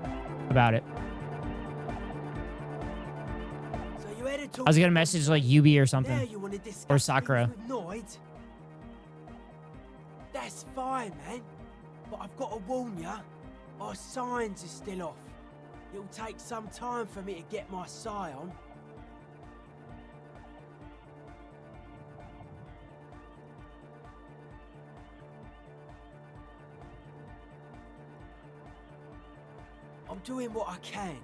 [SPEAKER 1] about it. I was going to message like Yubi or something. Or Sakura.
[SPEAKER 12] That's fine, man. But I've got to warn ya, our signs are still off. It'll take some time for me to get my psi on. I'm doing what I can.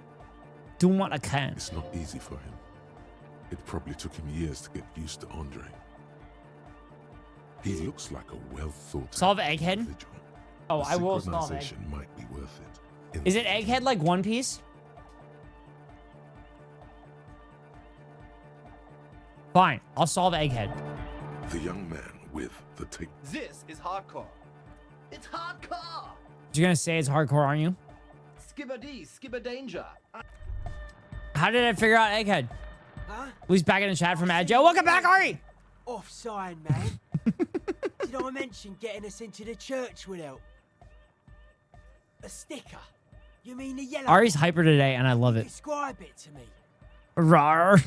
[SPEAKER 1] Doing what I can.
[SPEAKER 4] It's not easy for him. It probably took him years to get used to Andre. He looks like a well-thought-out
[SPEAKER 1] Solve Egghead?
[SPEAKER 4] individual.
[SPEAKER 1] Oh,
[SPEAKER 4] The
[SPEAKER 1] I will solve Egg.
[SPEAKER 4] synchronization might be worth it.
[SPEAKER 1] Is it Egghead like One Piece? Fine, I'll solve Egghead.
[SPEAKER 4] The young man with the tape.
[SPEAKER 15] This is hardcore. It's hardcore.
[SPEAKER 1] You're gonna say it's hardcore, aren't you?
[SPEAKER 15] Skibba-dee, skibba-danger.
[SPEAKER 1] How did I figure out Egghead?
[SPEAKER 12] Huh?
[SPEAKER 1] Who's back in the chat from Ad Joe? Welcome back, Ari!
[SPEAKER 12] Offside, man. Did I mention getting us into the church would help? A sticker? You mean the yellow?
[SPEAKER 1] Ari's hyper today, and I love it.
[SPEAKER 12] Describe it to me.
[SPEAKER 1] Rawr.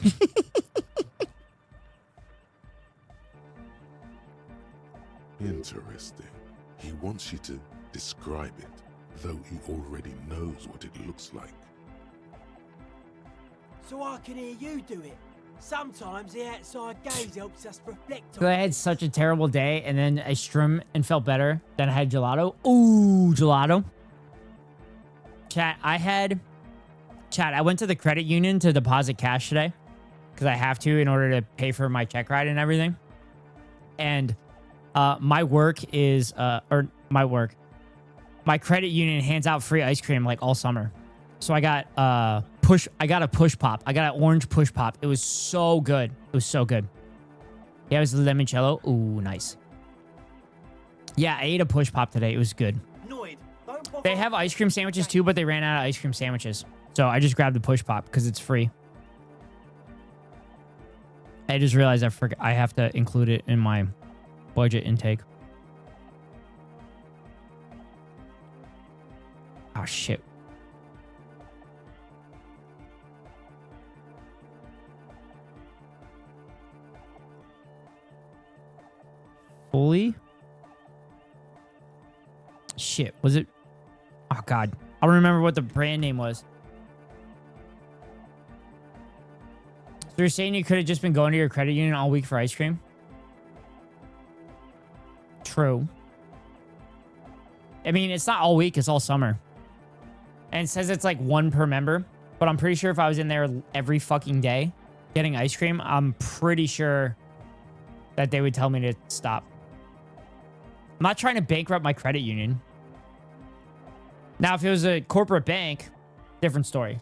[SPEAKER 4] Interesting. He wants you to describe it, though he already knows what it looks like.
[SPEAKER 12] So I can hear you do it. Sometimes the outside gaze helps us reflect
[SPEAKER 1] So
[SPEAKER 12] on
[SPEAKER 1] I had such a terrible day, and then I strum and felt better. Then I had gelato. Ooh, gelato. Chat, I went to the credit union to deposit cash today because I have to in order to pay for my check ride and everything. And my credit union hands out free ice cream like all summer. So I got a push pop. I got an orange push pop. It was so good. It was so good. Yeah, it was the limoncello. Ooh, nice. Yeah, I ate a push pop today. It was good. They have ice cream sandwiches too, but they ran out of ice cream sandwiches. So I just grabbed the push pop because it's free. I just realized I have to include it in my budget intake. Oh, shit. fully. Shit, was it? Oh, God. I don't remember what the brand name was. So you're saying you could have just been going to your credit union all week for ice cream? True. I mean, it's not all week. It's all summer. And it says it's like 1 per member. But I'm pretty sure if I was in there every fucking day getting ice cream, I'm pretty sure that they would tell me to stop. I'm not trying to bankrupt my credit union. Now, if it was a corporate bank, different story.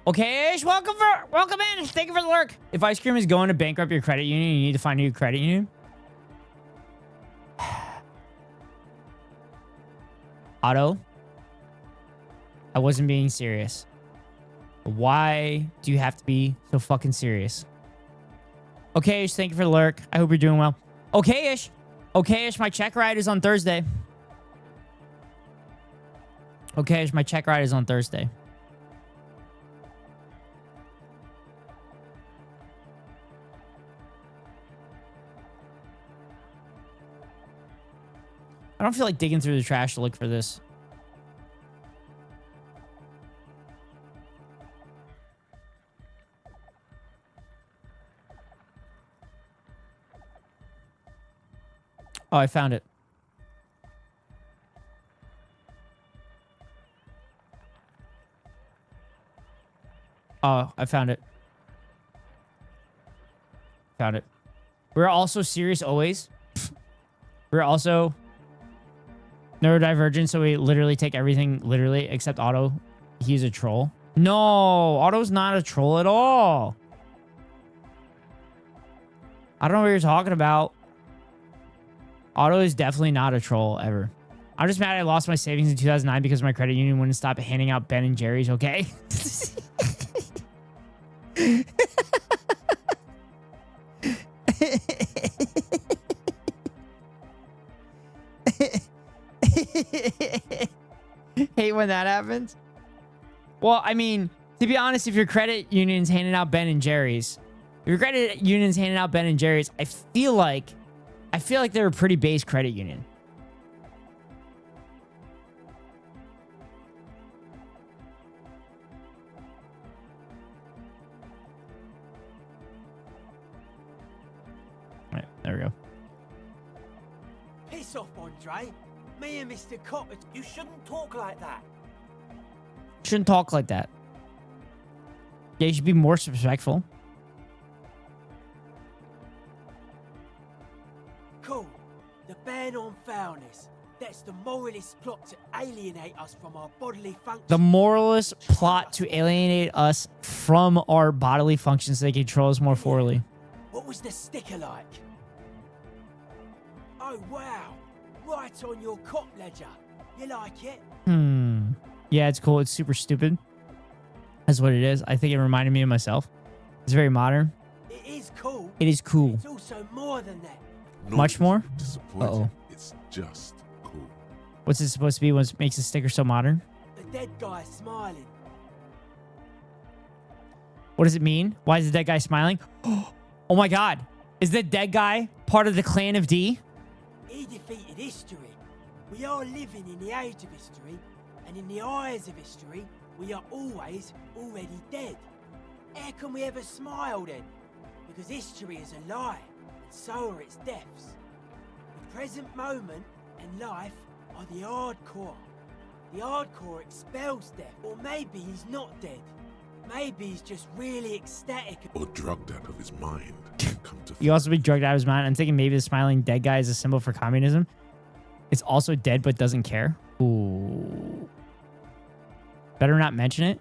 [SPEAKER 1] Okay, welcome in. Thank you for the lurk. If ice cream is going to bankrupt your credit union, you need to find a new credit union. Otto, I wasn't being serious. Why do you have to be so fucking serious? Okay-ish, thank you for the lurk. I hope you're doing well. Okay-ish. Okay-ish, my check ride is on Thursday. Okay-ish, my check ride is on Thursday. I don't feel like digging through the trash to look for this. Oh, I found it. Oh, I found it. Found it. We're also serious always. We're also neurodivergent, so we literally take everything literally except Otto. He's a troll. No, Otto's not a troll at all. I don't know what you're talking about. Otto is definitely not a troll ever. I'm just mad I lost my savings in 2009 because my credit union wouldn't stop handing out Ben and Jerry's, okay? Hate when that happens. Well, I mean, to be honest, if your credit union's handing out Ben and Jerry's, I feel like they're a pretty base credit union. All right, there we go.
[SPEAKER 12] Piss off, Andre. Me and Mr. Copper,
[SPEAKER 14] you shouldn't talk like that.
[SPEAKER 1] Shouldn't talk like that. Yeah, you should be more respectful.
[SPEAKER 12] Cool. The ban on foulness. That's the moralist plot to alienate us from our bodily functions.
[SPEAKER 1] The moralist plot to alienate us from our bodily functions so they control us more fully.
[SPEAKER 12] What was the sticker like? Oh, wow. Right on your cop ledger. You like it?
[SPEAKER 1] Yeah, it's cool. It's super stupid. That's what it is. I think it reminded me of myself. It's very modern.
[SPEAKER 12] It is cool.
[SPEAKER 1] It is cool.
[SPEAKER 12] It's also more than that.
[SPEAKER 1] Much more?
[SPEAKER 4] Uh-oh. It's just cool.
[SPEAKER 1] What's it supposed to be? What makes the sticker so modern?
[SPEAKER 12] The dead guy smiling.
[SPEAKER 1] What does it mean? Why is the dead guy smiling? Oh my God. Is the dead guy part of the clan of D?
[SPEAKER 12] He defeated history. We are living in the age of history, and in the eyes of history, we are always already dead. How can we ever smile then? Because history is a lie, and so are its deaths. The present moment and life are the hardcore. The hardcore expels death, or maybe he's not dead. Maybe he's just really ecstatic.
[SPEAKER 4] Or drugged out of his mind.
[SPEAKER 1] You also be drugged out of his mind. I'm thinking maybe the smiling dead guy is a symbol for communism. It's also dead but doesn't care. Ooh. Better not mention it.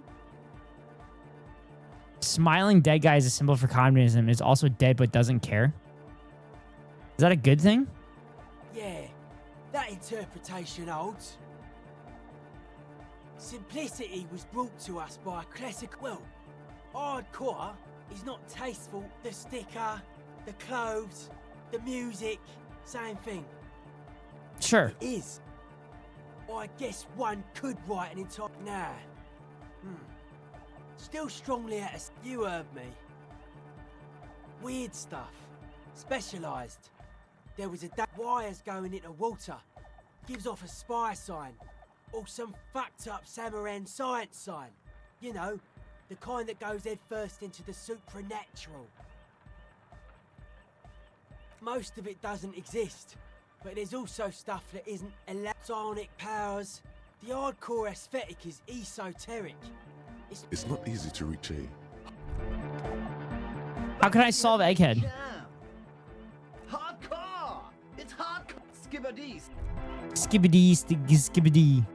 [SPEAKER 1] Smiling dead guy is a symbol for communism. Is also dead but doesn't care. Is that a good thing?
[SPEAKER 12] Yeah, that interpretation holds. Simplicity was brought to us by a classic. Well, hardcore is not tasteful. The sticker, the clothes, the music, same thing.
[SPEAKER 1] Sure.
[SPEAKER 12] It is. I guess one could write an entire. Nah. Still strongly at us. You heard me. Weird stuff. Specialised. There was wires going into water. Gives off a spy sign. Or some fucked up Samaran science sign. You know, the kind that goes head first into the supernatural. Most of it doesn't exist. But there's also stuff that isn't electronic powers. The hardcore aesthetic is esoteric.
[SPEAKER 4] It's not easy to reach a...
[SPEAKER 1] How can I solve Egghead?
[SPEAKER 15] Hardcore! It's hardcore! Skibbity!
[SPEAKER 1] Skibbity, skibbity.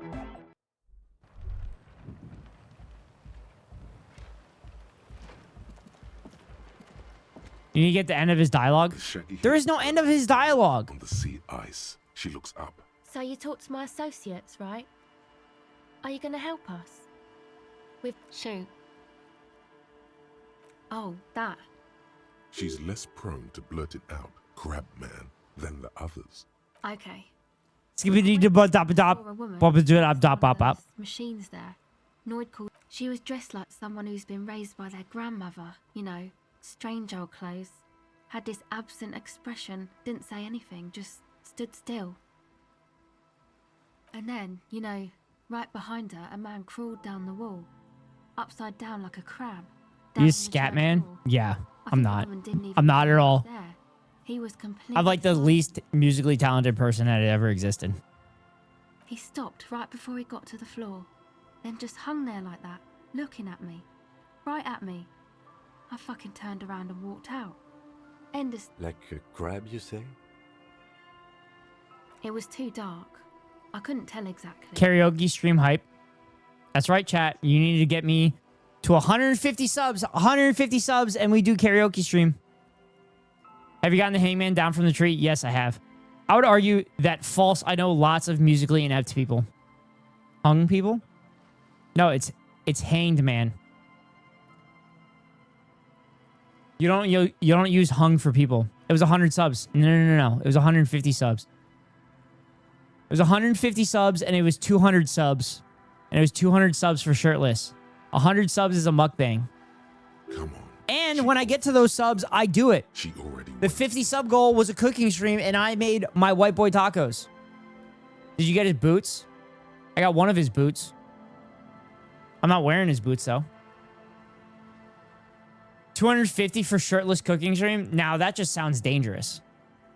[SPEAKER 1] You need to get the end of his dialogue? There is no end of his dialogue.
[SPEAKER 4] On the sea ice, she looks up.
[SPEAKER 11] So you talked to my associates, right? Are you going to help us? With shoot. Oh, that.
[SPEAKER 4] She's less prone to blurt it out, Crab Man, than the others.
[SPEAKER 11] Okay.
[SPEAKER 1] Skibbity dop dop dop dop dop dop.
[SPEAKER 11] Machines there. Noid called. She was dressed like someone who's been raised by their grandmother. You know, strange old clothes. Had this absent expression. Didn't say anything. Just stood still. And then, you know, right behind her, a man crawled down the wall, upside down like a crab.
[SPEAKER 1] You scat man? Yeah, I'm not. I'm not at all.
[SPEAKER 11] He was completely.
[SPEAKER 1] I'm like the least musically talented person that had ever existed.
[SPEAKER 11] He stopped right before he got to the floor, then just hung there like that, looking at me, right at me. I fucking turned around and walked out.
[SPEAKER 5] Like a crab, you say?
[SPEAKER 11] It was too dark. I couldn't tell exactly.
[SPEAKER 1] Karaoke stream hype. That's right, chat. You need to get me to 150 subs. 150 subs, and we do karaoke stream. Have you gotten the hangman down from the tree? Yes, I have. I would argue that false. I know lots of musically inept people. Hung people? No, it's hanged man. You don't use hung for people. It was 100 subs. No. It was 150 subs. It was 150 subs and it was 200 subs. And it was 200 subs for shirtless. 100 subs is a mukbang.
[SPEAKER 4] Come on.
[SPEAKER 1] And when I get to those subs, I do it.
[SPEAKER 4] She already
[SPEAKER 1] The 50 sub goal was a cooking stream and I made my white boy tacos. Did you get his boots? I got one of his boots. I'm not wearing his boots though. 250 for shirtless cooking stream? Now that just sounds dangerous.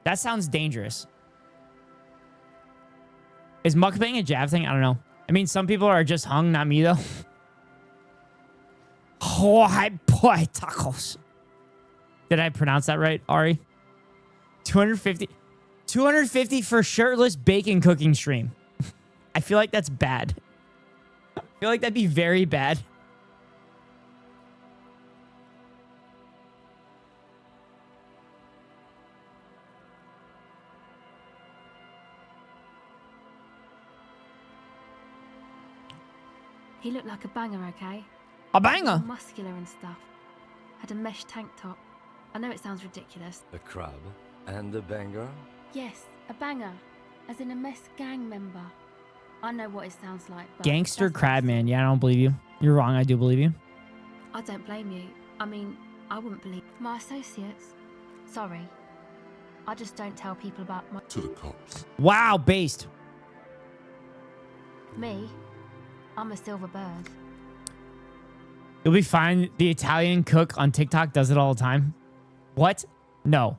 [SPEAKER 1] That sounds dangerous. Is mukbang a jab thing? I don't know. I mean, some people are just hung, not me though. Oh, white boy tacos. Did I pronounce that right, Ari? 250 for shirtless bacon cooking stream. I feel like that's bad. I feel like that'd be very bad.
[SPEAKER 11] He looked like a banger, okay?
[SPEAKER 1] A banger?
[SPEAKER 11] Muscular and stuff. Had a mesh tank top. I know it sounds ridiculous.
[SPEAKER 5] A crab and a banger?
[SPEAKER 11] Yes, a banger. As in a mess gang member. I know what it sounds like, but...
[SPEAKER 1] Gangster crab man. Yeah, I don't believe you. You're wrong. I do believe you.
[SPEAKER 11] I don't blame you. I mean, I wouldn't believe... My associates? Sorry. I just don't tell people about my...
[SPEAKER 4] To the cops.
[SPEAKER 1] Wow, based.
[SPEAKER 11] Me? I'm a silver bird.
[SPEAKER 1] You'll be fine. The Italian cook on TikTok does it all the time. What? No.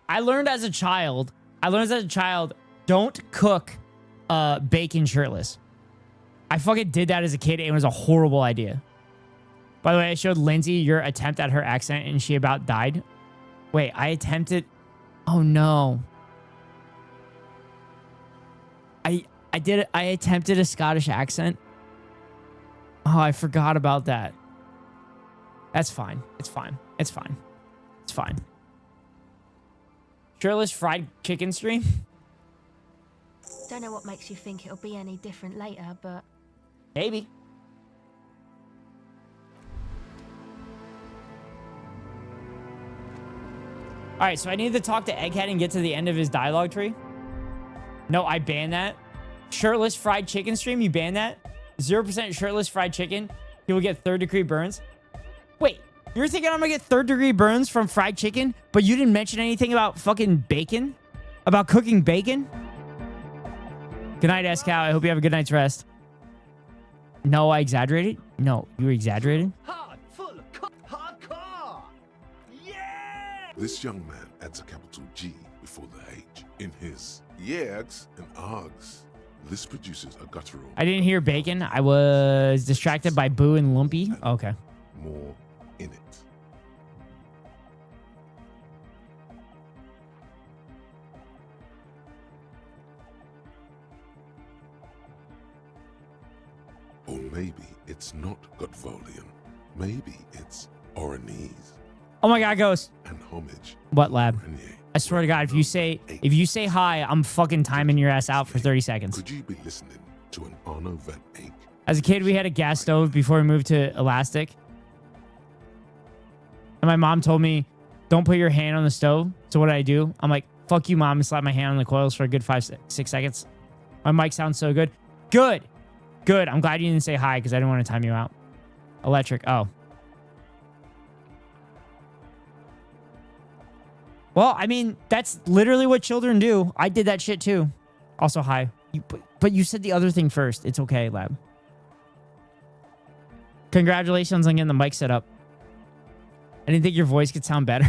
[SPEAKER 1] I learned as a child, don't cook bacon shirtless. I fucking did that as a kid. It was a horrible idea. By the way, I showed Lindsay your attempt at her accent and she about died. Wait, I attempted... Oh, no. I attempted a Scottish accent. Oh, I forgot about that. That's fine. It's fine. It's fine. It's fine. Shirtless fried chicken stream?
[SPEAKER 11] Don't know what makes you think it'll be any different later, but...
[SPEAKER 1] Maybe. All right, so I need to talk to Egghead and get to the end of his dialogue tree. No, I banned that. Shirtless fried chicken stream, you banned that? 0% shirtless fried chicken. He will get 3rd-degree burns. Wait, you're thinking I'm gonna get 3rd-degree burns from fried chicken, but you didn't mention anything about fucking bacon? About cooking bacon? Good night, S-Cow. I hope you have a good night's rest. No, I exaggerated? No, you were exaggerated?
[SPEAKER 4] This young man adds a capital G before the H in his yeags and args. This produces a guttural.
[SPEAKER 1] I didn't hear bacon. I was distracted by Boo and Lumpy. Okay.
[SPEAKER 4] More in it. Or maybe it's not Godvolian. Maybe it's Oranese.
[SPEAKER 1] Oh my God, Ghost.
[SPEAKER 4] And homage.
[SPEAKER 1] What, Lab? I swear to God, if you say hi, I'm fucking timing your ass out for 30 seconds.
[SPEAKER 4] Could you be listening to an Arno van Eyck?
[SPEAKER 1] As a kid, we had a gas stove before we moved to Elastic. And my mom told me, don't put your hand on the stove. So what did I do? I'm like, fuck you, Mom, and slap my hand on the coils for a good 5-6 seconds. My mic sounds so good. Good. Good. I'm glad you didn't say hi because I didn't want to time you out. Electric. Oh. Well, I mean, that's literally what children do. I did that shit too. Also, hi. But you said the other thing first. It's okay, Lab. Congratulations on getting the mic set up. I didn't think your voice could sound better.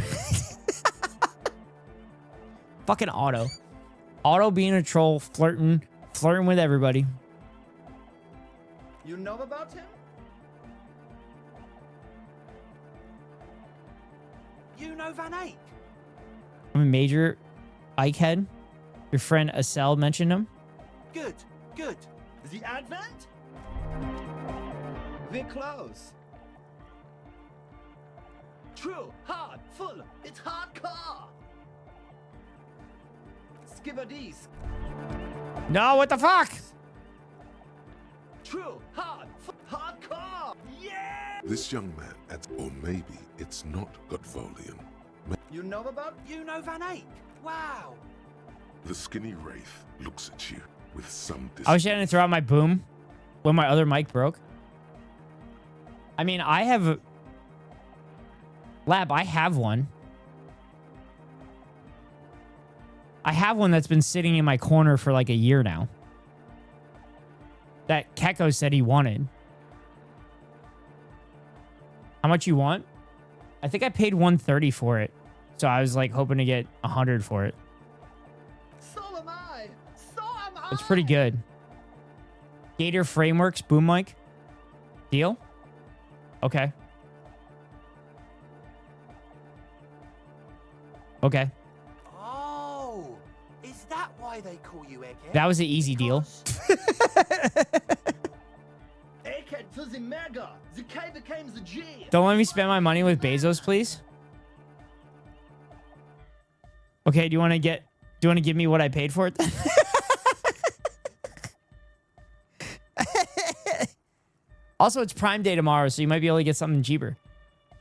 [SPEAKER 1] Fucking Otto. Otto being a troll, flirting with everybody.
[SPEAKER 15] You know about him?
[SPEAKER 12] You know Van Eyck?
[SPEAKER 1] I'm a major Ike head. Your friend Acel mentioned him.
[SPEAKER 12] Good, good.
[SPEAKER 15] The Advent? We're close. True, hard, full. It's hardcore. Skibadis.
[SPEAKER 1] No, what the fuck?
[SPEAKER 15] True, hard, hardcore. Yeah!
[SPEAKER 4] This young man adds, or maybe it's not Godvolian.
[SPEAKER 15] You know about?
[SPEAKER 12] You know Van Eyck? Wow.
[SPEAKER 4] The skinny wraith looks at you with some
[SPEAKER 1] I was trying to throw out my boom when my other mic broke. I mean, I have... Lab, I have one. I have one that's been sitting in my corner for like a year now. That Keko said he wanted. How much you want? I think I paid $130 for it. So I was like hoping to get $100 for it.
[SPEAKER 15] So am I. So am I.
[SPEAKER 1] It's pretty good. Gator Frameworks boom mic. Deal? Okay. Okay.
[SPEAKER 12] Oh, is that why they call you Egghead?
[SPEAKER 1] That was an easy deal.
[SPEAKER 15] Egghead to the mega. The K became the G.
[SPEAKER 1] Don't let me spend my money with Bezos, please. Okay, do you want to give me what I paid for it then? Also, it's Prime Day tomorrow, so you might be able to get something cheaper.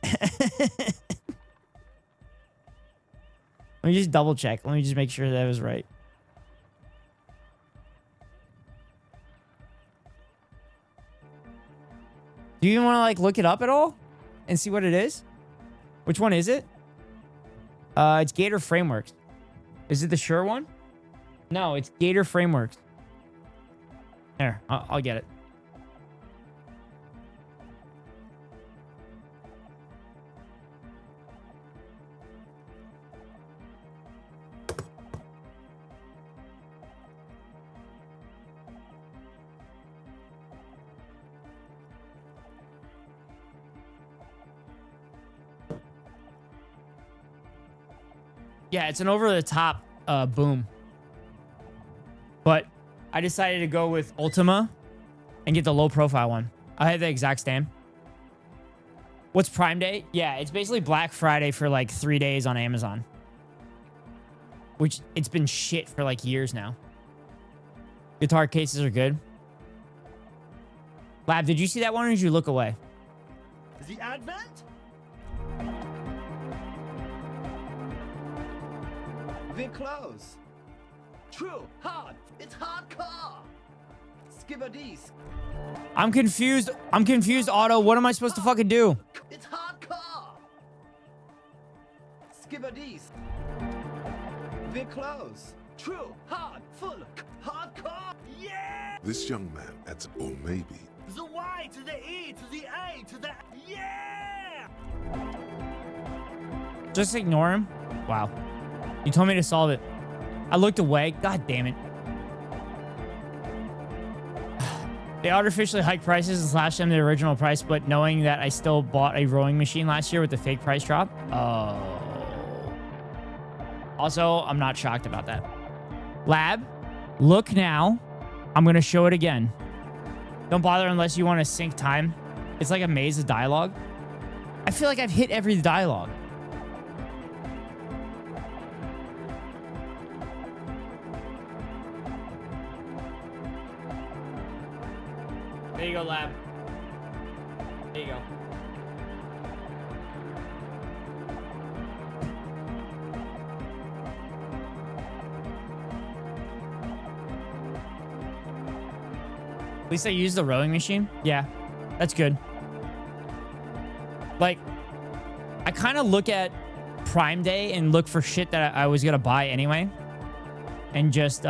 [SPEAKER 1] Let me just double check. Let me just make sure that was right. Do you even want to like look it up at all and see what it is? Which one is it? It's Gator Frameworks. Is it the Shure one? No, it's Gator Frameworks. There, I'll get it. Yeah, it's an over-the-top boom. But I decided to go with Ultima and get the low-profile one. I had the exact stand. What's Prime Day? Yeah, it's basically Black Friday for like 3 days on Amazon. Which, it's been shit for like years now. Guitar cases are good. Lab, did you see that one or did you look away?
[SPEAKER 15] The Advent? We're close. True, hard. It's hardcore. Skibadis.
[SPEAKER 1] I'm confused. I'm confused, Otto. What am I supposed to fucking do?
[SPEAKER 15] It's hardcore. Skibadis. We're close. True, hard, full, hardcore. Yeah!
[SPEAKER 4] This young man adds, or maybe,
[SPEAKER 15] The Y to the E to the A to the... Yeah!
[SPEAKER 1] Just ignore him? Wow. You told me to solve it. I looked away. God damn it. They artificially hiked prices and slashed them to the original price, but knowing that I still bought a rowing machine last year with the fake price drop. Oh. Also, I'm not shocked about that. Lab, look now. I'm going to show it again. Don't bother unless you want to sync time. It's like a maze of dialogue. I feel like I've hit every dialogue. There you go, Lab. There you go. At least I used the rowing machine. Yeah, that's good. Like, I kind of look at Prime Day and look for shit that I was going to buy anyway. And just,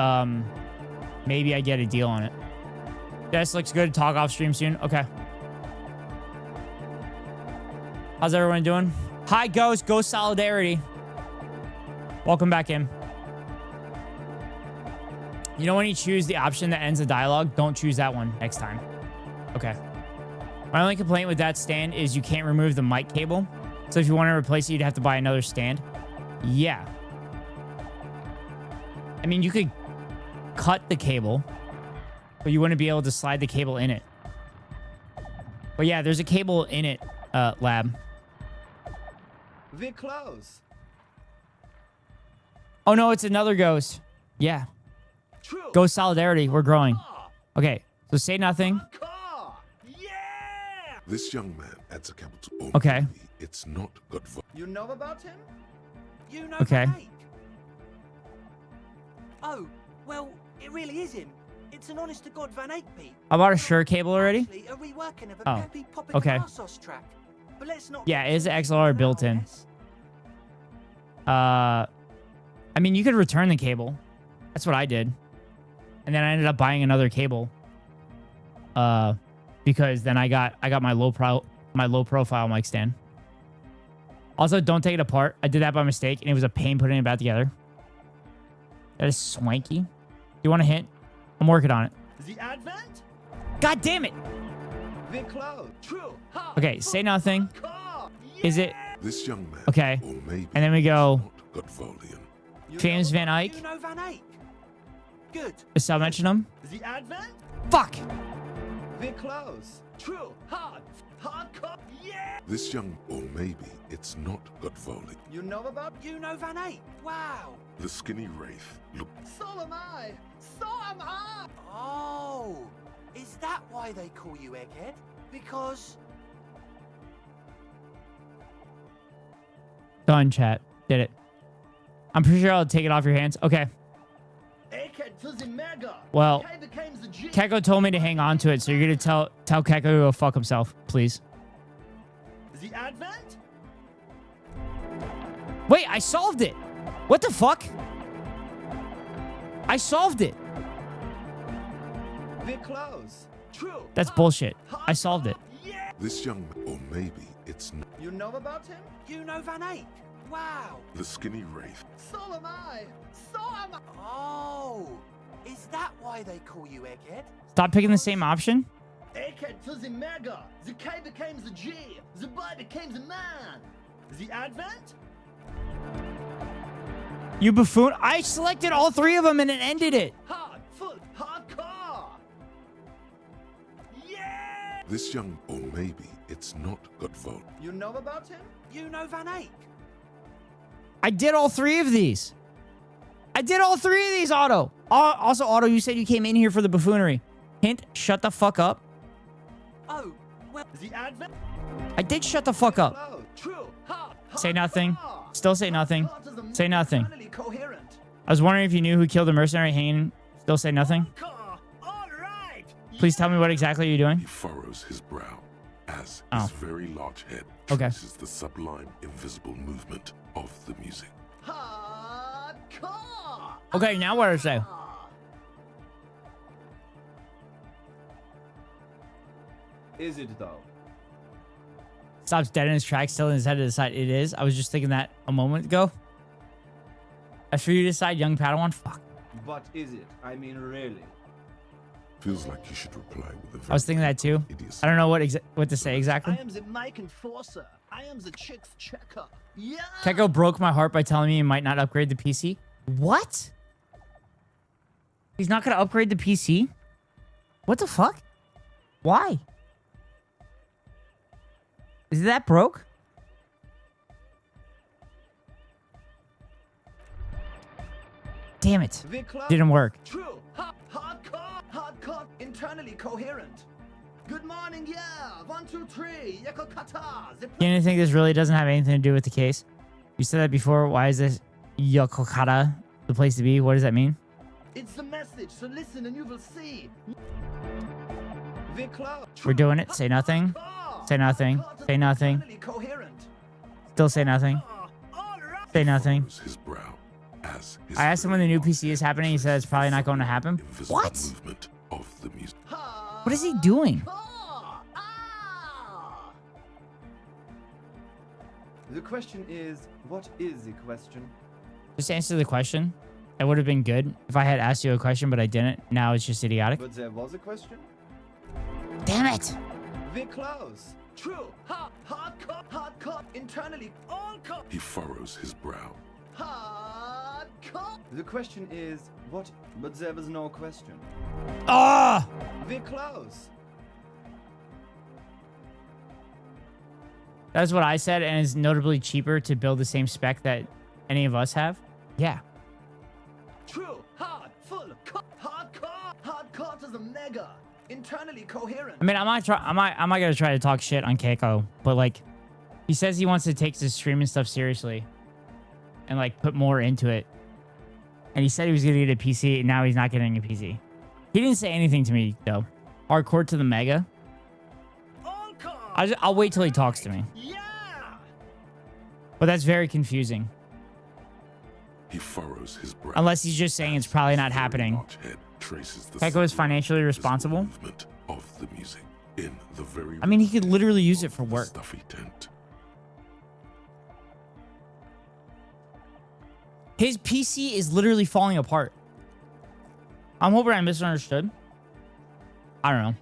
[SPEAKER 1] maybe I get a deal on it. This looks good. Talk off stream soon. Okay. How's everyone doing? Hi, Ghost. Ghost Solidarity. Welcome back in. You know when you choose the option that ends the dialogue? Don't choose that one next time. Okay. My only complaint with that stand is you can't remove the mic cable. So if you want to replace it, you'd have to buy another stand. Yeah. I mean, you could cut the cable, but you wouldn't be able to slide the cable in it. But yeah, there's a cable in it, Lab.
[SPEAKER 15] We're close.
[SPEAKER 1] Oh no, it's another ghost. Yeah.
[SPEAKER 15] True.
[SPEAKER 1] Ghost Solidarity. We're growing. Okay, so say nothing.
[SPEAKER 4] this young man adds a capital O.
[SPEAKER 1] Okay.
[SPEAKER 4] It's not Godfather.
[SPEAKER 15] You know about him?
[SPEAKER 12] You know
[SPEAKER 1] Okay.
[SPEAKER 12] Van Eyck? Oh, well, it really is him. It's an honest-to-God Van Eyck beat.
[SPEAKER 1] I bought a shirt cable already.
[SPEAKER 12] Actually, a reworking of a
[SPEAKER 1] Oh,
[SPEAKER 12] Peppy Poppin'
[SPEAKER 1] okay.
[SPEAKER 12] Arsos track. But let's not
[SPEAKER 1] Yeah,
[SPEAKER 12] get
[SPEAKER 1] it is
[SPEAKER 12] too
[SPEAKER 1] XLR built in. I mean, you could return the cable. That's what I did. And then I ended up buying another cable. Because then I got my low profile mic stand. Also, don't take it apart. I did that by mistake, and it was a pain putting it back together. That is swanky. You want a hint? I'm working on it.
[SPEAKER 15] The Advent?
[SPEAKER 1] God damn it!
[SPEAKER 15] We're close. True. Ha.
[SPEAKER 1] Okay, say nothing. Is it?
[SPEAKER 4] This young man.
[SPEAKER 1] Okay.
[SPEAKER 4] Or maybe
[SPEAKER 1] And then we go.
[SPEAKER 4] Godvaldian.
[SPEAKER 1] Famous Van Eyck.
[SPEAKER 12] You know Van Eyck? Good.
[SPEAKER 1] Did I mention him?
[SPEAKER 15] The Advent?
[SPEAKER 1] Fuck!
[SPEAKER 15] We're close. True. Hard. Hardcore. Yeah.
[SPEAKER 4] This young, or maybe it's not Godvaldian.
[SPEAKER 15] You know about?
[SPEAKER 12] You know Van Eyck? Wow.
[SPEAKER 4] The skinny wraith. Look,
[SPEAKER 15] So am I. So am I.
[SPEAKER 12] Oh, is that why they call you Egghead? Because...
[SPEAKER 1] Done, chat. Did it. I'm pretty sure I'll take it off your hands. Okay.
[SPEAKER 15] Egghead to the mega.
[SPEAKER 1] Well,
[SPEAKER 15] K became the G.
[SPEAKER 1] Keko told me to hang on to it, so you're gonna tell Keko to go fuck himself, please.
[SPEAKER 15] The Advent?
[SPEAKER 1] Wait, I solved it. What the fuck? I solved it.
[SPEAKER 15] We're close. True.
[SPEAKER 1] That's bullshit. I solved it.
[SPEAKER 4] this young man, or maybe it's not
[SPEAKER 15] You know about him?
[SPEAKER 12] You know Van Eyck? Wow.
[SPEAKER 4] the skinny wraith.
[SPEAKER 15] So am I. So am I.
[SPEAKER 12] Oh, is that why they call you Egghead?
[SPEAKER 1] Stop picking the same option.
[SPEAKER 15] Egghead to the mega. The K became the G. The boy became the man. The Advent?
[SPEAKER 1] You buffoon. I selected all three of them and it ended it.
[SPEAKER 15] Hard, full, hardcore. Yeah.
[SPEAKER 4] This young, or maybe it's not Godval.
[SPEAKER 15] You know about him?
[SPEAKER 12] You know Van Eyck?
[SPEAKER 1] I did all 3 of these. I did all 3 of these, Otto. Also, Otto, you said you came in here for the buffoonery. Hint, shut the fuck up.
[SPEAKER 12] Oh, well...
[SPEAKER 15] The Advent?
[SPEAKER 1] I did shut the fuck up.
[SPEAKER 15] Oh, true.
[SPEAKER 1] Say nothing. Still say nothing. Say nothing.
[SPEAKER 15] Coherent.
[SPEAKER 1] I was wondering if you knew who killed the mercenary hanging. Still say nothing. Please tell me what exactly you're doing.
[SPEAKER 4] He furrows his brow as
[SPEAKER 1] Oh.
[SPEAKER 4] his very large head
[SPEAKER 1] Okay.
[SPEAKER 4] traces the sublime, invisible movement of the music.
[SPEAKER 15] Hardcore.
[SPEAKER 1] Okay, now what do I say?
[SPEAKER 15] Is it though?
[SPEAKER 1] Stops dead in his tracks, still in his head to decide it is. I was just thinking that a moment ago. As for you to decide, young Padawan, fuck.
[SPEAKER 15] But is it? I mean, really?
[SPEAKER 4] Feels like you should reply with a
[SPEAKER 1] I was thinking that too. I don't know what to say exactly.
[SPEAKER 15] I am the mic enforcer. I am the chick's checker. Yeah.
[SPEAKER 1] Keko broke my heart by telling me he might not upgrade the PC. What? He's not going to upgrade the PC? What the fuck? Why? Is it that broke? Damn it. Didn't work.
[SPEAKER 15] True. Hardcore. Internally coherent. Good morning, yeah. 1, 2, 3. Yakokata.
[SPEAKER 1] You didn't think this really doesn't have anything to do with the case? You said that before. Why is this Yokokata the place to be? What does that mean?
[SPEAKER 15] It's the message, so listen and you will see.
[SPEAKER 1] We're doing it. Say nothing. Say nothing. Say nothing. Still say nothing. Say nothing.
[SPEAKER 4] His brow as his
[SPEAKER 1] I asked him when the new PC is happening. He said it's probably not going to happen. What?
[SPEAKER 4] movement of the music.
[SPEAKER 1] What is he doing?
[SPEAKER 15] The question is, what is the question?
[SPEAKER 1] Just answer the question. That would have been good if I had asked you a question, but I didn't. Now it's just idiotic.
[SPEAKER 15] But there was a question?
[SPEAKER 1] Damn it.
[SPEAKER 15] We're close. True. Hardcore. Internally. All core.
[SPEAKER 4] He furrows his brow.
[SPEAKER 15] Hardcore. The question is, what? But there was no question.
[SPEAKER 1] Ah!
[SPEAKER 15] We're close.
[SPEAKER 1] That's what I said, and it's notably cheaper to build the same spec that any of us have. Yeah.
[SPEAKER 15] True. Hardcore to the mega. Internally coherent.
[SPEAKER 1] I mean, I'm not gonna try to talk shit on Keiko, but like, he says he wants to take this streaming stuff seriously, and like put more into it. And he said he was gonna get a PC, and now he's not getting a PC. He didn't say anything to me though. Hardcore to the mega. I'll wait till he talks to me.
[SPEAKER 15] Yeah.
[SPEAKER 1] But that's very confusing.
[SPEAKER 4] He furrows his brow.
[SPEAKER 1] Unless he's just saying it's probably not happening. Keiko is financially responsible.
[SPEAKER 4] Of the music in the very
[SPEAKER 1] I mean, he could literally use it for work.
[SPEAKER 4] stuffy tent.
[SPEAKER 1] His PC is literally falling apart. I'm hoping I misunderstood. I don't know.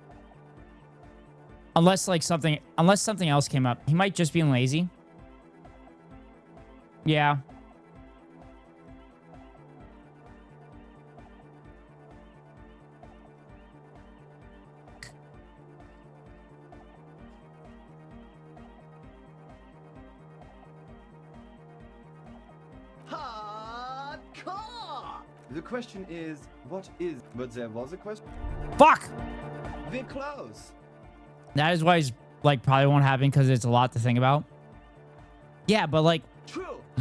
[SPEAKER 1] Unless something else came up. He might just be lazy. Yeah.
[SPEAKER 15] Hardcore. The question is, what is? But there was a question.
[SPEAKER 1] Fuck.
[SPEAKER 15] We're close.
[SPEAKER 1] That is why he's like probably won't happen because it's a lot to think about. Yeah, but like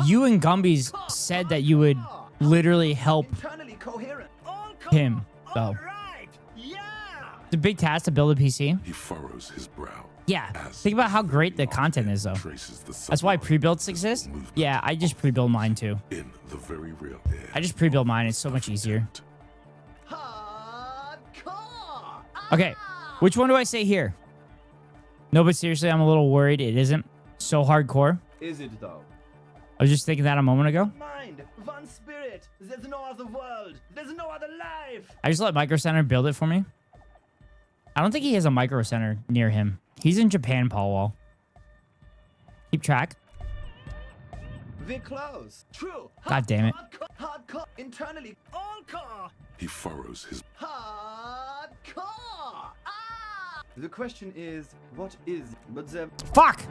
[SPEAKER 1] you and Gumby's said that you would literally help
[SPEAKER 15] Internally coherent.
[SPEAKER 1] him though. It's a big task to build a PC.
[SPEAKER 4] He furrows his brow.
[SPEAKER 1] Yeah. Think about how great the content is though. That's why pre-builds exist. Yeah, I just pre-build mine too.
[SPEAKER 4] In the very real air.
[SPEAKER 1] I just pre-build mine. It's so much easier. Okay, which one do I say here? No, but seriously, I'm a little worried it isn't so hardcore.
[SPEAKER 15] Is it though?
[SPEAKER 1] I was just thinking that a moment ago.
[SPEAKER 15] Mind, one spirit. There's no other world. There's no other life.
[SPEAKER 1] I just let Micro Center build it for me. I don't think he has a Micro Center near him. He's in Japan, Paul Wall. Keep track.
[SPEAKER 15] We're close. True.
[SPEAKER 1] God damn it.
[SPEAKER 15] Hardcore. Internally. All core.
[SPEAKER 4] He furrows his.
[SPEAKER 15] Hardcore.
[SPEAKER 16] The question is, what is? But the
[SPEAKER 1] Fuck!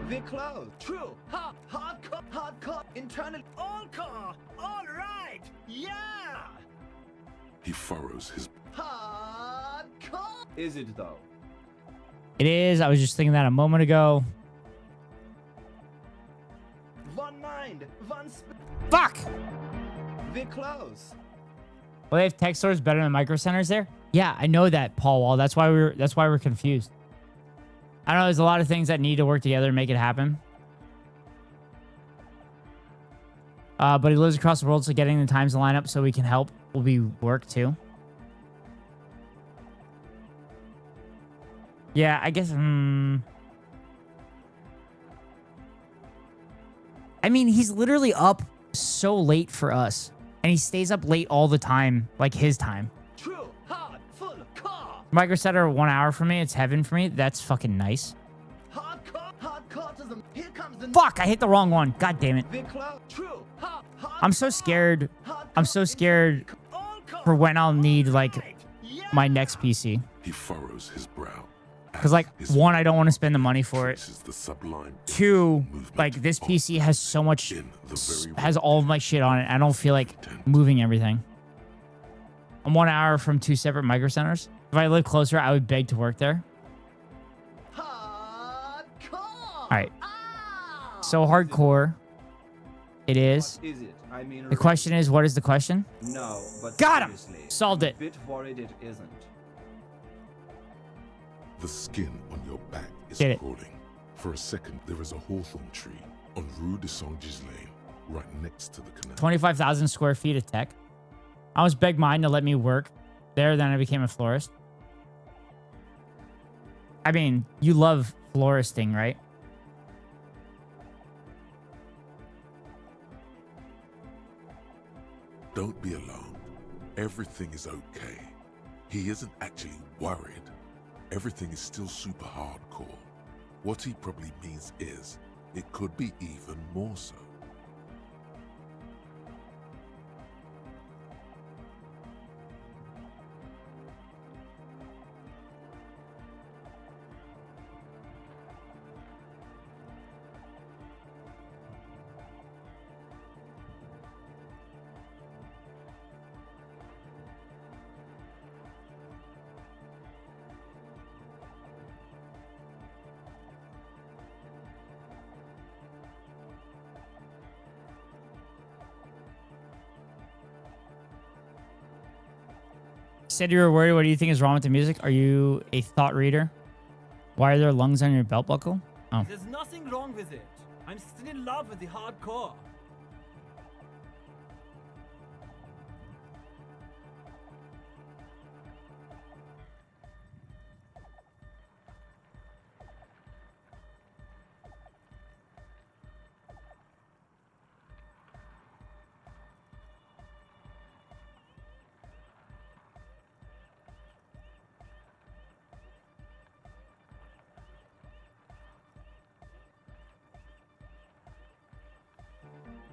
[SPEAKER 16] we're close. True. Hardcore. Internal.
[SPEAKER 12] All car. All right. Yeah.
[SPEAKER 4] He furrows his.
[SPEAKER 16] Hardcore. Is it though?
[SPEAKER 1] It is. I was just thinking that a moment ago.
[SPEAKER 16] One mind.
[SPEAKER 1] Fuck!
[SPEAKER 16] We're close.
[SPEAKER 1] Well, they have tech stores better than micro centers there. Yeah, I know that, Paul Wall. That's why we're confused. I know there's a lot of things that need to work together to make it happen. But he lives across the world, so getting the times to line up so we can help will be work too. Yeah, I guess. I mean, he's literally up so late for us, and he stays up late all the time, like his time.
[SPEAKER 16] True. Hard. Full. Car.
[SPEAKER 1] Micro center 1 hour for me. It's heaven for me. That's fucking nice.
[SPEAKER 16] Hardcore to the. Here comes the.
[SPEAKER 1] Fuck! I hit the wrong one. God damn it.
[SPEAKER 16] We're close. True.
[SPEAKER 1] I'm so scared. I'm so scared for when I'll need like my next PC.
[SPEAKER 4] He furrows his brow.
[SPEAKER 1] Because like one, I don't want to spend the money for it.
[SPEAKER 4] The sublime.
[SPEAKER 1] Two, like this PC has so much, has all of my shit on it. I don't feel like moving everything. I'm 1 hour from 2 separate micro centers. If I lived closer, I would beg to work there. All right. So hardcore. It is.
[SPEAKER 16] What is it? I mean,
[SPEAKER 1] the question is, what is the question?
[SPEAKER 16] No, but
[SPEAKER 1] got him.
[SPEAKER 16] seriously,
[SPEAKER 1] Solved it.
[SPEAKER 16] I'm a bit worried it isn't.
[SPEAKER 4] The skin on your back is
[SPEAKER 1] Get it.
[SPEAKER 4] crawling. For a second, there is a hawthorn tree on Rue de Saint-Ghislain, right next to the canal.
[SPEAKER 1] 25,000 square feet of tech. I was begged mine to let me work there. Then I became a florist. I mean, you love floristing, right?
[SPEAKER 4] Don't be alarmed. Everything is okay. He isn't actually worried. Everything is still super hardcore. What he probably means is, it could be even more so.
[SPEAKER 1] Said you were worried. What do you think is wrong with the music? Are you a thought reader? Why are there lungs on your belt buckle? Oh.
[SPEAKER 12] There's nothing wrong with it. I'm still in love with the hardcore.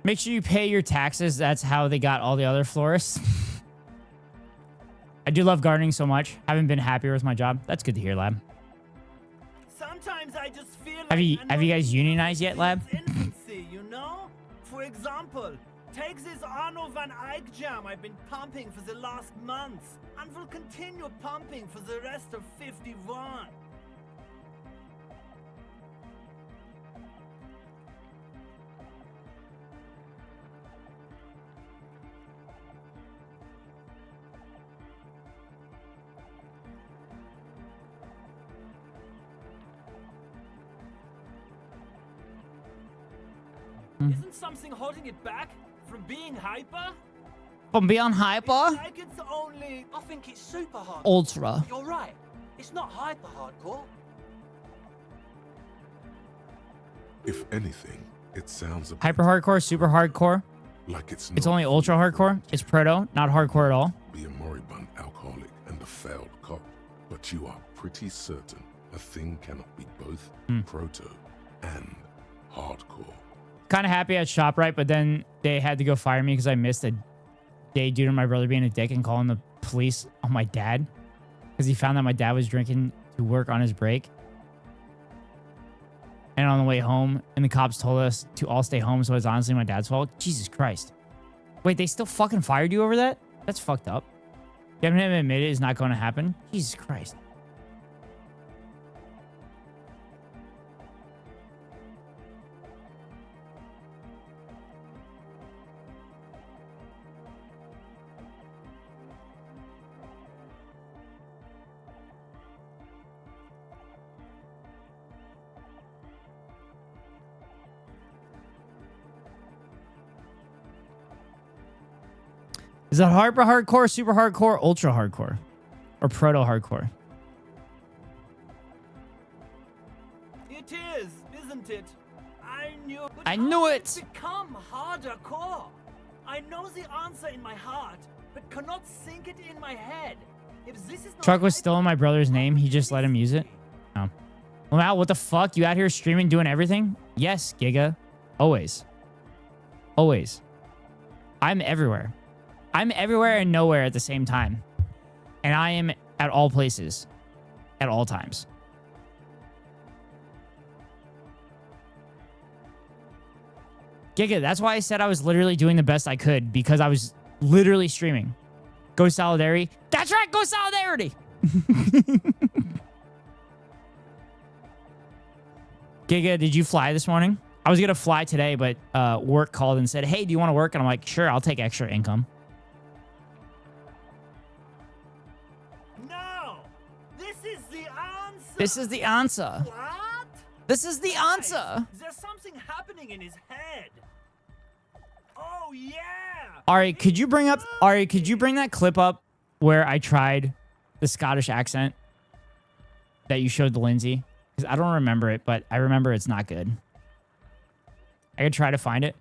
[SPEAKER 1] Make sure you pay your taxes. That's how they got all the other florists. I do love gardening so much. Haven't been happier with my job. That's good to hear, Lab.
[SPEAKER 12] Sometimes I just feel
[SPEAKER 1] Have you guys unionized yet, Lab?
[SPEAKER 12] infancy, you know? For example, take this Arno van Eyck jam I've been pumping for the last month, and will continue pumping for the rest of 51. Isn't something holding it back from being hyper?
[SPEAKER 1] From being hyper?
[SPEAKER 12] Like it's only...
[SPEAKER 14] I think it's super hard.
[SPEAKER 1] Ultra.
[SPEAKER 14] You're right. It's not hyper hardcore.
[SPEAKER 4] If anything, it sounds a bit
[SPEAKER 1] Hyper hardcore, super hardcore.
[SPEAKER 4] like it's
[SPEAKER 1] It's
[SPEAKER 4] not
[SPEAKER 1] only ultra hardcore. It's proto, not hardcore at all.
[SPEAKER 4] be a moribund alcoholic and a failed cop, but you are pretty certain a thing cannot be both proto and hardcore.
[SPEAKER 1] Kind of happy at ShopRite, but then they had to go fire me because I missed a day due to my brother being a dick and calling the police on my dad because he found that my dad was drinking to work on his break. And on the way home, and the cops told us to all stay home, so it's honestly my dad's fault. Jesus Christ. Wait, they still fucking fired you over that? That's fucked up. Getting him admitted is not going to happen. Jesus Christ. Is that hardcore, super hardcore, ultra hardcore, or proto hardcore?
[SPEAKER 12] It is, isn't it? I knew.
[SPEAKER 1] I knew it.
[SPEAKER 12] It's become harder core. I know the answer in my heart, but cannot think it in my head. If this is not
[SPEAKER 1] Truck was still in my brother's name. He just let him use it. Oh. Well, Mal, what the fuck? You out here streaming, doing everything? Yes, Giga. Always. Always. I'm everywhere. I'm everywhere and nowhere at the same time. And I am at all places. At all times. Giga, that's why I said I was literally doing the best I could. Because I was literally streaming. Go Solidarity. That's right, go Solidarity! Giga, did you fly this morning? I was going to fly today, but work called and said, hey, do you want to work? And I'm like, sure, I'll take extra income. This is the answer.
[SPEAKER 12] What?
[SPEAKER 1] This is the answer.
[SPEAKER 12] There's something happening in his head. Oh yeah.
[SPEAKER 1] Ari, could you bring that clip up where I tried the Scottish accent that you showed to Lindsay? Because I don't remember it, but I remember it's not good. I could try to find it.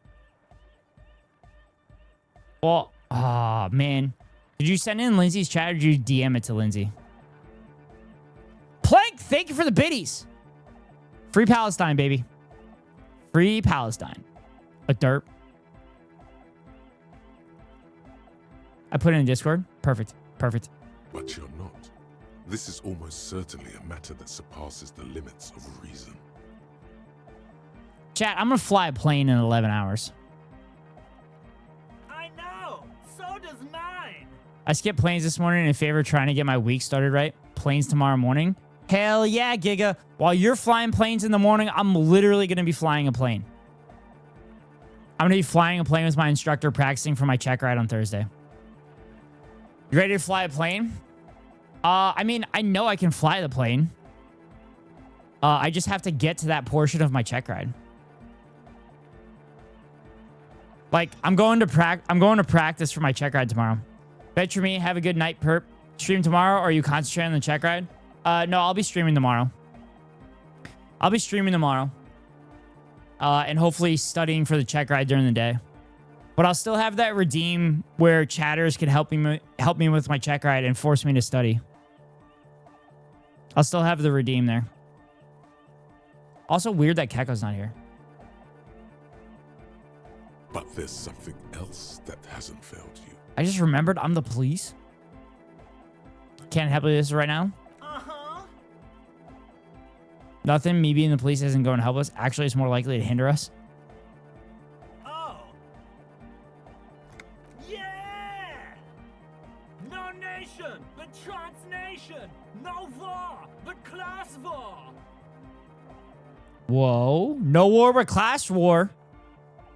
[SPEAKER 1] Well, oh man. Did you send in Lindsay's chat or did you DM it to Lindsay? Plank, thank you for the biddies. Free Palestine, baby. Free Palestine. A derp. I put it in Discord. Perfect. Perfect.
[SPEAKER 4] But you're not. This is almost certainly a matter that surpasses the limits of reason.
[SPEAKER 1] Chat, I'm going to fly a plane in 11 hours.
[SPEAKER 12] I know. So does mine.
[SPEAKER 1] I skipped planes this morning in favor of trying to get my week started right. Planes tomorrow morning. Hell yeah, Giga. While you're flying planes in the morning, I'm literally going to be flying a plane. I'm going to be flying a plane with my instructor practicing for my check ride on Thursday. You ready to fly a plane? I mean, I know I can fly the plane. I just have to get to that portion of my check ride. Like, I'm going to practice for my check ride tomorrow. Bet for me, have a good night, perp. Stream tomorrow, or are you concentrating on the check ride? No, I'll be streaming tomorrow. I'll be streaming tomorrow. And hopefully studying for the check ride during the day. But I'll still have that redeem where chatters can help me with my check ride and force me to study. I'll still have the redeem there. Also weird that Keko's not here.
[SPEAKER 4] But there's something else that hasn't failed you.
[SPEAKER 1] I just remembered I'm the police. Can't help you with this right now. Nothing. Me being the police isn't going to help us. Actually, it's more likely to hinder us.
[SPEAKER 12] Oh. Yeah. No nation, but transnation. No war, but class war.
[SPEAKER 1] Whoa. No war, but class war.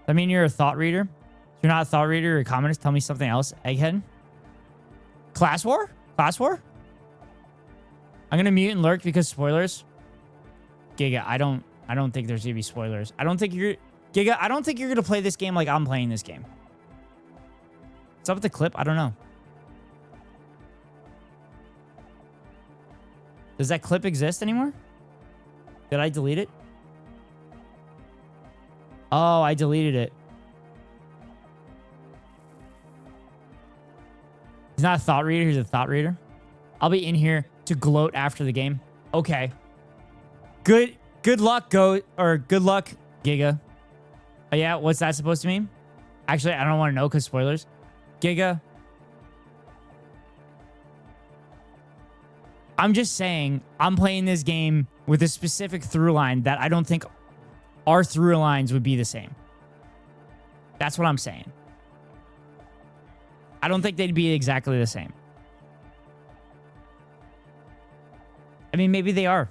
[SPEAKER 1] I mean, you're a thought reader. If you're not a thought reader, you're a communist. Tell me something else, egghead. Class war? Class war? I'm going to mute and lurk because spoilers. Giga, I don't think there's gonna be spoilers. I don't think you're gonna play this game like I'm playing this game. What's up with the clip? I don't know. Does that clip exist anymore? Did I delete it? Oh, I deleted it. He's not a thought reader, he's a thought reader. I'll be in here to gloat after the game. Okay. Good luck, good luck, Giga. Oh yeah, what's that supposed to mean? Actually, I don't want to know because spoilers. Giga. I'm just saying I'm playing this game with a specific through line that I don't think our through lines would be the same. That's what I'm saying. I don't think they'd be exactly the same. I mean, maybe they are.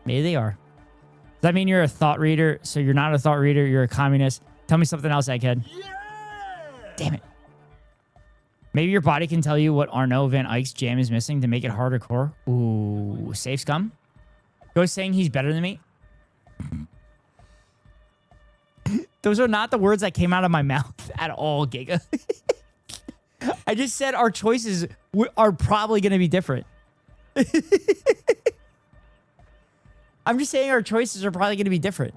[SPEAKER 1] Maybe they are. Does that mean you're a thought reader? So you're not a thought reader, you're a communist? Tell me something else, Egghead. Damn it. Maybe your body can tell you what Arnaud Van Eyck's jam is missing to make it harder core. Ooh, safe scum. Ghost saying he's better than me. Those are not the words that came out of my mouth at all, Giga. I just said our choices are probably going to be different. I'm just saying our choices are probably going to be different.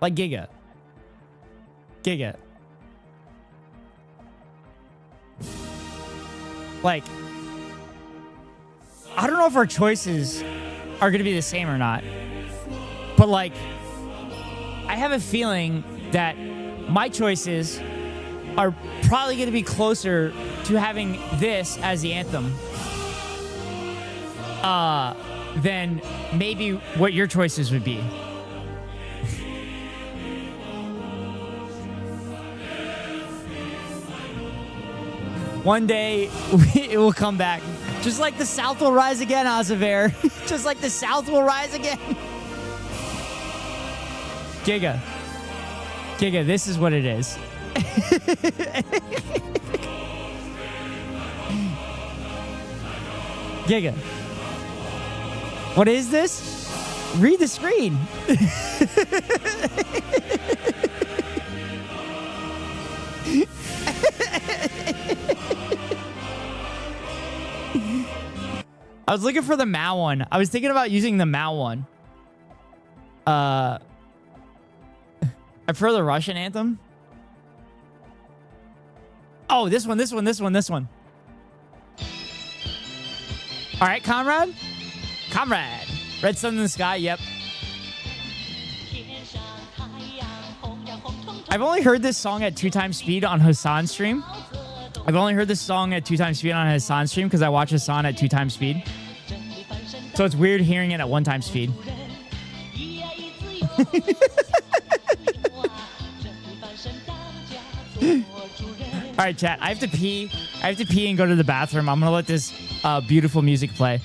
[SPEAKER 1] Like Giga. Giga. Like, I don't know if our choices are going to be the same or not. But like, I have a feeling that my choices are probably going to be closer to having this as the anthem than maybe what your choices would be. One day, it will come back. Just like the South will rise again, Ozaver. Just like the South will rise again. Giga. Giga, this is what it is. Giga. What is this? Read the screen. I was looking for the Mao one. I was thinking about using the Mao one. I prefer the Russian anthem. Oh, this one. All right, comrade. Comrade. Red sun in the sky. Yep. I've only heard this song at 2x speed on Hassan's stream. I've only heard this song at 2x speed on Hassan's stream because I watch Hassan at 2x speed. So it's weird hearing it at 1x speed. All right, chat. I have to pee. And go to the bathroom. I'm going to let this beautiful music play.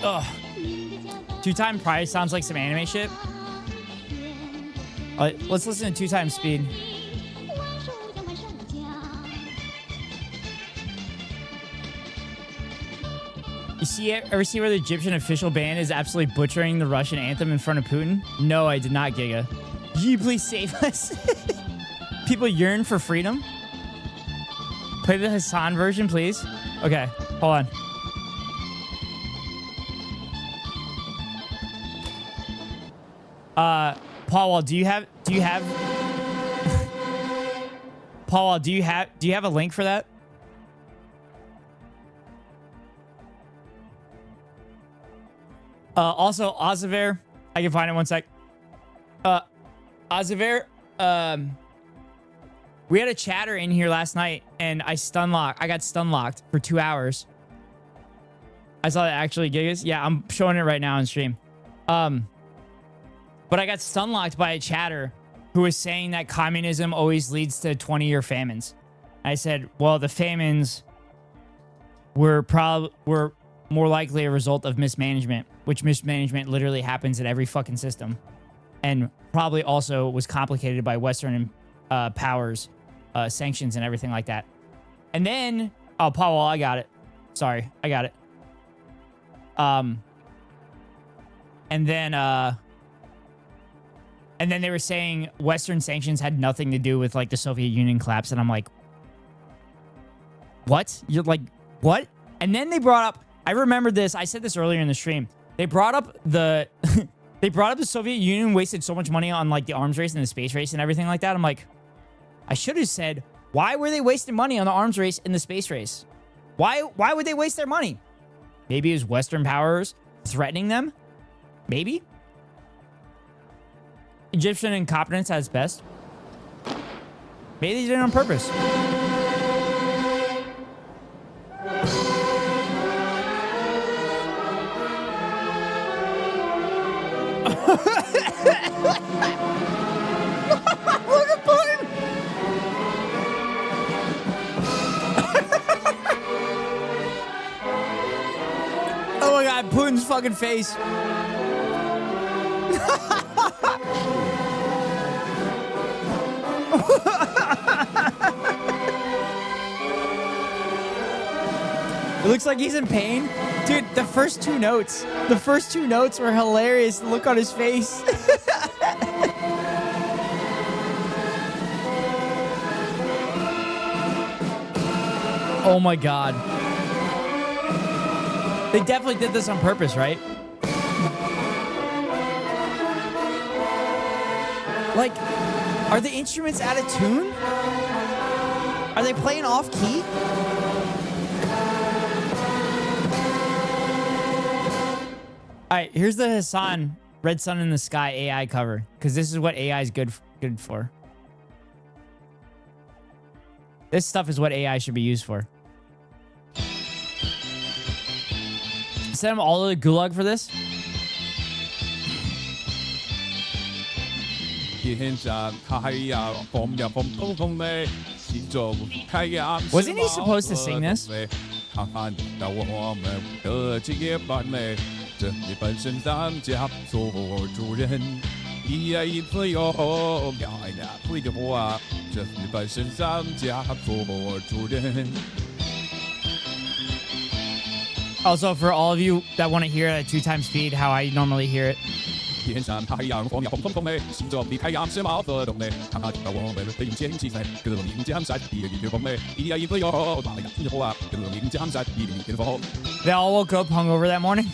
[SPEAKER 1] Ugh. Two-time prize sounds like some anime shit. All right, let's listen to two-time speed. You ever see where the Egyptian official band is absolutely butchering the Russian anthem in front of Putin? No, I did not, Giga. You please save us. People yearn for freedom. Play the Hassan version, please. Okay, hold on. Paul, do you have Paul, do you have a link for that? Also, Ozaver, I can find it 1 sec. Ozaver, we had a chatter in here last night, and I got stun locked for 2 hours. I saw that actually, Gigas. Yeah, I'm showing it right now on stream. But I got stun locked by a chatter who was saying that communism always leads to 20-year famines. I said, well, the famines were more likely a result of mismanagement, which mismanagement literally happens in every fucking system, and probably also was complicated by Western powers, sanctions, and everything like that. And then, oh, Paul, I got it. Sorry, I got it. And then they were saying Western sanctions had nothing to do with like the Soviet Union collapse, and I'm like, what? You're like, what? And then they brought up, I remember this, I said this earlier in the stream. They brought up the Soviet Union wasted so much money on like the arms race and the space race and everything like that. I'm like, I should have said, why were they wasting money on the arms race and the space race? Why would they waste their money? Maybe it was Western powers threatening them? Maybe? Egyptian incompetence at its best. Maybe they did it on purpose. Look at Putin! Oh my god, Putin's fucking face. It looks like he's in pain. Dude, the first two notes were hilarious. The look on his face. Oh my god. They definitely did this on purpose, right? Like, are the instruments out of tune? Are they playing off key? All right, here's the Hassan Red Sun in the Sky AI cover, because this is what AI is good for. This stuff is what AI should be used for. Send them all to the gulag for this. Wasn't he supposed to sing this? Also, for all of you that want to hear it at 2x speed, how I normally hear it. They all woke up hungover that morning.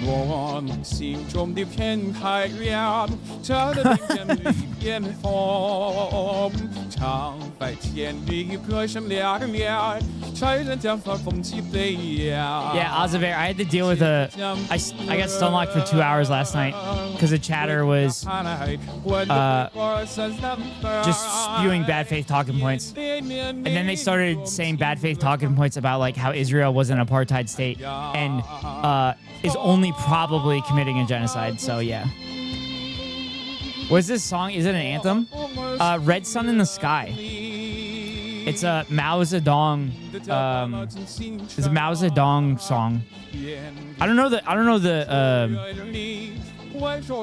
[SPEAKER 17] 我心中的片太亮，照得人间绿变红。长白天里歌声亮亮，拆人家发风起飞扬。
[SPEAKER 1] Yeah, Ozaver, I had to deal with I got stun locked for 2 hours last night because the chatter was just spewing bad faith talking points. And then they started saying bad faith talking points about like how Israel was an apartheid state and is only probably committing a genocide. So yeah. What's this song? Is it an anthem? Red Sun in the Sky. It's a Mao Zedong. It's a Mao Zedong song. I don't know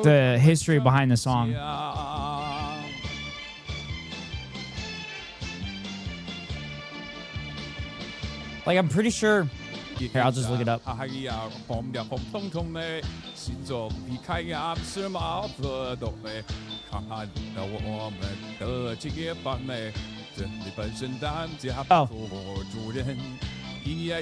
[SPEAKER 1] the history behind the song. Like, I'm pretty sure. Here, I'll just look it up. Oh.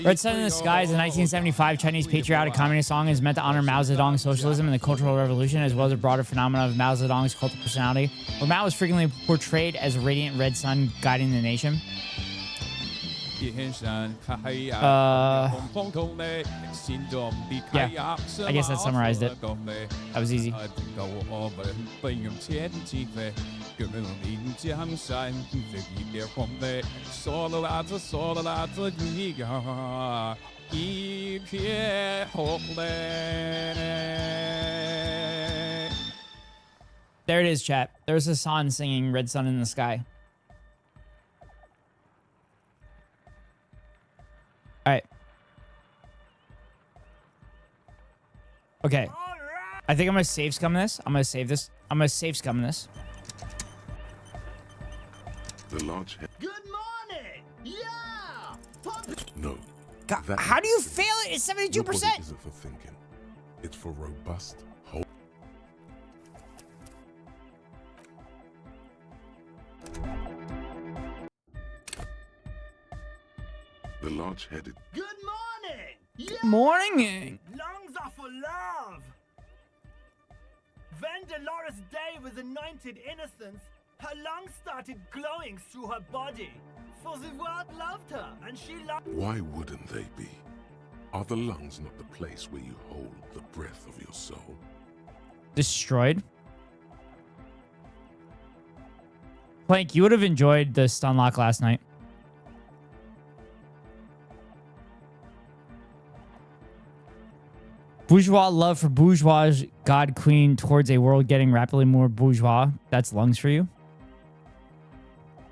[SPEAKER 1] Red Sun in the Sky is a 1975 Chinese patriotic communist song. Is meant to honor Mao Zedong's socialism and the Cultural Revolution, as well as a broader phenomenon of Mao Zedong's cult of personality, where Mao is frequently portrayed as a radiant red sun guiding the nation. Yeah, I guess that summarized it. That was easy. There it is, chat. There's Hassan singing Red Sun in the Sky. All right. Okay. I think I'm gonna save scum this. I'm gonna save this. I'm gonna save scum this.
[SPEAKER 4] The large head.
[SPEAKER 15] Good morning! Yeah!
[SPEAKER 4] No.
[SPEAKER 1] God, how do you fail it? It's 72%.
[SPEAKER 4] Your body isn't for thinking. It's for robust, whole. The large-headed.
[SPEAKER 15] Good morning!
[SPEAKER 1] Good morning.
[SPEAKER 12] Lungs are for love! When Dolores Day was anointed innocence, her lungs started glowing through her body. For the world loved her, and she loved...
[SPEAKER 4] Why wouldn't they be? Are the lungs not the place where you hold the breath of your soul?
[SPEAKER 1] Destroyed. Plank, you would have enjoyed the stun lock last night. Bourgeois love for bourgeois god queen towards a world getting rapidly more bourgeois. That's lungs for you.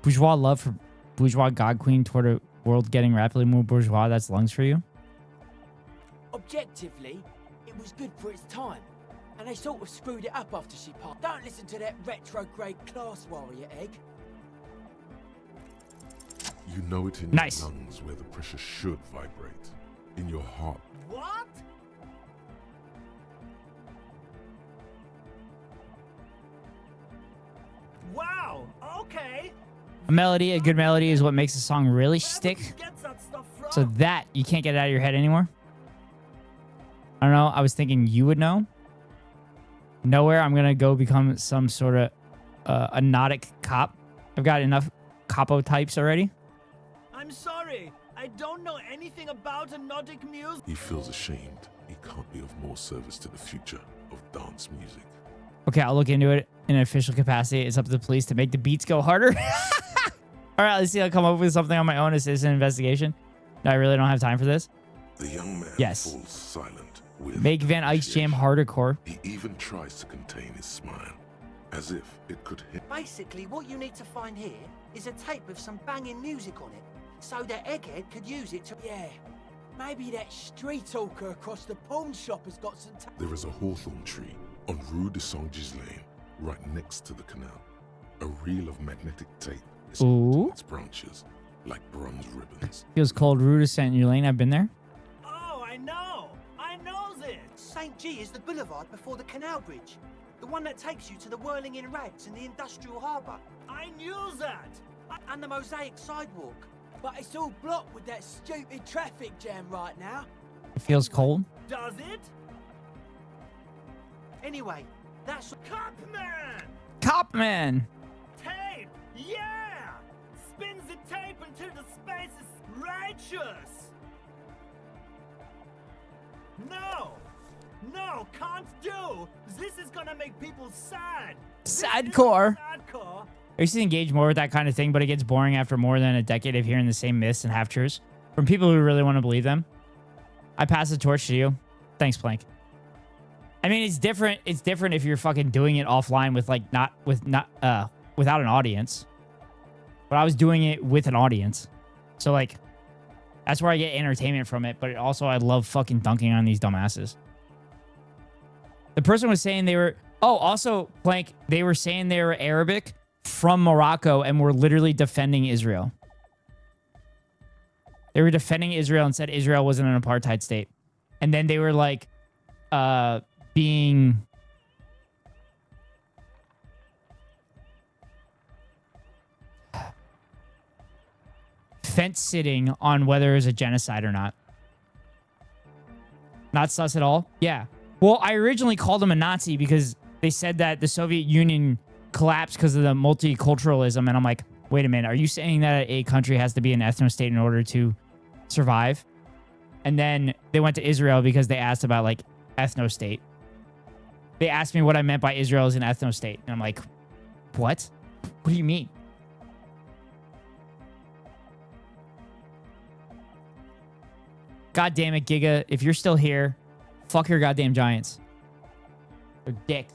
[SPEAKER 1] Bourgeois love for bourgeois god queen toward a world getting rapidly more bourgeois. That's lungs for you.
[SPEAKER 12] Objectively, it was good for its time, and they sort of screwed it up after she passed. Don't listen to that retrograde class warrior, Egg.
[SPEAKER 4] You know it in
[SPEAKER 1] Nice.
[SPEAKER 4] your lungs where the pressure should vibrate. In your heart.
[SPEAKER 12] What? Wow, okay.
[SPEAKER 1] A melody, a good melody, is what makes a song really stick. So that you can't get it out of your head anymore. I don't know. I was thinking you would know. Nowhere. I'm gonna go become some sort of a nautic cop. I've got enough capo types already.
[SPEAKER 12] I'm sorry. I don't know anything about hypnotic music.
[SPEAKER 4] He feels ashamed. He can't be of more service to the future of dance music.
[SPEAKER 1] Okay, I'll look into it in an official capacity. It's up to the police to make the beats go harder. All right, let's see. I'll come up with something on my own as an investigation. No, I really don't have time for this.
[SPEAKER 4] The young man
[SPEAKER 1] Yes.
[SPEAKER 4] falls silent with
[SPEAKER 1] Make Van Eyck's Jam hardcore.
[SPEAKER 4] He even tries to contain his smile, as if it could hit.
[SPEAKER 13] Basically, what you need to find here is a tape with some banging music on it, so that Egghead could use it to...
[SPEAKER 12] Yeah, maybe that street talker across the pawn shop has got some...
[SPEAKER 4] There is a hawthorn tree on Rue de Saint-Ghislain, right next to the canal. A reel of magnetic tape is
[SPEAKER 1] Ooh.
[SPEAKER 4] its branches, like bronze ribbons.
[SPEAKER 1] Feels cold. Rue de Saint-Ghislain. I've been there.
[SPEAKER 12] Oh, I know this.
[SPEAKER 13] St. G is the boulevard before the canal bridge. The one that takes you to the Whirling in Rags and the industrial harbour.
[SPEAKER 12] I knew that.
[SPEAKER 13] And the mosaic sidewalk.
[SPEAKER 12] But it's all blocked with that stupid traffic jam right now.
[SPEAKER 1] It feels cold.
[SPEAKER 12] Does it?
[SPEAKER 13] Anyway, that's...
[SPEAKER 12] Copman!
[SPEAKER 1] Copman.
[SPEAKER 12] Tape! Yeah! Spins the tape until the space is righteous! No, can't do! This is gonna make people sad!
[SPEAKER 1] Sadcore.
[SPEAKER 12] Sadcore!
[SPEAKER 1] I used to engage more with that kind of thing, but it gets boring after more than a decade of hearing the same myths and half-truths from people who really want to believe them. I pass the torch to you. Thanks, Plank. I mean, it's different. It's different if you're fucking doing it offline with like without an audience. but I was doing it with an audience. So like, that's where I get entertainment from it. But also, I love fucking dunking on these dumbasses. The person was saying they were... Oh, also, Plank, they were saying they were Arabic from Morocco and were literally defending Israel. They were defending Israel and said Israel wasn't an apartheid state. And then they were like, being... fence-sitting on whether it was a genocide or not. Not sus at all? Yeah. Well, I originally called them a Nazi because they said that the Soviet Union collapsed because of the multiculturalism. And I'm like, wait a minute. Are you saying that a country has to be an ethno-state in order to survive? And then they went to Israel because they asked about, like, ethno-state. They asked me what I meant by Israel as an ethno-state. And I'm like, what? What do you mean? God damn it, Giga. If you're still here, fuck your goddamn Giants. They're dicks.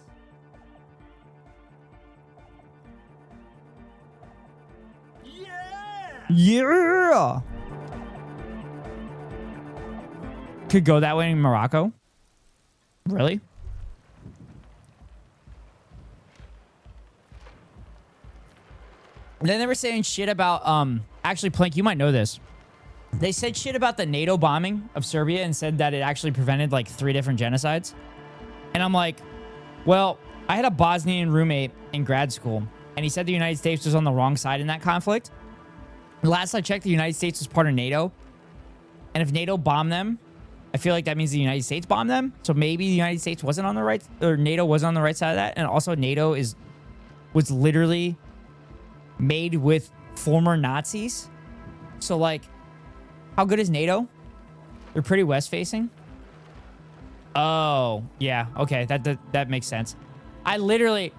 [SPEAKER 1] Yeah! Could go that way in Morocco? Really? And then they were saying shit about, actually, Plank, you might know this. They said shit about the NATO bombing of Serbia and said that it actually prevented like 3 different genocides. And I'm like, well, I had a Bosnian roommate in grad school, and he said the United States was on the wrong side in that conflict. Last I checked, the United States was part of NATO. And if NATO bombed them, I feel like that means the United States bombed them. So maybe the United States wasn't on the right, or NATO was on the right side of that. And also NATO was literally made with former Nazis. So like, how good is NATO? They're pretty west-facing. Oh, yeah. Okay, that makes sense. I literally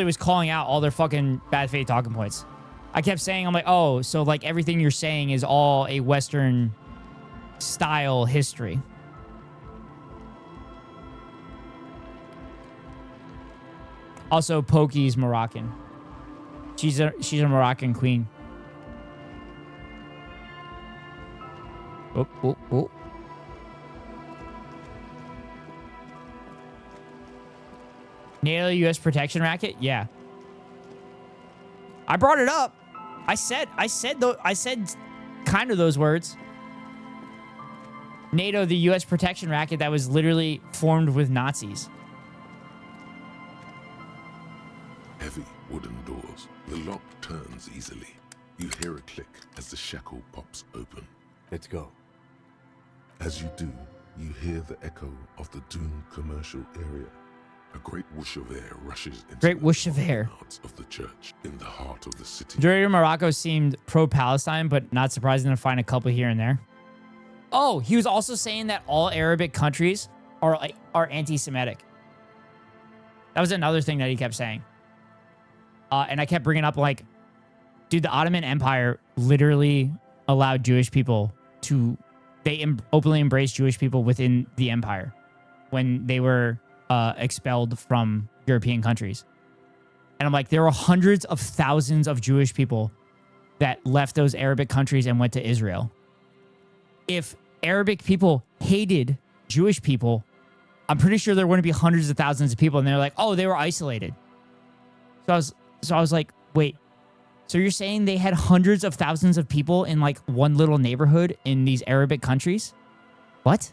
[SPEAKER 1] was calling out all their fucking bad faith talking points. I kept saying, I'm like, oh, so like everything you're saying is all a Western style history. Also, Pokey's Moroccan. She's a Moroccan queen. Oh. NATO U.S. protection racket? Yeah. I brought it up. I said kind of those words. NATO, the U.S. protection racket that was literally formed with Nazis.
[SPEAKER 4] Heavy wooden doors. The lock turns easily. You hear a click as the shackle pops open.
[SPEAKER 5] Let's go.
[SPEAKER 4] As you do, you hear the echo of the doomed commercial area. A great whoosh of air rushes into
[SPEAKER 1] Great whoosh of air.
[SPEAKER 4] of the church in the heart of the city.
[SPEAKER 1] Majority of Morocco seemed pro-Palestine, but not surprising to find a couple here and there. Oh, he was also saying that all Arabic countries are anti-Semitic. That was another thing that he kept saying. And I kept bringing up, like, dude, the Ottoman Empire literally allowed Jewish people to... They openly embraced Jewish people within the empire when they were expelled from European countries. And I'm like, there were hundreds of thousands of Jewish people that left those Arabic countries and went to Israel. If Arabic people hated Jewish people, I'm pretty sure there wouldn't be hundreds of thousands of people. And they're like, oh, they were isolated. So I was like, wait, so you're saying they had hundreds of thousands of people in like one little neighborhood in these Arabic countries? What?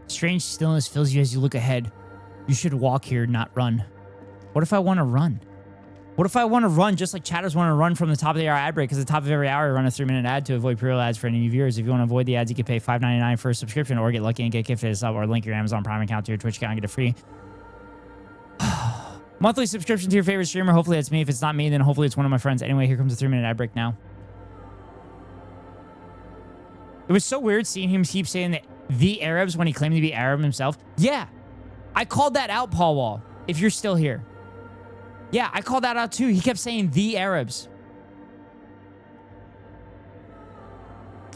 [SPEAKER 1] Strange stillness fills you as you look ahead. You should walk here, not run. What if I want to run? What if I want to run just like chatters want to run from the top of the hour ad break? Because at the top of every hour, I run a 3-minute ad to avoid pre-roll ads for any new viewers. If you want to avoid the ads, you can pay $5.99 for a subscription or get lucky and get gifted a sub or link your Amazon Prime account to your Twitch account and get it free. Monthly subscription to your favorite streamer. Hopefully that's me. If it's not me, then hopefully it's one of my friends. Anyway, here comes the 3-minute ad break now. It was so weird seeing him keep saying that the Arabs when he claimed to be Arab himself. Yeah, I called that out, Paul Wall. if you're still here. Yeah, I called that out too. He kept saying the Arabs.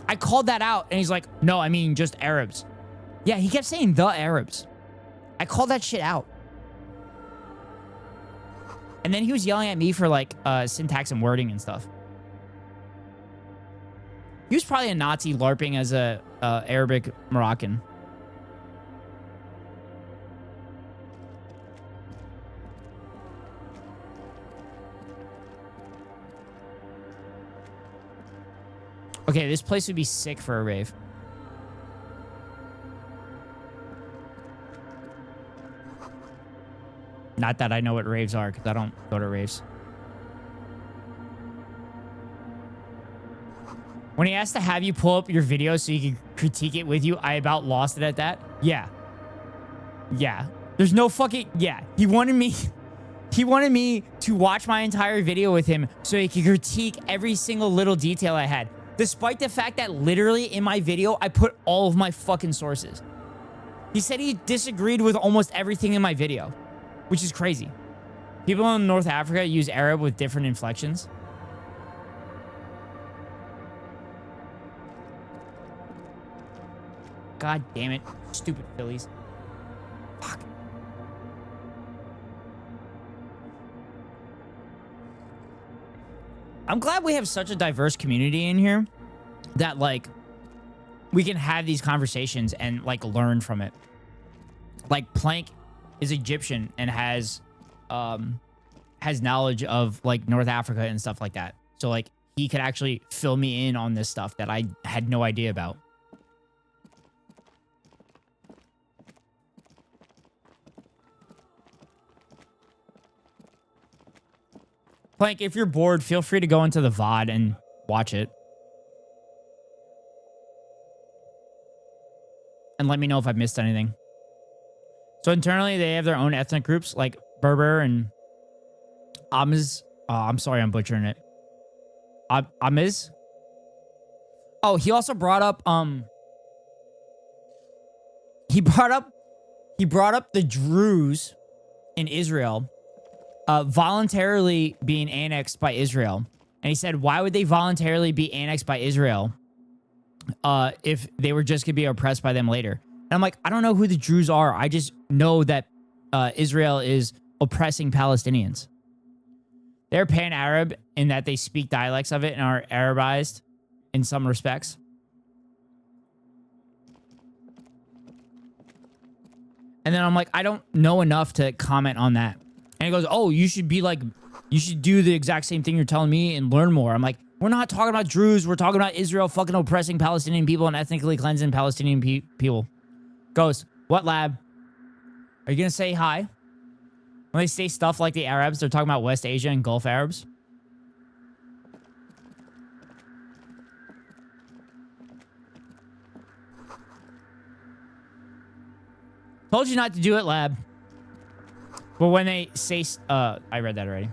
[SPEAKER 1] I called that out and he's like, no, I mean just Arabs. Yeah, he kept saying the Arabs. I called that shit out. And then he was yelling at me for like syntax and wording and stuff. He was probably a Nazi LARPing as a Arabic Moroccan. Okay, this place would be sick for a rave. Not that I know what raves are, because I don't go to raves. When he asked to have you pull up your video so you can critique it with you, I about lost it at that. Yeah. Yeah. There's no fucking... Yeah. He wanted me to watch my entire video with him so he could critique every single little detail I had. Despite the fact that literally in my video, I put all of my fucking sources. He said he disagreed with almost everything in my video, which is crazy. People in North Africa use Arab with different inflections. God damn it. Stupid Phillies. Fuck. I'm glad we have such a diverse community in here that, like, we can have these conversations and, like, learn from it. Like, Plank is Egyptian and has knowledge of, like, North Africa and stuff like that. So, like, he could actually fill me in on this stuff that I had no idea about. Plank, if you're bored, feel free to go into the VOD and watch it. And let me know if I've missed anything. So internally, they have their own ethnic groups, like Berber and Amiz. Oh, I'm sorry, I'm butchering it. Amiz? Oh, he also brought up, he brought up the Druze in Israel voluntarily being annexed by Israel. And he said, why would they voluntarily be annexed by Israel if they were just going to be oppressed by them later? And I'm like, I don't know who the Druze are. I just know that Israel is oppressing Palestinians. They're pan-Arab in that they speak dialects of it and are Arabized in some respects. And then I'm like, I don't know enough to comment on that. And he goes, oh, you should be like, you should do the exact same thing you're telling me and learn more. I'm like, we're not talking about Druze. We're talking about Israel fucking oppressing Palestinian people and ethnically cleansing Palestinian people. Goes, what lab? Are you going to say hi? When they say stuff like the Arabs, they're talking about West Asia and Gulf Arabs. Told you not to do it, lab. But when they say... I read that already.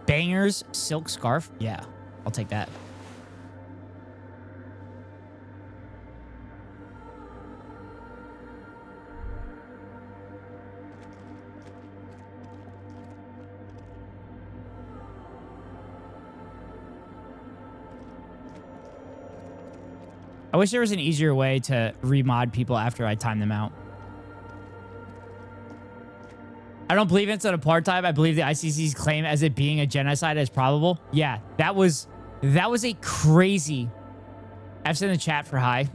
[SPEAKER 1] Bangers silk scarf? Yeah, I'll take that. I wish there was an easier way to remod people after I time them out. I don't believe it's an apartheid. I believe the ICC's claim as it being a genocide is probable. Yeah, that was a crazy... F's in the chat for hi.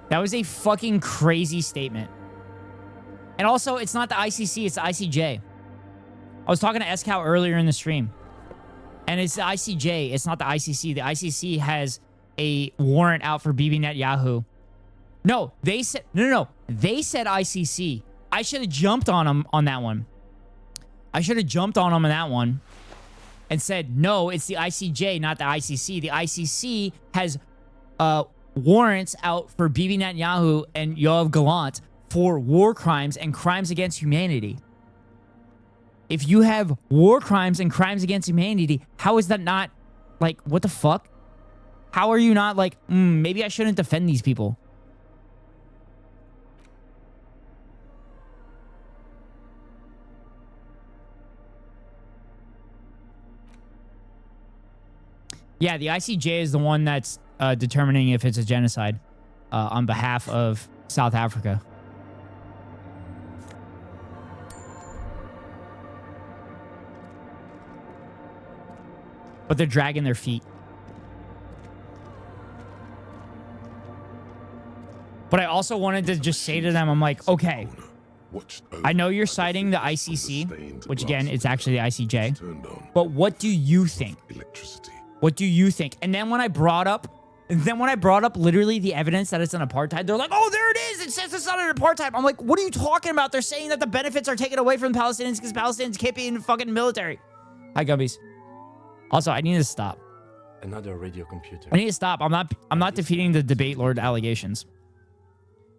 [SPEAKER 1] That was a fucking crazy statement. And also, it's not the ICC, it's the ICJ. I was talking to SCOW earlier in the stream. And it's the ICJ, it's not the ICC. The ICC has a warrant out for Bibi Netanyahu. No, they said... No. They said ICC. I should have jumped on them on that one. I should have jumped on them on that one and said, no, it's the ICJ, not the ICC. The ICC has warrants out for Bibi Netanyahu and Yoav Gallant for war crimes and crimes against humanity. If you have war crimes and crimes against humanity, how is that not, like, what the fuck? How are you not like, maybe I shouldn't defend these people? Yeah, the ICJ is the one that's determining if it's a genocide on behalf of South Africa. But they're dragging their feet. But I also wanted to just say to them, I'm like, okay, I know you're citing the ICC, which again, it's actually the ICJ. But what do you think? What do you think? And then when I brought up, literally the evidence that it's an apartheid, they're like, oh, there it is. It says it's not an apartheid. I'm like, what are you talking about? They're saying that the benefits are taken away from the Palestinians because Palestinians can't be in the fucking military. Hi, Gumbies. Also, I need to stop.
[SPEAKER 5] Another radio computer.
[SPEAKER 1] I need to stop. I'm not defeating the debate lord allegations.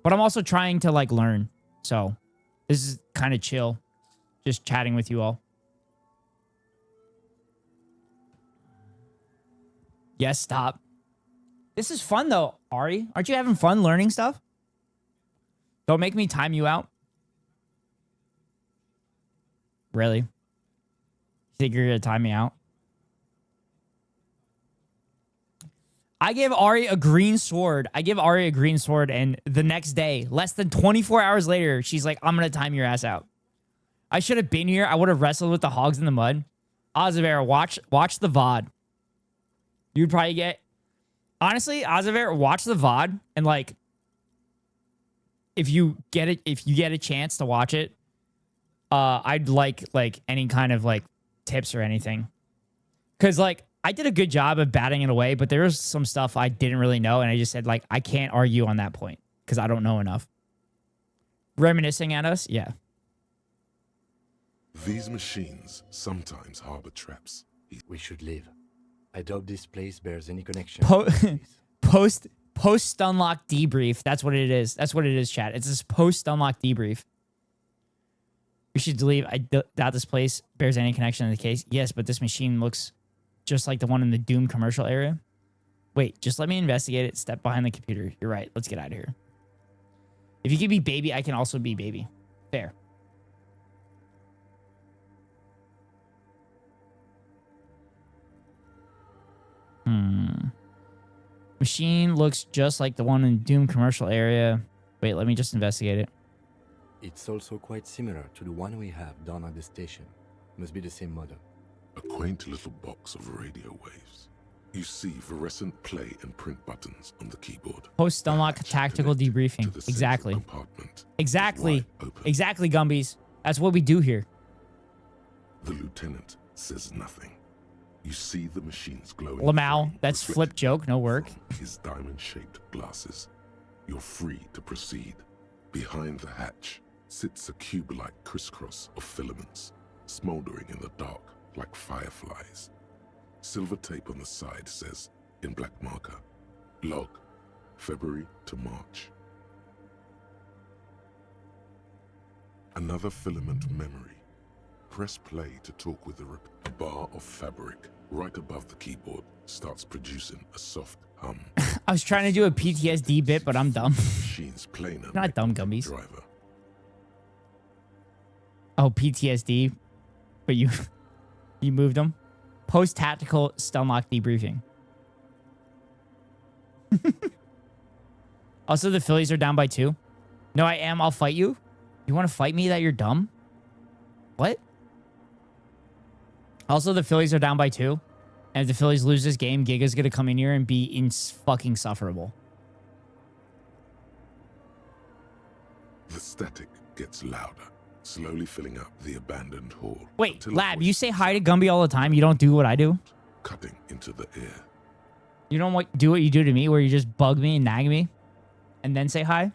[SPEAKER 1] But I'm also trying to like learn. So this is kind of chill. Just chatting with you all. Yes, stop. This is fun though, Ari. Aren't you having fun learning stuff? Don't make me time you out. Really? You think you're gonna time me out? I give Ari a green sword. And the next day, less than 24 hours later, she's like, I'm going to time your ass out. I should have been here. I would have wrestled with the hogs in the mud. Ozaver, watch the VOD. You'd probably get... Honestly, Ozaver, watch the VOD. And, like, if you get a chance to watch it, I'd like any kind of, like, tips or anything. Because, like, I did a good job of batting it away, but there was some stuff I didn't really know, and I just said, like, I can't argue on that point because I don't know enough. Reminiscing at us? Yeah.
[SPEAKER 4] These machines sometimes harbor traps.
[SPEAKER 5] We should leave. I doubt this place bears any connection.
[SPEAKER 1] Post Stunlock debrief. That's what it is. That's what it is, chat. It's this post Stunlock debrief. We should leave. I doubt this place bears any connection to the case. Yes, but this machine looks just like the one in the Doom commercial area. Wait, just let me investigate it. Step behind the computer. You're right. Let's get out of here. If you can be baby, I can also be baby. Fair. Machine looks just like the one in Doom commercial area. Wait, let me just investigate it.
[SPEAKER 5] It's also quite similar to the one we have down at the station. Must be the same model.
[SPEAKER 4] A quaint little box of radio waves. You see fluorescent play and print buttons on the keyboard.
[SPEAKER 1] Post unlock tactical debriefing. Exactly. Exactly. Exactly, Gumbies. That's what we do here.
[SPEAKER 4] The lieutenant says nothing. You see the machine's glowing.
[SPEAKER 1] Lamau, that's flip joke, no work.
[SPEAKER 4] His diamond-shaped glasses. You're free to proceed. Behind the hatch sits a cube-like crisscross of filaments, smoldering in the dark like fireflies. Silver tape on the side says, in black marker, log, February to March. Another filament memory. Press play to talk with the rip. A bar of fabric right above the keyboard starts producing a soft hum.
[SPEAKER 1] I was trying to do a PTSD bit, but I'm dumb.
[SPEAKER 4] Machine's planer.
[SPEAKER 1] Not dumb, Gumbies.
[SPEAKER 4] Driver.
[SPEAKER 1] Oh, PTSD. But you moved them. Post-tactical Stunlock debriefing. Also, the Phillies are down by 2. No, I am. I'll fight you. You want to fight me that you're dumb? What? Also, the Phillies are down by 2. And if the Phillies lose this game, Giga's going to come in here and be fucking insufferable.
[SPEAKER 4] The static gets louder, slowly filling up the abandoned hall.
[SPEAKER 1] Wait, Lab, you say hi to Gumby all the time. You don't do what I do?
[SPEAKER 4] Cutting into the air.
[SPEAKER 1] You don't do what you do to me, where you just bug me and nag me and then say hi?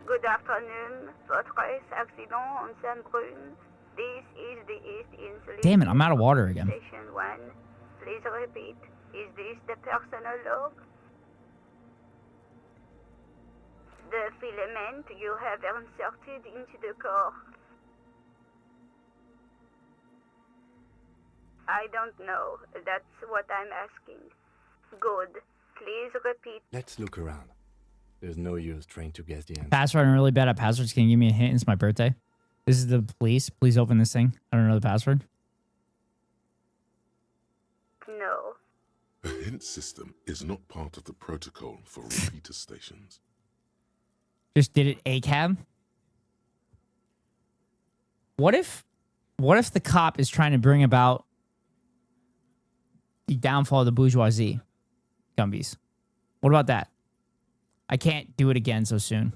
[SPEAKER 18] Good afternoon. Fortress accident on Saint-Brune. This is the East Insulin.
[SPEAKER 1] Damn it, I'm out of water again.
[SPEAKER 18] Station 1. Please repeat. Is this the personal log? the filament you have inserted into the core? I don't know. That's what I'm asking. Good. Please repeat.
[SPEAKER 5] Let's look around. There's no use trying to guess the answer.
[SPEAKER 1] Password. I'm really bad at passwords. Can you give me a hint? It's my birthday. This is the police. Please open this thing. I don't know the password.
[SPEAKER 18] No.
[SPEAKER 4] A hint system is not part of the protocol for repeater stations.
[SPEAKER 1] Just did it ACAB? What if the cop is trying to bring about the downfall of the bourgeoisie? Gumbies. What about that? I can't do it again so soon.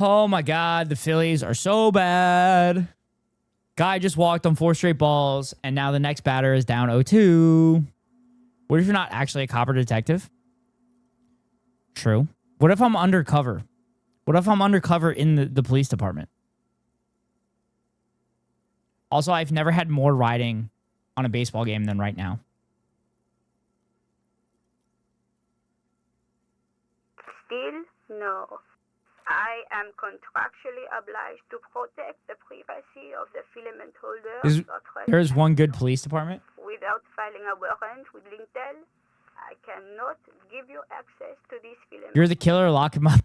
[SPEAKER 1] Oh my God, the Phillies are so bad. Guy just walked on 4 straight balls, and now the next batter is down 0-2. What if you're not actually a cop or detective? True. What if I'm undercover? What if I'm undercover in the police department? Also, I've never had more riding on a baseball game than right now.
[SPEAKER 18] Still, no. I am contractually obliged to protect the privacy of the filament holder.
[SPEAKER 1] There's one good police department.
[SPEAKER 18] Without filing a warrant with Lintel, I cannot give you access to this filament.
[SPEAKER 1] You're the killer. Lock him up.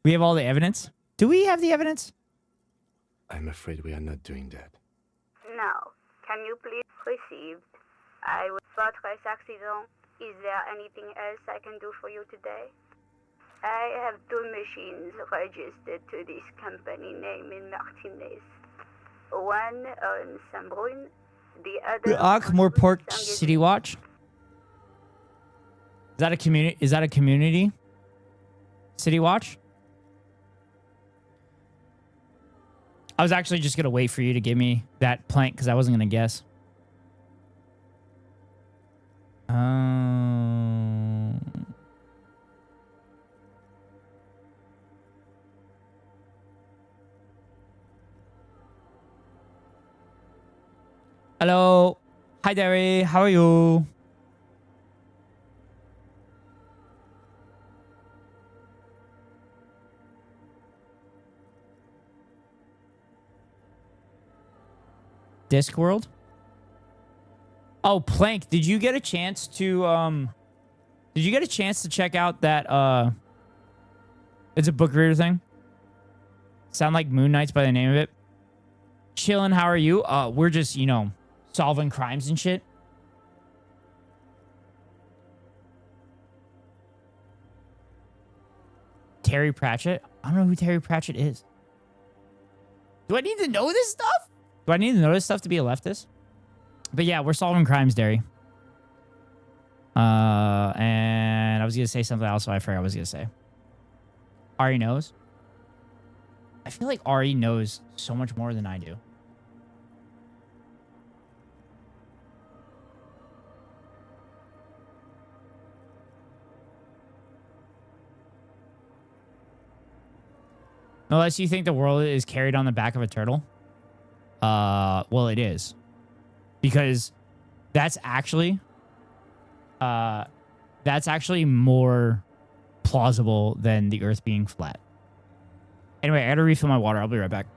[SPEAKER 1] We have all the evidence. Do we have the evidence?
[SPEAKER 5] I'm afraid we are not doing that.
[SPEAKER 18] Now, can you please receive? I will fortress accident. Is there anything else I can do for you today? I have 2 machines registered to this company name in Martinez. One on Sambrun, the other on
[SPEAKER 1] Ankh-Morpork City Watch. Is that a community? Is that a community? City Watch? I was actually just gonna wait for you to give me that plank because I wasn't gonna guess. Hello. Hi, Derry. How are you? Discworld? Oh, Plank, did you get a chance to check out that it's a book reader thing? Sound like Moon Knights by the name of it. Chillin', how are you? We're just, you know, solving crimes and shit. Terry Pratchett? I don't know who Terry Pratchett is. Do I need to know this stuff? Do I need to know this stuff to be a leftist? But yeah, we're solving crimes, Derry. And I was going to say something else, so I forgot what I was going to say. Ari knows? I feel like Ari knows so much more than I do. Unless you think the world is carried on the back of a turtle. Well, it is. Because that's actually more plausible than the Earth being flat. Anyway, I gotta refill my water. I'll be right back.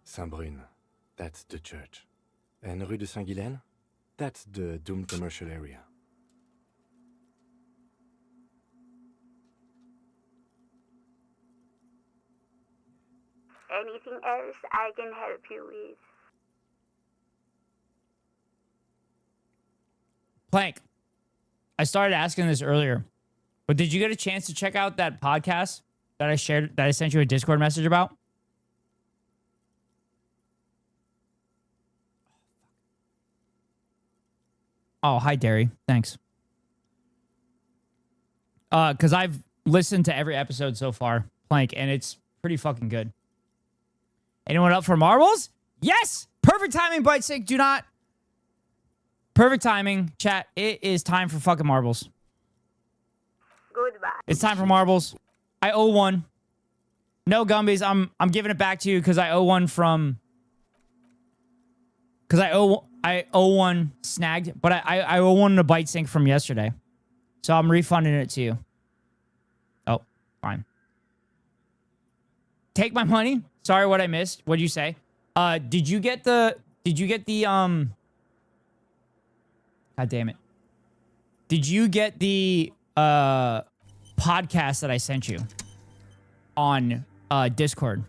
[SPEAKER 5] Saint-Brune, that's the church. And Rue de Saint-Guylaine, that's the doomed commercial area.
[SPEAKER 18] Anything else I can help you with?
[SPEAKER 1] Plank, I started asking this earlier. But did you get a chance to check out that podcast that I shared, that I sent you a Discord message about? Oh, hi, Derry. Thanks. Because I've listened to every episode so far, Plank, and it's pretty fucking good. Anyone up for marbles? Yes! Perfect timing, Bite Sick. Do not. Perfect timing, chat. It is time for fucking marbles.
[SPEAKER 18] Goodbye.
[SPEAKER 1] It's time for marbles. I owe one. No, Gumbies. I'm giving it back to you because I owe one from. Because I owe one snagged, but I owe one to Bite Sync from yesterday, so I'm refunding it to you. Oh, fine. Take my money. Sorry, what I missed. What'd you say? Did you get the God damn it. Did you get the podcast that I sent you on Discord?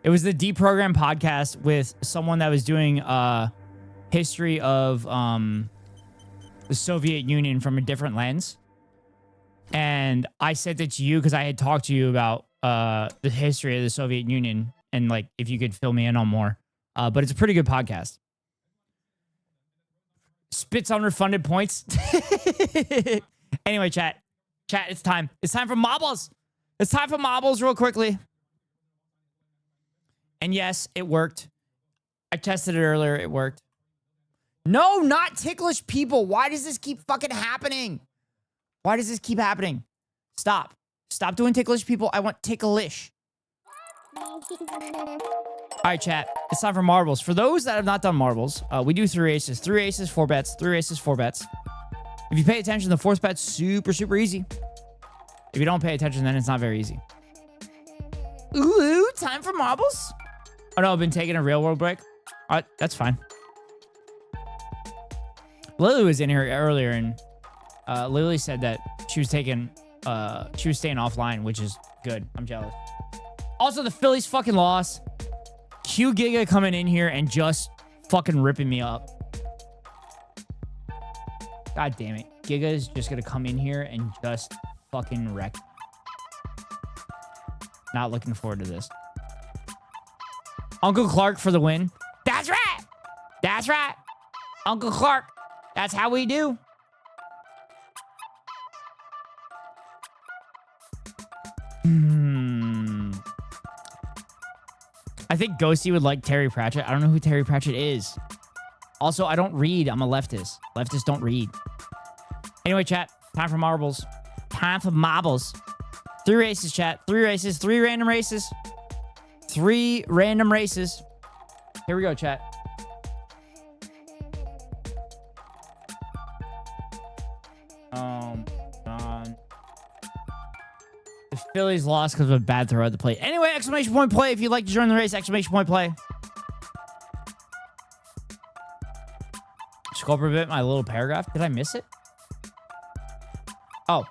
[SPEAKER 1] It was the Deprogram podcast with someone that was doing history of the Soviet Union from a different lens. And I sent it to you because I had talked to you about the history of the Soviet Union and like if you could fill me in on more. But it's a pretty good podcast. Spits on refunded points. Anyway, chat, it's time. It's time for marbles. It's time for marbles real quickly. And yes, it worked. I tested it earlier. It worked. No, not ticklish people. Why does this keep fucking happening? Why does this keep happening? Stop. Stop doing ticklish people. I want ticklish. All right, chat. It's time for marbles. For those that have not done marbles, we do 3 aces. 3 aces, 4 bets. 3 aces, 4 bets. If you pay attention, the fourth bet's super, super easy. If you don't pay attention, then it's not very easy. Ooh, time for marbles? Oh, no, I've been taking a real world break. All right, that's fine. Lily was in here earlier, and Lily said that she was staying offline, which is good. I'm jealous. Also, the Phillies fucking lost. Q Giga coming in here and just fucking ripping me up. God damn it. Giga is just gonna come in here and just fucking wreck. Not looking forward to this. Uncle Clark for the win. That's right. That's right. Uncle Clark. That's how we do. I think Ghosty would like Terry Pratchett. I don't know who Terry Pratchett is. Also, I don't read. I'm a leftist. Leftists don't read. Anyway, chat. Time for marbles. Time for marbles. 3 races, chat. 3 races. 3 random races. 3 random races. Here we go, chat. The Phillies lost because of a bad throw at the plate. Anyway, exclamation point play. If you'd like to join the race, exclamation point play. Scroll for a bit, my little paragraph. Did I miss it? Oh.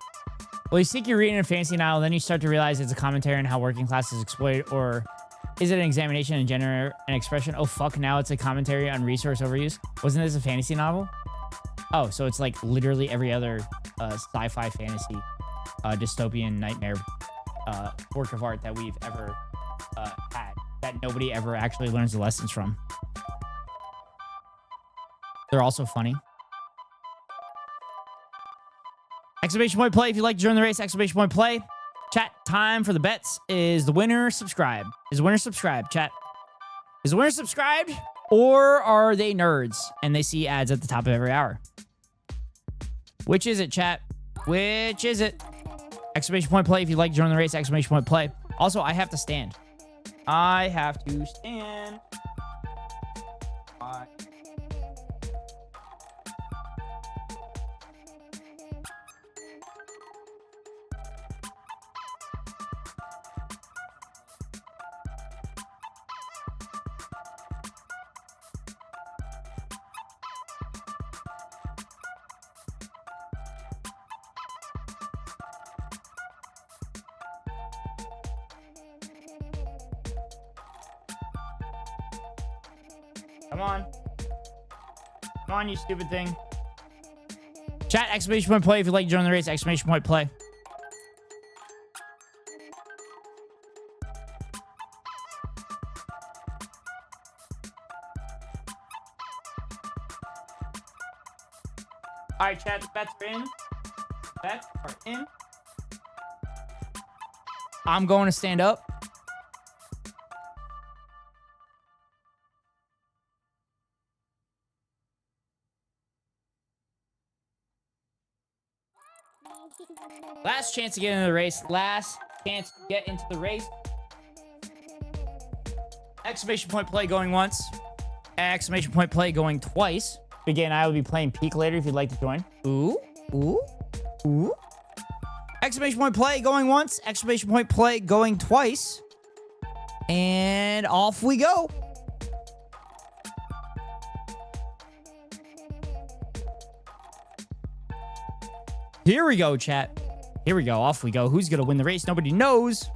[SPEAKER 1] Well, you think you're reading a fantasy novel, then you start to realize it's a commentary on how working class is exploited, or is it an examination in gender and expression? Oh, fuck, now it's a commentary on resource overuse. Wasn't this a fantasy novel? Oh, so it's like literally every other sci-fi fantasy dystopian nightmare work of art that we've ever had that nobody ever actually learns the lessons from. They're also funny. Exclamation point play if you'd like to join the race. Exclamation point play. Chat, time for the bets. Is the winner subscribed? Is the winner subscribed, chat? Is the winner subscribed? Or are they nerds and they see ads at the top of every hour? Which is it, chat? Which is it? Exclamation point play if you'd like to join the race. Exclamation point play. Also, I have to stand. I have to stand. Come on. Come on, you stupid thing. Chat, exclamation point play if you'd like to join the race. Exclamation point play. All right, chat, the bets are in. Bets are in. I'm going to stand up. Last chance to get into the race. Last chance to get into the race. Exclamation point play going once. Exclamation point play going twice. Again, I will be playing Peak later if you'd like to join. Ooh, ooh, ooh. Exclamation point play going once. Exclamation point play going twice. And off we go. Here we go, chat. Here we go. Off we go. Who's going to win the race? Nobody knows.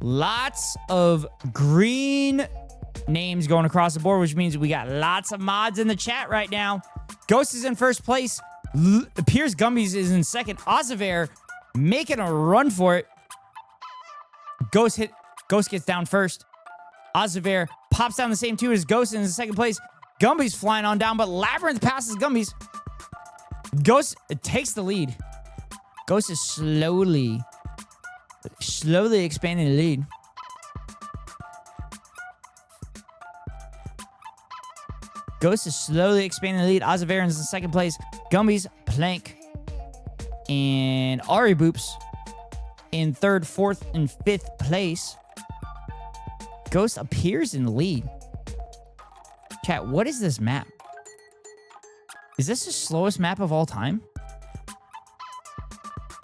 [SPEAKER 1] Lots of green names going across the board, which means we got lots of mods in the chat right now. Ghost is in first place. Piers Gumbies is in second. Ozivair making a run for it. Ghost gets down first. Ozivair pops down the same two as Ghost in second place. Gumby's flying on down, but Labyrinth passes Gumby's. Ghost takes the lead. Ghost is slowly expanding the lead. Ghost is slowly expanding the lead. Ozivair is in second place. Gumby's, Plank, and Ari Boops in third, fourth, and fifth place. Ghost appears in the lead. Chat, what is this map? Is this the slowest map of all time?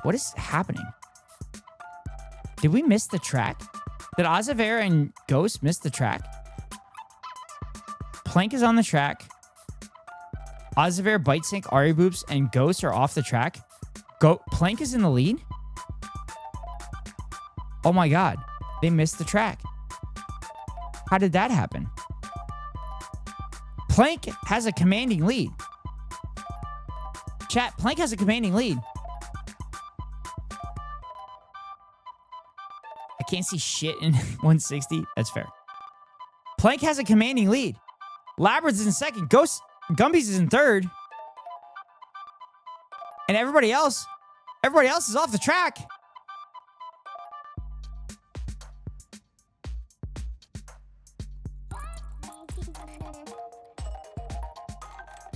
[SPEAKER 1] What is happening? Did we miss the track? Did Ozivair and Ghost miss the track? Plank is on the track. Ozivair, Bite Sync, Ari Boops, and Ghost are off the track. Plank is in the lead? Oh my god. They missed the track. How did that happen? Plank has a commanding lead. Chat, Plank has a commanding lead. I can't see shit in 160. That's fair. Plank has a commanding lead. Labyrinth is in second. Gumby's is in third. And everybody else is off the track.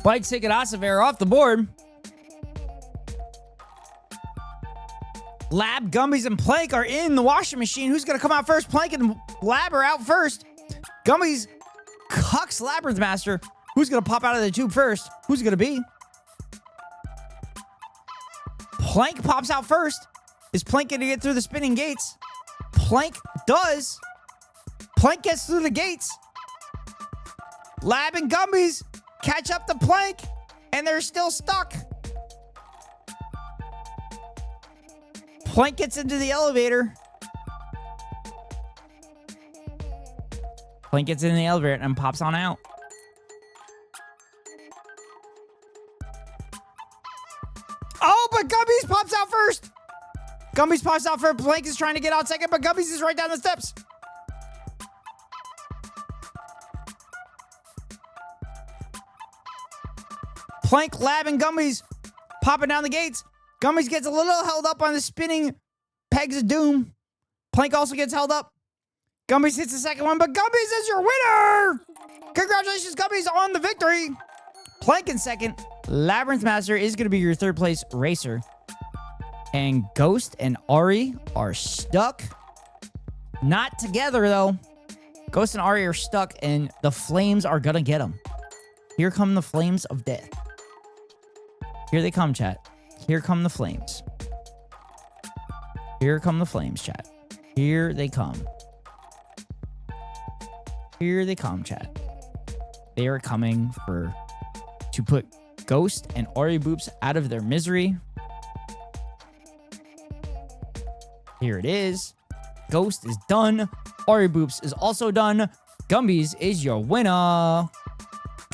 [SPEAKER 1] Bite Sync and Ozivair off the board. Lab, Gumby's, and Plank are in the washing machine. Who's going to come out first? Plank and Lab are out first. Gumby's cucks Labyrinth Master. Who's going to pop out of the tube first? Who's it going to be? Plank pops out first. Is Plank going to get through the spinning gates? Plank does. Plank gets through the gates. Lab and Gumby's catch up to Plank, and they're still stuck. Plank gets into the elevator. Plank gets into the elevator and pops on out. Oh, but Gumby's pops out first. Gumby's pops out first. Plank is trying to get out second, but Gumby's is right down the steps. Plank, Lab, and Gumby's popping down the gates. Gumby's gets a little held up on the spinning pegs of doom. Plank also gets held up. Gumby's hits the second one, but Gumby's is your winner! Congratulations, Gumby's on the victory. Plank in second. Labyrinth Master is going to be your third place racer. And Ghost and Ari are stuck. Not together, though. Ghost and Ari are stuck, and the flames are going to get them. Here come the flames of death. Here they come, chat. Here come the flames. Here come the flames, chat. Here they come. Here they come, chat. They are coming to put Ghost and Ari Boops out of their misery. Here it is. Ghost is done. Ari Boops is also done. Gumby's is your winner.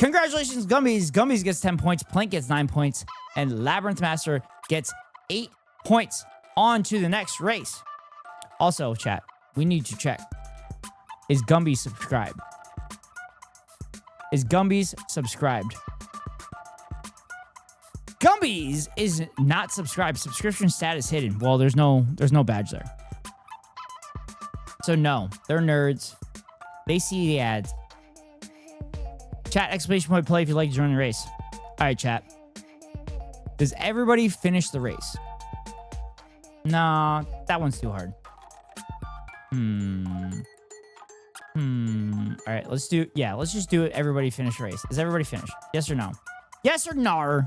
[SPEAKER 1] Congratulations, Gumbies. Gumbies gets 10 points. Plank gets 9 points. And Labyrinth Master gets 8 points. On to the next race. Also, chat, we need to check. Is Gumby subscribed? Is Gumby's subscribed? Gumby's is not subscribed. Subscription status hidden. Well, there's no badge there. So no, they're nerds. They see the ads. Chat, exclamation point play if you'd like to join the race. All right, chat. Does everybody finish the race? Nah, that one's too hard. All right, let's just do it. Everybody finish race. Is everybody finished? Yes or no? Yes or no?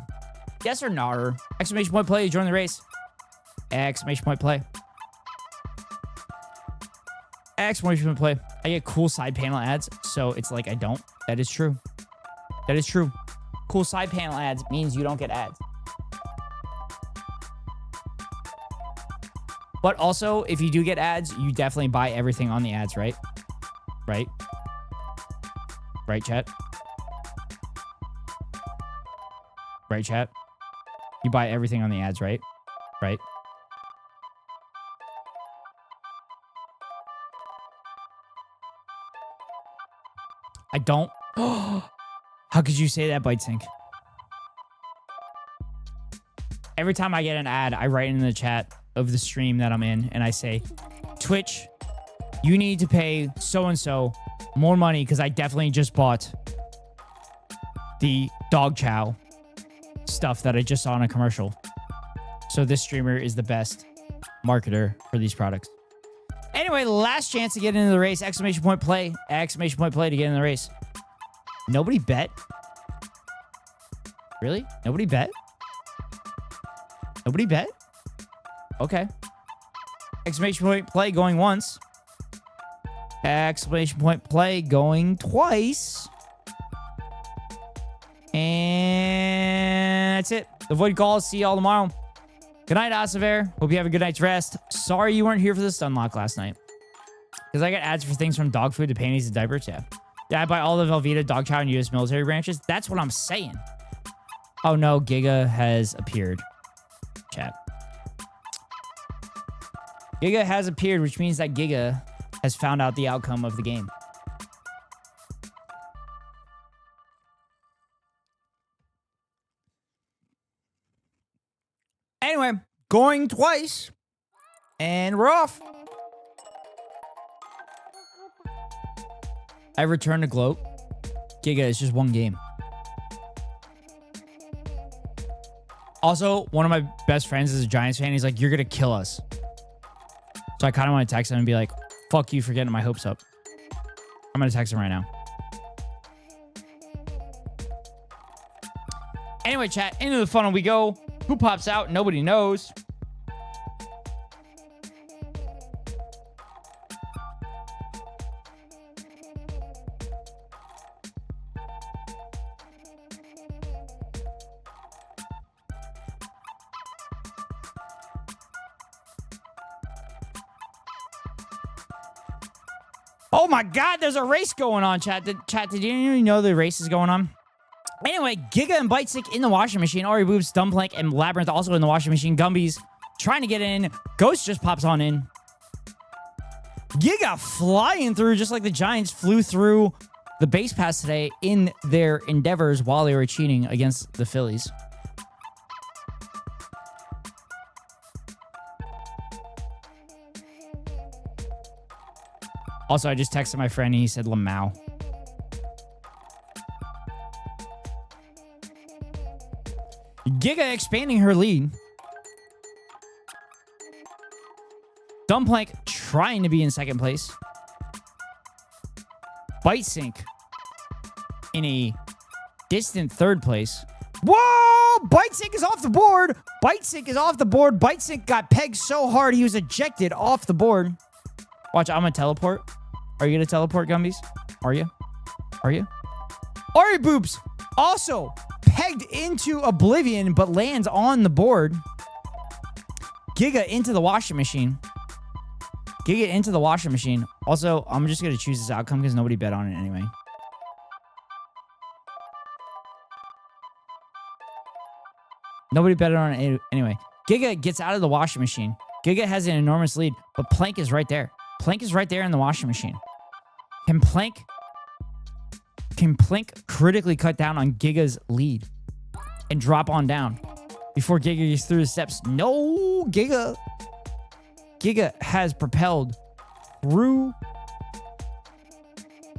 [SPEAKER 1] Yes or no? Exclamation point play to join the race. Exclamation point play. Exclamation point play. I get cool side panel ads, so it's like I don't. That is true. That is true. Cool side panel ads means you don't get ads. But also, if you do get ads, you definitely buy everything on the ads, right? Right? Right, chat? Right, chat? You buy everything on the ads, right? Right? I don't. How could you say that, BiteSync? Every time I get an ad, I write in the chat of the stream that I'm in, and I say, Twitch, you need to pay so-and-so more money because I definitely just bought the dog chow stuff that I just saw in a commercial. So this streamer is the best marketer for these products. Anyway, last chance to get into the race. Exclamation point play. Exclamation point play to get in the race. Nobody bet? Really? Nobody bet? Nobody bet? Okay. Exclamation point play going once. Exclamation point play going twice. And that's it. The Void Calls. See y'all tomorrow. Good night, Asaver. Hope you have a good night's rest. Sorry you weren't here for the Stunlock last night. Because I got ads for things from dog food to panties to diapers. Yeah. Yeah, I buy all the Velveeta, dog chow, and U.S. military branches. That's what I'm saying. Oh no, Giga has appeared. Chat. Giga has appeared, which means that Giga has found out the outcome of the game. Anyway, going twice. And we're off. I return to Gloat. Giga, it's just one game. Also, one of my best friends is a Giants fan. He's like, you're going to kill us. So I kind of want to text him and be like, fuck you for getting my hopes up. I'm going to text him right now. Anyway, chat, into the funnel we go. Who pops out? Nobody knows. Oh my God, there's a race going on, chat. Did you even know the race is going on? Anyway, Giga and BiteSync in the washing machine. Ori Boobs, Dumplank, and Labyrinth also in the washing machine. Gumby's trying to get in. Ghost just pops on in. Giga flying through just like the Giants flew through the base pass today in their endeavors while they were cheating against the Phillies. Also, I just texted my friend and he said Lamau. Giga expanding her lead. Dumplank trying to be in second place. BiteSync in a distant third place. Whoa! BiteSync is off the board. BiteSync is off the board. BiteSync got pegged so hard he was ejected off the board. Watch, I'm gonna teleport. Are you gonna teleport, Gumbies? Are you? Are you? Ori Boobs also pegged into oblivion, but lands on the board. Giga into the washing machine. Giga into the washing machine. Also, I'm just gonna choose this outcome because nobody bet on it anyway. Nobody betted on it anyway. Giga gets out of the washing machine. Giga has an enormous lead, but Plank is right there. Plank is right there in the washing machine. Can Plank critically cut down on Giga's lead and drop on down before Giga gets through the steps? No, Giga has propelled through.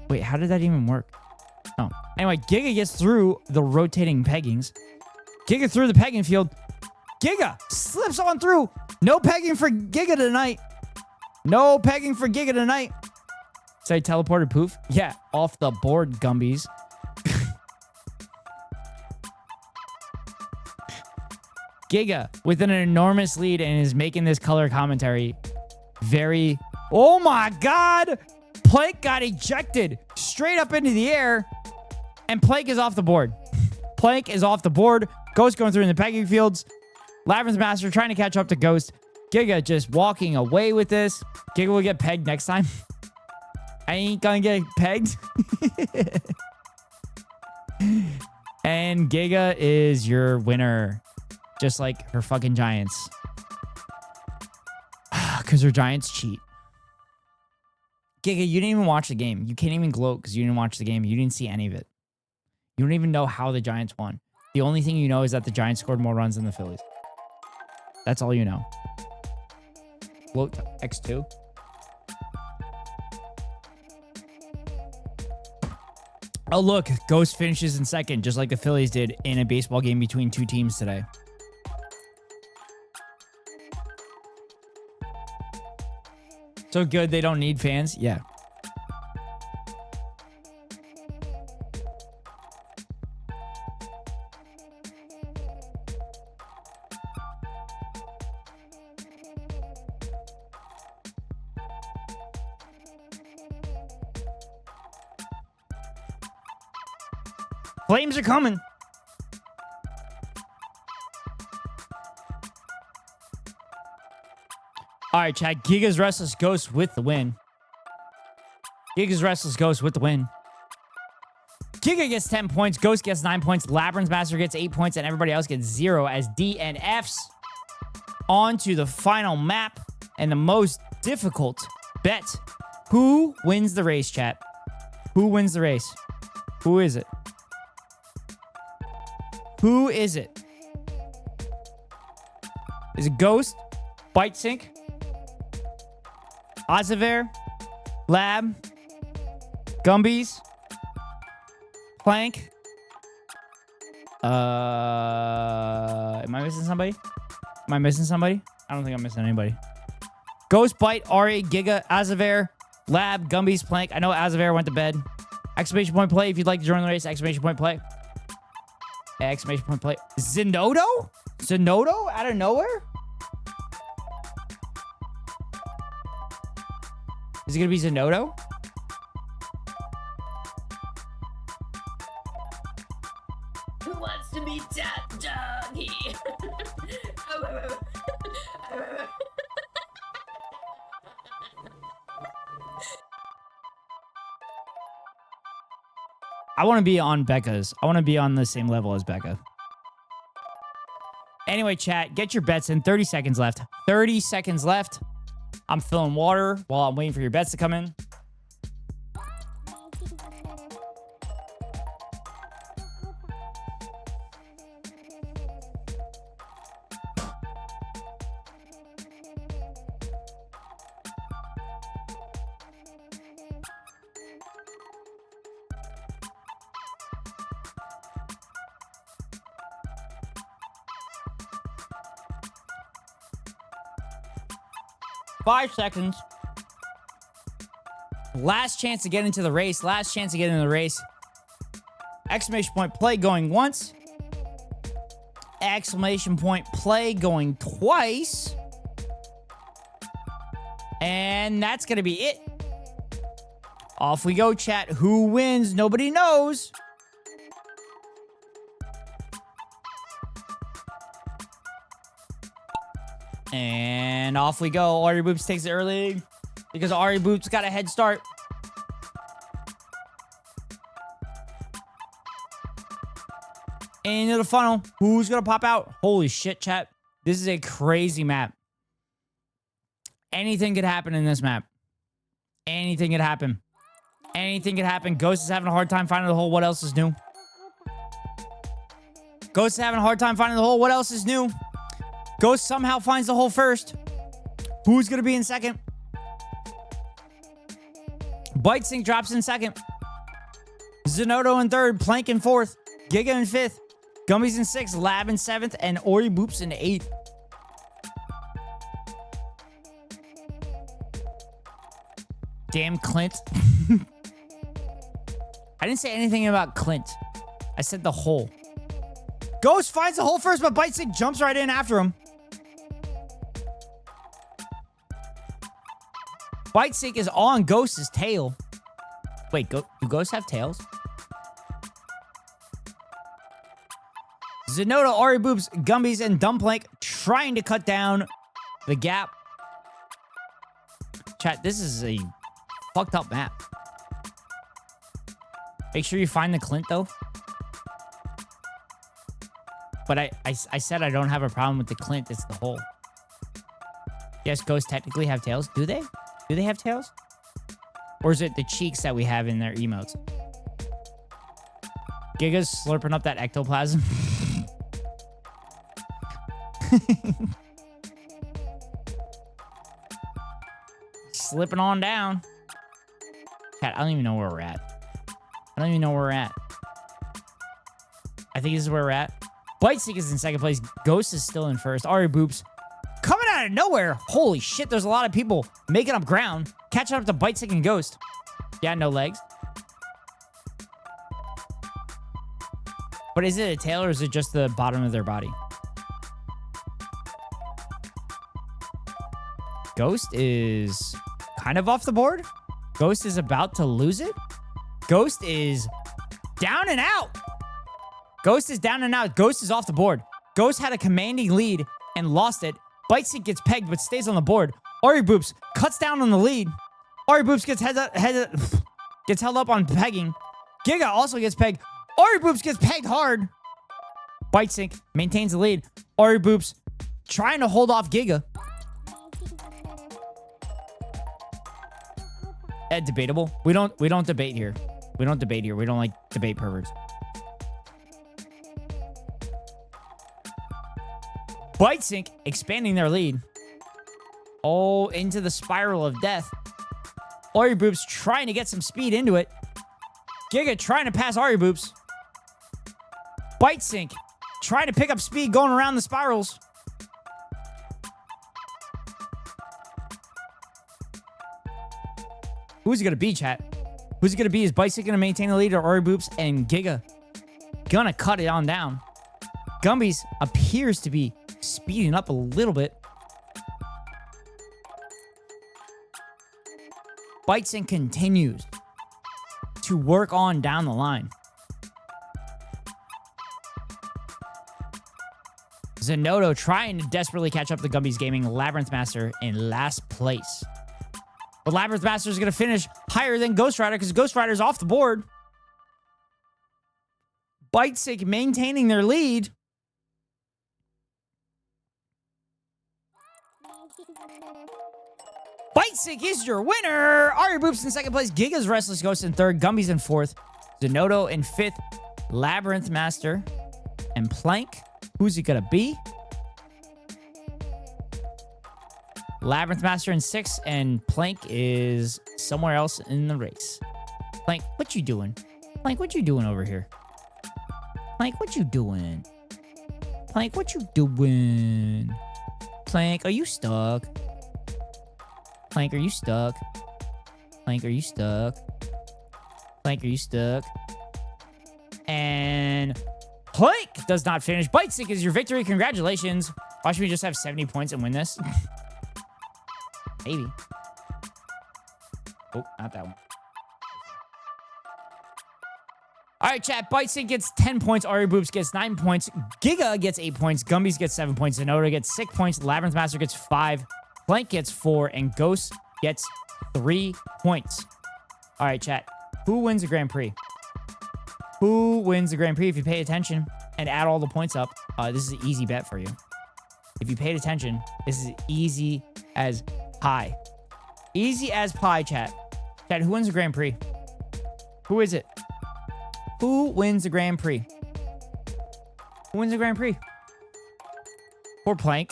[SPEAKER 1] Wait, how did that even work? Oh, anyway, Giga gets through the rotating peggings. Giga through the pegging field. Giga slips on through. No pegging for Giga tonight. No pegging for Giga tonight. Say teleported poof? Yeah, off the board, Gumbies. Giga with an enormous lead and is making this color commentary very... Oh my God! Plank got ejected straight up into the air and Plank is off the board. Plank is off the board. Ghost going through in the pegging fields. Labyrinth Master trying to catch up to Ghost. Giga just walking away with this. Giga will get pegged next time. I ain't gonna get pegged. And Giga is your winner. Just like her fucking Giants. Because her Giants cheat. Giga, you didn't even watch the game. You can't even gloat because you didn't watch the game. You didn't see any of it. You don't even know how the Giants won. The only thing you know is that the Giants scored more runs than the Phillies. That's all you know. Gloat X2. Oh, look. Ghost finishes in second, just like the Phillies did in a baseball game between two teams today. So good they don't need fans? Yeah. Flames are coming. All right, Chad. Giga's Restless Ghost with the win. Giga's Restless Ghost with the win. Giga gets 10 points. Ghost gets 9 points. Labyrinth Master gets 8 points. And everybody else gets 0 as DNFs. On to the final map and the most difficult bet. Who wins the race, chat? Who wins the race? Who is it? Who is it? Is it Ghost? Bite Sync? Oziver? Lab? Gumbies? Plank? Am I missing somebody? Am I missing somebody? I don't think I'm missing anybody. Ghost, Bite, Ari, Giga, Oziver, Lab, Gumbies, Plank. I know Oziver went to bed. Exclamation point play if you'd like to join the race. Exclamation point play. Exclamation point play. Zenodo? Zenodo out of nowhere? Is it going to be Zenodo?
[SPEAKER 7] Who wants to be top doggy?
[SPEAKER 1] I want to be on Becca's. I want to be on the same level as Becca. Anyway, chat, get your bets in. 30 seconds left. 30 seconds left. I'm filling water while I'm waiting for your bets to come in. Five seconds. Last chance to get into the race. Last chance to get into the race. Exclamation point play going once. Exclamation point play going twice. And that's going to be it. Off we go, chat. Who wins? Nobody knows. And off we go. Ari Boops takes it early because Ari Boops got a head start. into the funnel. Who's going to pop out? Holy shit, chat. This is a crazy map. Anything could happen in this map. Anything could happen. Anything could happen. Ghost is having a hard time finding the hole. What else is new? Ghost is having a hard time finding the hole. What else is new? Ghost somehow finds the hole first. Who's going to be in second? Bitesink drops in second. Zenodo in third. Plank in fourth. Giga in fifth. Gummies in sixth. Lab in seventh. And Ori Boops in eighth. Damn Clint. I didn't say anything about Clint. I said the hole. Ghost finds the hole first, but Bitesink jumps right in after him. Bitesink is on Ghost's tail. Wait, do ghosts have tails? Zenodo, Ori Boops, Gumbies, and Dumplank trying to cut down the gap. Chat, this is a fucked up map. Make sure you find the Clint, though. But I said I don't have a problem with the Clint. It's the hole. Yes, ghosts technically have tails. Do they? Do they have tails? Or is it the cheeks that we have in their emotes? Giga's slurping up that ectoplasm. Slipping on down. Cat, I don't even know where we're at. I don't even know where we're at. I think this is where we're at. Bitesink is in second place. Ghost is still in first. Ori Boops coming out of nowhere. Holy shit, there's a lot of people making up ground. Catching up to Bitesink and Ghost. Yeah, no legs. But is it a tail or is it just the bottom of their body? Ghost is kind of off the board. Ghost is about to lose it. Ghost is down and out. Ghost is down and out. Ghost is off the board. Ghost had a commanding lead and lost it. Bitesink gets pegged but stays on the board. Ori Boops cuts down on the lead. Ori Boops gets gets held up on pegging. Giga also gets pegged. Ori Boops gets pegged hard. Bitesink maintains the lead. Ori Boops trying to hold off Giga. Debatable. We don't debate here. We don't debate here. We don't like debate perverts. Bitesink expanding their lead. Oh, into the spiral of death. Ori Boops trying to get some speed into it. Giga trying to pass Ori Boops. Bitesink trying to pick up speed going around the spirals. Who's it going to be, chat? Who's it going to be? Is Bitesink going to maintain the lead or Ori Boops and Giga gonna cut it on down? Gumbies appears to be speeding up a little bit. Bitesink continues to work on down the line. Zenodo trying to desperately catch up to Gumbies Gaming. Labyrinth Master in last place. But Labyrinth Master is going to finish higher than Ghost Rider because Ghost Rider's off the board. Bitesink maintaining their lead. Bitesink is your winner. Ori Boops in second place. Giga's Restless Ghost in third. Gumbies in fourth. Zenodo in fifth. Labyrinth Master and Plank. Who's it going to be? Labyrinth Master in sixth, and Plank is somewhere else in the race. Plank, what you doing? Plank, what you doing over here? Plank, what you doing? Plank, what you doing? Plank, are you stuck? Plank, are you stuck? Plank, are you stuck? Plank, are you stuck? And Plank does not finish. Bitesink is your victory. Congratulations. Watch me just have 70 points and win this. Maybe. Oh, not that one. All right, chat. Bitesink gets 10 points. Ori Boops gets 9 points. Giga gets 8 points. Gumbies gets 7 points. Zenodo gets 6 points. Labyrinth Master gets 5. Plank gets 4. And Ghost gets 3 points. All right, chat. Who wins the Grand Prix? Who wins the Grand Prix? If you pay attention, and add all the points up, this is an easy bet for you. If you paid attention, this is easy as pie. Easy as pie, chat. Chat, who wins the Grand Prix? Who is it? Who wins the Grand Prix? Who wins the Grand Prix? Poor Plank.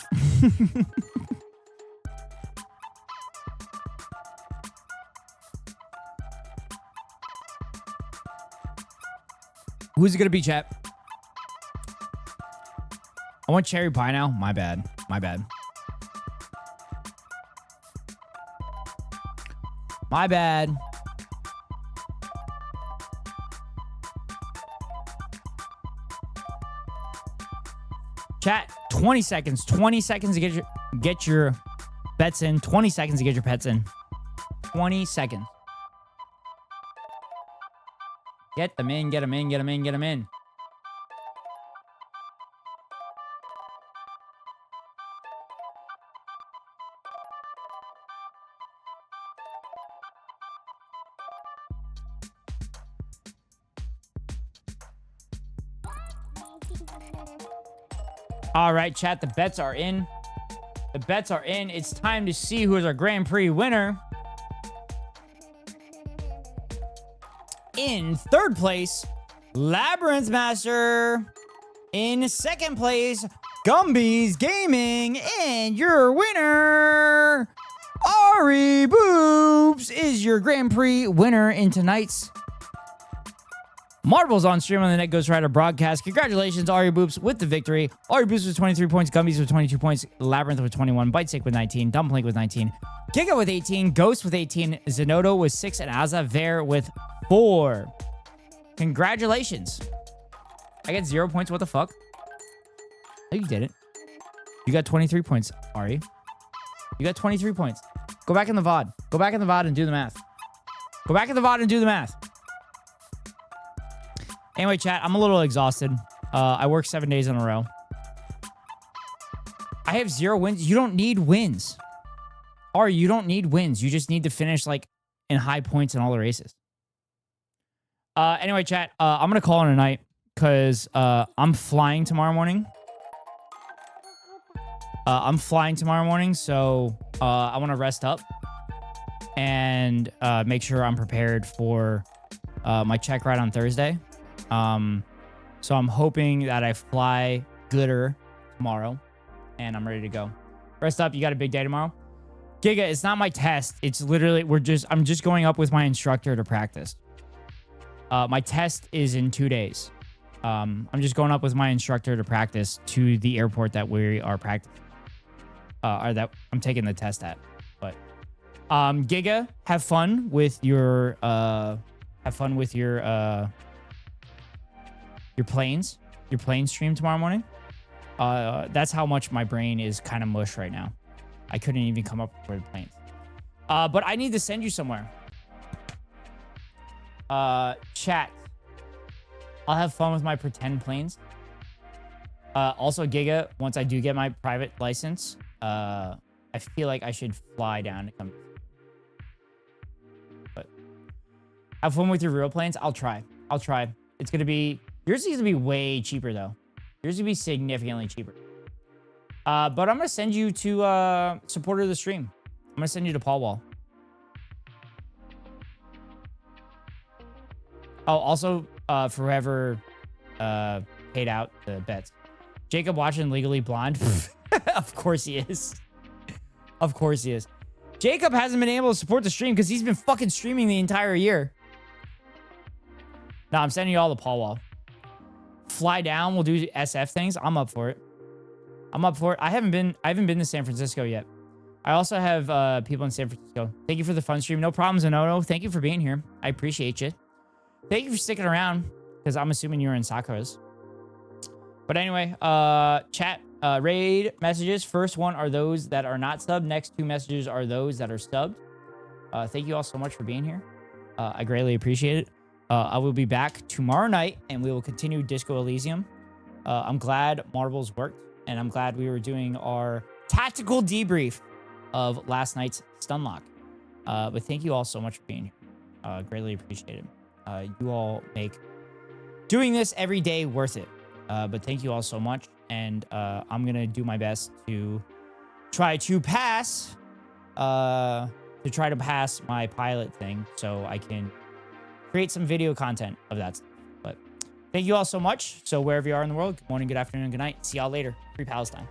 [SPEAKER 1] Who's it gonna be, chat? I want cherry pie now. My bad. My bad. My bad. Chat, 20 seconds. 20 seconds to get your bets in. 20 seconds to get your pets in. 20 seconds. Get them in, get them in, get them in, get them in. All right, chat, the bets are in. The bets are in. It's time to see who is our Grand Prix winner. In third place, Labyrinth Master. In second place, Gumby's Gaming. And your winner, Ari Boobs, is your Grand Prix winner in tonight's Marbles on Stream on the Net Ghost Rider broadcast. Congratulations, Ari Boobs, with the victory. Ari Boobs with 23 points, Gumby's with 22 points, Labyrinth with 21, Bitesick with 19, Dumplink with 19, Giga with 18, Ghost with 18, Zenodo with 6, and Azaver with 4. Congratulations. I get 0 points. What the fuck? Oh, you did it. You got 23 points, Ari. You got 23 points. Go back in the VOD. Go back in the VOD and do the math. Go back in the VOD and do the math. Anyway, chat, I'm a little exhausted. I work 7 days in a row. I have 0 wins. You don't need wins. Ari, you don't need wins. You just need to finish like in high points in all the races. Anyway, chat, I'm going to call it a night because I'm flying tomorrow morning. So I want to rest up and make sure I'm prepared for my check ride on Thursday. So I'm hoping that I fly gooder tomorrow and I'm ready to go. Rest up. You got a big day tomorrow. Giga, it's not my test. It's literally, I'm just going up with my instructor to practice. My test is in 2 days. I'm just going up with my instructor to practice to the airport that we are practicing. Or that I'm taking the test at. But Giga, have fun with your planes. Your plane stream tomorrow morning. That's how much my brain is kind of mush right now. I couldn't even come up with planes. But I need to send you somewhere. Chat. I'll have fun with my pretend planes. Also, Giga, once I do get my private license, I feel like I should fly down to come. But have fun with your real planes. I'll try. It's going to be... Yours is going to be way cheaper, though. Yours is going to be significantly cheaper. But I'm going to send you to supporter of the stream. I'm going to send you to Paul Wall. Oh, also, for whoever paid out the bets. Jacob watching Legally Blonde? Of course he is. Of course he is. Jacob hasn't been able to support the stream because he's been fucking streaming the entire year. No, I'm sending you all to Paul Wall. Fly down. We'll do SF things. I'm up for it. I haven't been to San Francisco yet. I also have people in San Francisco. Thank you for the fun stream. No problems, Zenodo. Thank you for being here. I appreciate you. Thank you for sticking around because I'm assuming you're in Sakura's. But anyway, chat, raid messages. First one are those that are not subbed. Next 2 messages are those that are subbed. Thank you all so much for being here. I greatly appreciate it. I will be back tomorrow night and we will continue Disco Elysium. I'm glad Marbles worked and I'm glad we were doing our tactical debrief of last night's Stunlock. But thank you all so much for being here. Greatly appreciate it. You all make doing this every day worth it. But thank you all so much. And I'm going to do my best to try to pass my pilot thing so I can create some video content of that stuff. But thank you all so much. So wherever you are in the world, good morning, good afternoon, good night. See y'all later. Free Palestine.